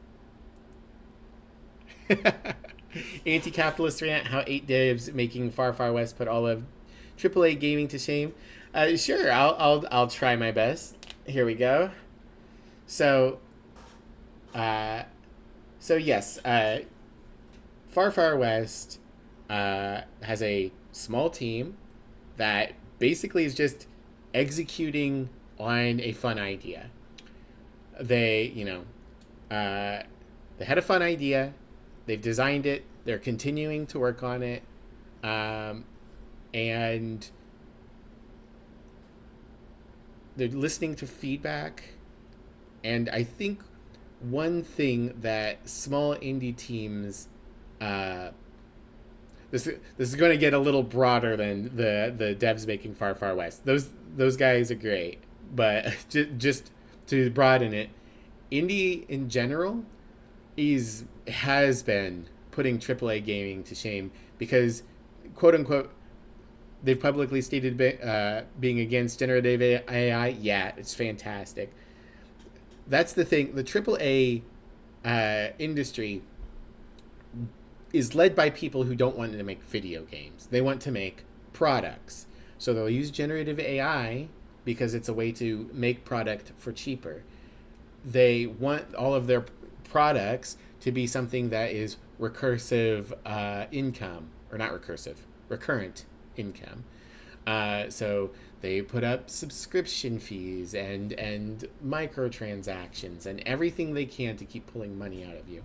Anti-capitalist rant, how 8 devs making Far Far West put all of AAA gaming to shame. Sure, I'll try my best. Here we go. So yes, Far Far West has a small team that basically is just executing on a fun idea. They had a fun idea. They've designed it. They're continuing to work on it. And they're listening to feedback. And I think one thing that small indie teams... This is going to get a little broader than the devs making Far Far West. Those guys are great. But just to broaden it, indie in general has been putting AAA gaming to shame because, quote unquote, they've publicly stated being against generative AI. Yeah, it's fantastic. That's the thing. The AAA industry is led by people who don't want to make video games. They want to make products. So they'll use generative AI because it's a way to make product for cheaper. They want all of their products to be something that is recursive income, or not recursive, recurrent income. So they put up subscription fees and microtransactions and everything they can to keep pulling money out of you.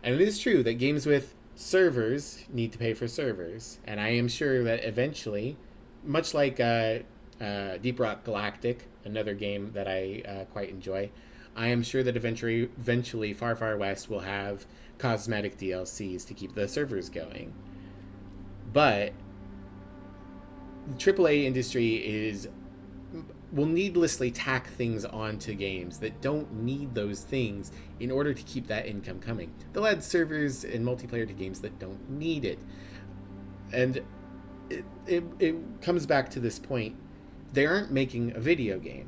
And it is true that games with servers need to pay for servers. And I am sure that eventually, much like Deep Rock Galactic, another game that I quite enjoy, I am sure that eventually Far Far West will have cosmetic DLCs to keep the servers going. But the AAA industry will needlessly tack things onto games that don't need those things in order to keep that income coming. They'll add servers and multiplayer to games that don't need it. And it comes back to this point. They aren't making a video game.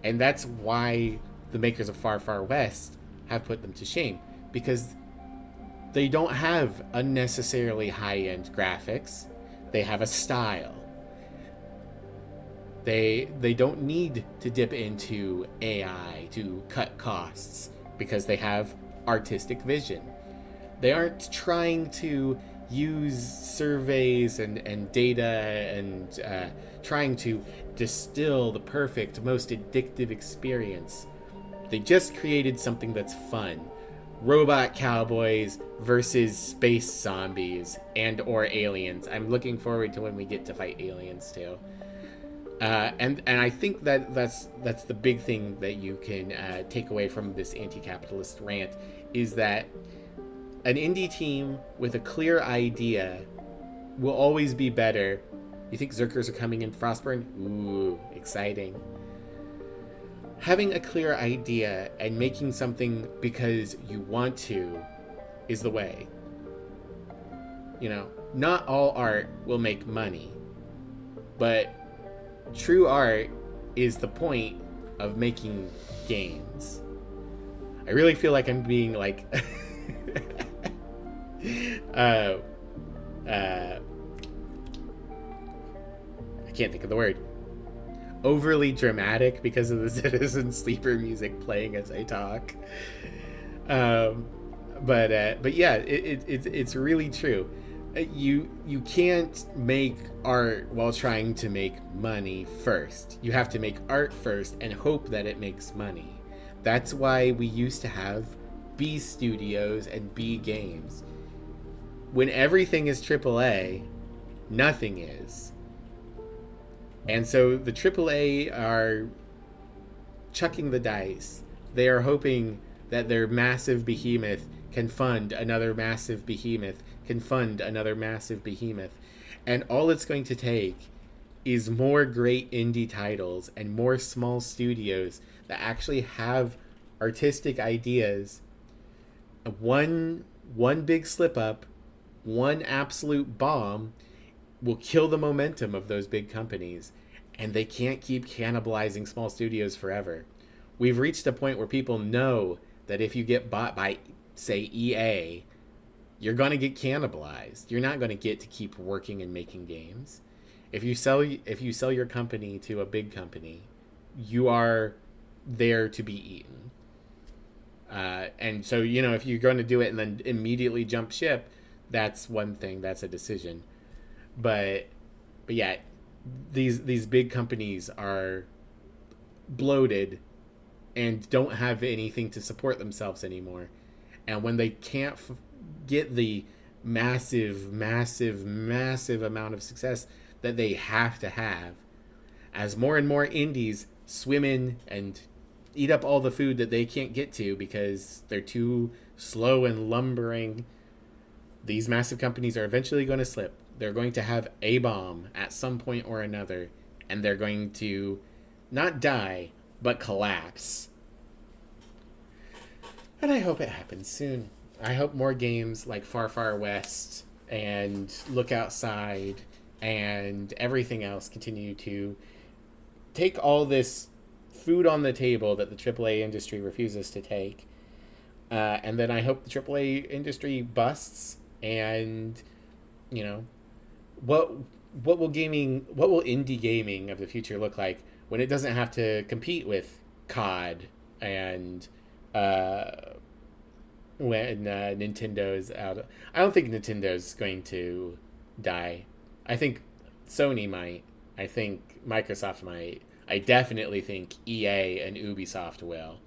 And that's why the makers of Far Far West have put them to shame. Because they don't have unnecessarily high-end graphics. They have a style. They don't need to dip into AI to cut costs because they have artistic vision. They aren't trying to use surveys and data and trying to distill the perfect, most addictive experience. They just created something that's fun. Robot cowboys versus space zombies and or aliens. I'm looking forward to when we get to fight aliens too. And I think that's the big thing that you can take away from this anti-capitalist rant is that an indie team with a clear idea will always be better. You think Zerkers are coming in Frostburn? Ooh, exciting. Having a clear idea and making something because you want to is the way. You know, not all art will make money, but true art is the point of making games. I really feel like I'm being like I can't think of the word. Overly dramatic because of the Citizen Sleeper music playing as I talk. But yeah, it's really true. You can't make art while trying to make money first. You have to make art first and hope that it makes money. That's why we used to have B studios and B games. When everything is AAA, nothing is. And so the AAA are chucking the dice. They are hoping that their massive behemoth can fund another massive behemoth, can fund another massive behemoth. And all it's going to take is more great indie titles and more small studios that actually have artistic ideas. One big slip up, one absolute bomb will kill the momentum of those big companies, and they can't keep cannibalizing small studios forever. We've reached a point where people know that if you get bought by, say, EA, you're going to get cannibalized. You're not going to get to keep working and making games. If you sell your company to a big company, you are there to be eaten. And so, you know, if you're going to do it and then immediately jump ship, that's one thing. That's a decision. But yeah, these big companies are bloated and don't have anything to support themselves anymore. And when they can't get the massive amount of success that they have to have, as more and more indies swim in and eat up all the food that they can't get to because they're too slow and lumbering, these massive companies are eventually going to slip. They're going to have a bomb at some point or another, and they're going to not die, but collapse. And I hope it happens soon. I hope more games like Far Far West and Look Outside and everything else continue to take all this food on the table that the AAA industry refuses to take. And then I hope the AAA industry busts, and you know, what what will indie gaming of the future look like when it doesn't have to compete with COD and when Nintendo's out. I don't think Nintendo's going to die. I think Sony might. I think Microsoft might. I definitely think EA and Ubisoft will.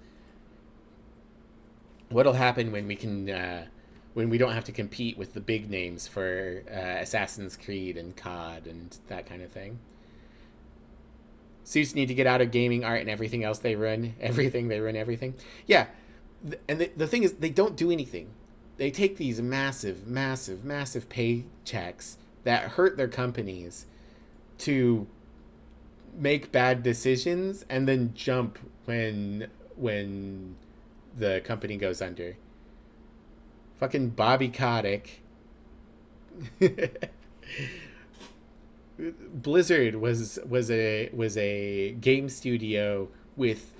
What'll happen when we don't have to compete with the big names for Assassin's Creed and COD and that kind of thing? Suits need to get out of gaming, art, and everything else they run. Everything. Yeah, and the thing is, they don't do anything. They take these massive paychecks that hurt their companies to make bad decisions and then jump when the company goes under. Fucking Bobby Kotick. Blizzard was a game studio with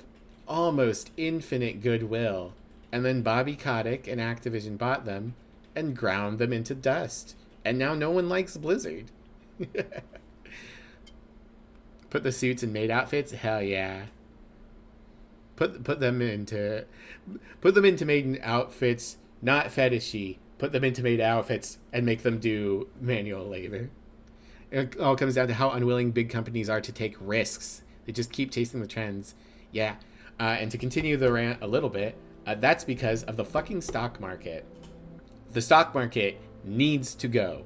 almost infinite goodwill, and then Bobby Kotick and Activision bought them and ground them into dust, and now no one likes Blizzard. Put the suits in maid outfits? Hell yeah. Put them into maiden outfits, not fetishy. Put them into maid outfits and make them do manual labor. It all comes down to how unwilling big companies are to take risks. They just keep chasing the trends. Yeah. And to continue the rant a little bit, that's because of the fucking stock market. The stock market needs to go.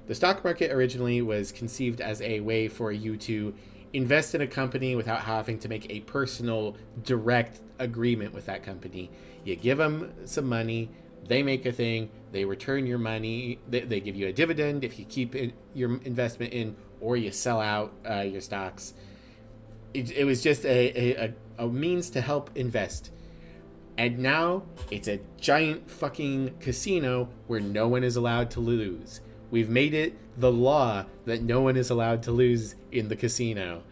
The stock market originally was conceived as a way for you to invest in a company without having to make a personal, direct agreement with that company. You give them some money, they make a thing, they return your money, they give you a dividend if you keep your investment in, or you sell out your stocks. It was just a means to help invest. And now it's a giant fucking casino where no one is allowed to lose. We've made it the law that no one is allowed to lose in the casino.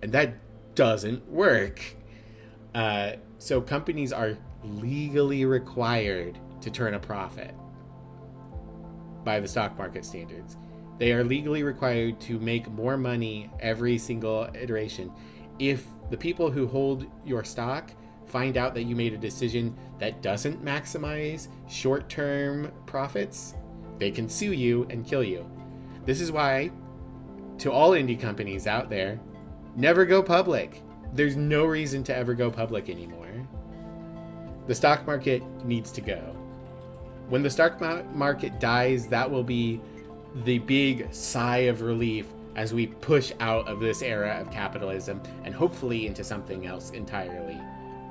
And that doesn't work. So companies are legally required to turn a profit by the stock market standards. They are legally required to make more money every single iteration. If the people who hold your stock find out that you made a decision that doesn't maximize short-term profits, they can sue you and kill you. This is why, to all indie companies out there, never go public. There's no reason to ever go public anymore. The stock market needs to go. When the stock market dies, that will be the big sigh of relief as we push out of this era of capitalism and hopefully into something else entirely.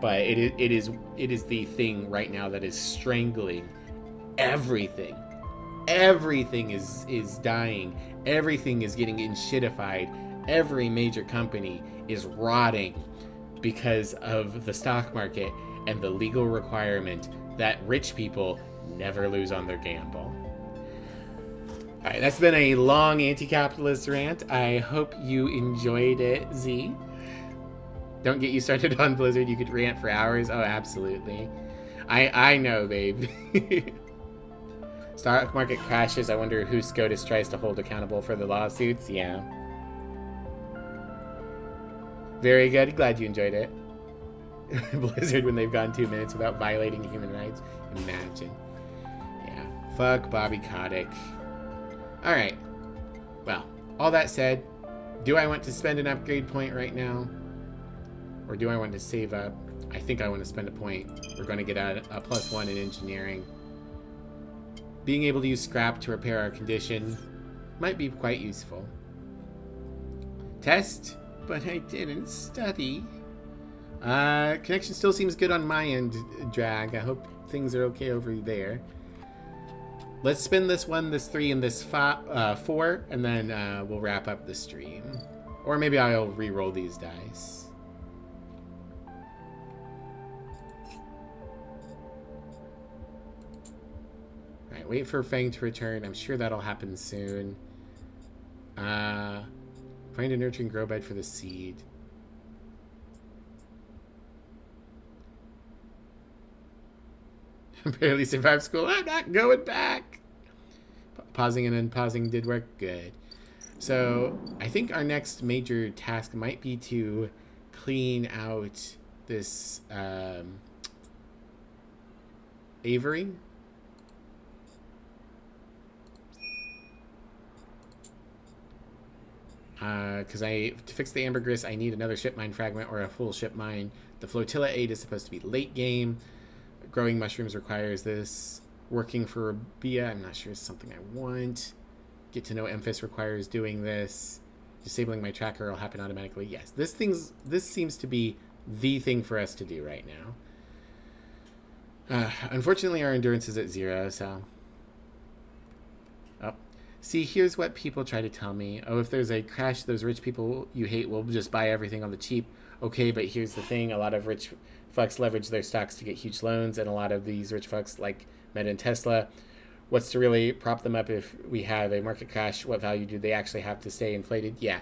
But it is the thing right now that is strangling everything. Everything is dying. Everything is getting shitified. Every major company is rotting because of the stock market and the legal requirement that rich people never lose on their gamble. All right, that's been a long anti-capitalist rant. I hope you enjoyed it, Z. Don't get you started on Blizzard. You could rant for hours. Oh, absolutely. I know, babe. Stock market crashes. I wonder who SCOTUS tries to hold accountable for the lawsuits. Yeah. Very good. Glad you enjoyed it. Blizzard when they've gone 2 minutes without violating human rights. Imagine. Yeah. Fuck Bobby Kotick. Alright. Well, all that said, do I want to spend an upgrade point right now? Or do I want to save up? I think I want to spend a point. We're going to get a +1 in engineering. Being able to use scrap to repair our condition might be quite useful. Test, but I didn't study. Connection still seems good on my end, Drag. I hope things are okay over there. Let's spin this 1, this 3, and this 4, and then we'll wrap up the stream. Or maybe I'll re-roll these dice. Alright, wait for Fang to return. I'm sure that'll happen soon. Find a nurturing grow bed for the seed. Barely survived school. I'm not going back. Pausing and unpausing did work. Good. So I think our next major task might be to clean out this Avery. Because to fix the ambergris, I need another ship mine fragment or a full ship mine. The flotilla aid is supposed to be late game. Growing mushrooms requires this. Working for Rabia, I'm not sure it's something I want. Get to know Emphis requires doing this. Disabling my tracker will happen automatically. Yes, this seems to be the thing for us to do right now. Unfortunately, our endurance is at 0, so... Oh. See, here's what people try to tell me. Oh, if there's a crash, those rich people you hate will just buy everything on the cheap. Okay, but here's the thing. A lot of rich fucks leverage their stocks to get huge loans, and a lot of these rich fucks, like Meta and Tesla, what's to really prop them up if we have a market crash? What value do they actually have to stay inflated? Yeah.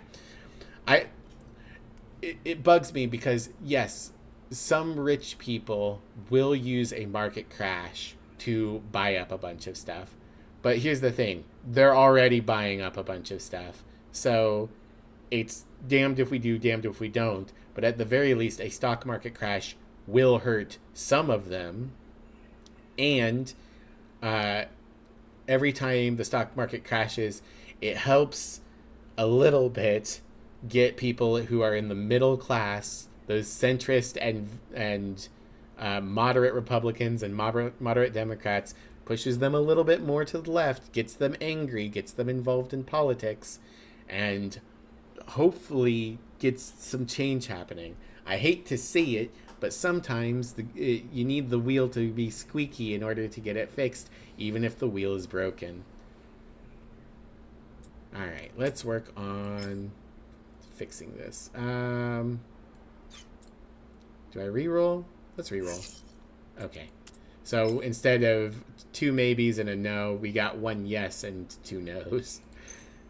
It bugs me because, yes, some rich people will use a market crash to buy up a bunch of stuff. But here's the thing. They're already buying up a bunch of stuff. So it's damned if we do, damned if we don't. But at the very least, a stock market crash will hurt some of them. And every time the stock market crashes, it helps a little bit get people who are in the middle class, those centrist and moderate Republicans and moderate Democrats, pushes them a little bit more to the left, gets them angry, gets them involved in politics, and hopefully gets some change happening. I hate to see it, but sometimes you need the wheel to be squeaky in order to get it fixed, even if the wheel is broken. Alright, let's work on fixing this. Do I reroll? Let's reroll. Okay. So instead of 2 maybes and a no, we got 1 yes and 2 no's.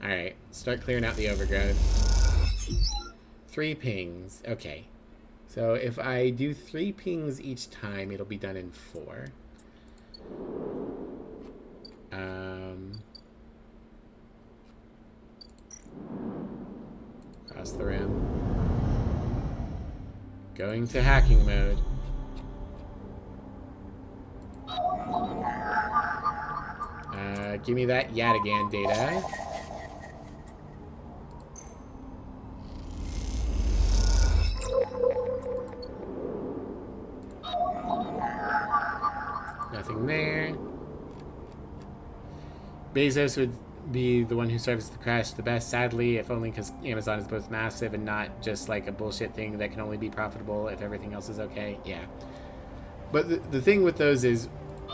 Alright, start clearing out the overgrowth. 3 pings. Okay. So if I do 3 pings each time, it'll be done in 4. Cross the rim. Going to hacking mode. Give me that Yadigan data. Nothing there. Bezos would be the one who serves the crash the best, sadly, if only because Amazon is both massive and not just like a bullshit thing that can only be profitable if everything else is okay. Yeah. But the thing with those is,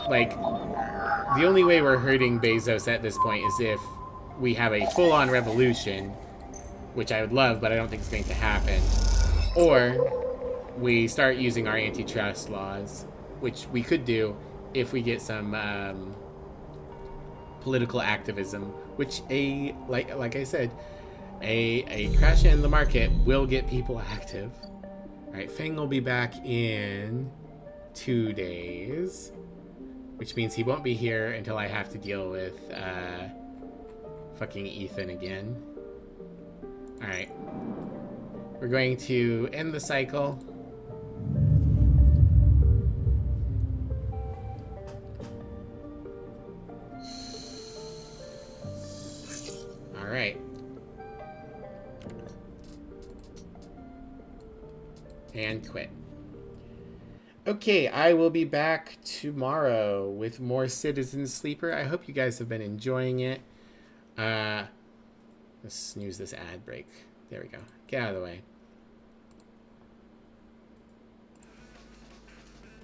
like, the only way we're hurting Bezos at this point is if we have a full-on revolution, which I would love, but I don't think it's going to happen. Or we start using our antitrust laws, which we could do if we get some political activism, which like I said, a crash in the market will get people active. All right, Fang will be back in 2 days, which means he won't be here until I have to deal with fucking Ethan again. All right, we're going to end the cycle. All right. And quit. Okay, I will be back tomorrow with more Citizen Sleeper. I hope you guys have been enjoying it. Let's snooze this ad break. There we go. Get out of the way.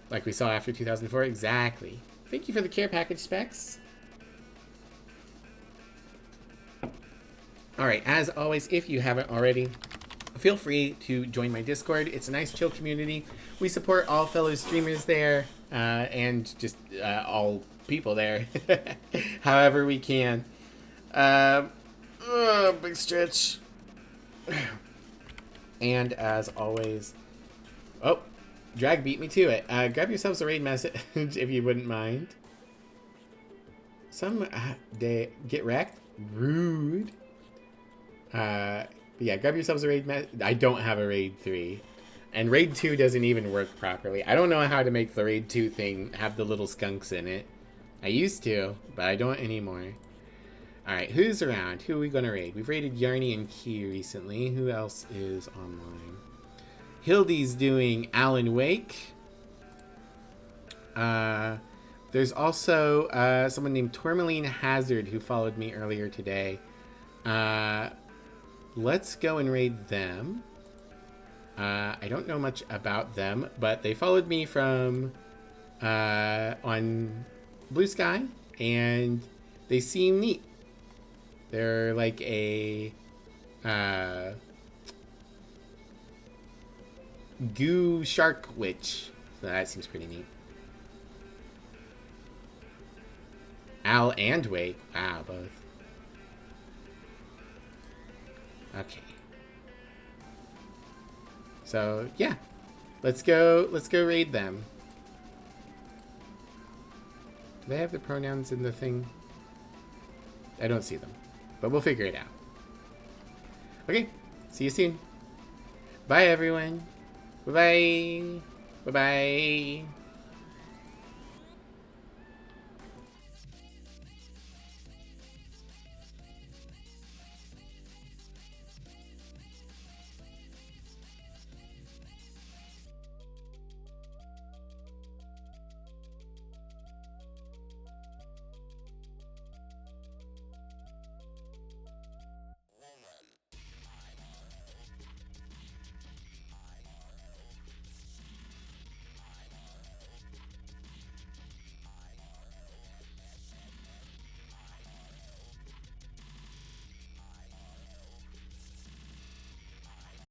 Like we saw after 2004. Exactly. Thank you for the care package specs. Alright, as always, if you haven't already, feel free to join my Discord. It's a nice, chill community. We support all fellow streamers there, and just all people there, however we can. Big stretch. And as always, Drag beat me to it. Grab yourselves a raid message if you wouldn't mind. Some they get wrecked. Rude. Yeah, grab yourselves a raid I don't have a raid 3. And raid 2 doesn't even work properly. I don't know how to make the raid 2 thing have the little skunks in it. I used to, but I don't anymore. Alright, who's around? Who are we gonna raid? We've raided Yarny and Key recently. Who else is online? Hildy's doing Alan Wake. There's also someone named Tourmaline Hazard who followed me earlier today. Let's go and raid them. I don't know much about them, but they followed me from on Blue Sky, and they seem neat. They're like a goo shark witch. So that seems pretty neat. Al and Wake. Wow, both. Okay. So yeah, let's go raid them. Do they have the pronouns in the thing? I don't see them, but we'll figure it out. Okay, see you soon. Bye everyone. Bye bye. Bye bye.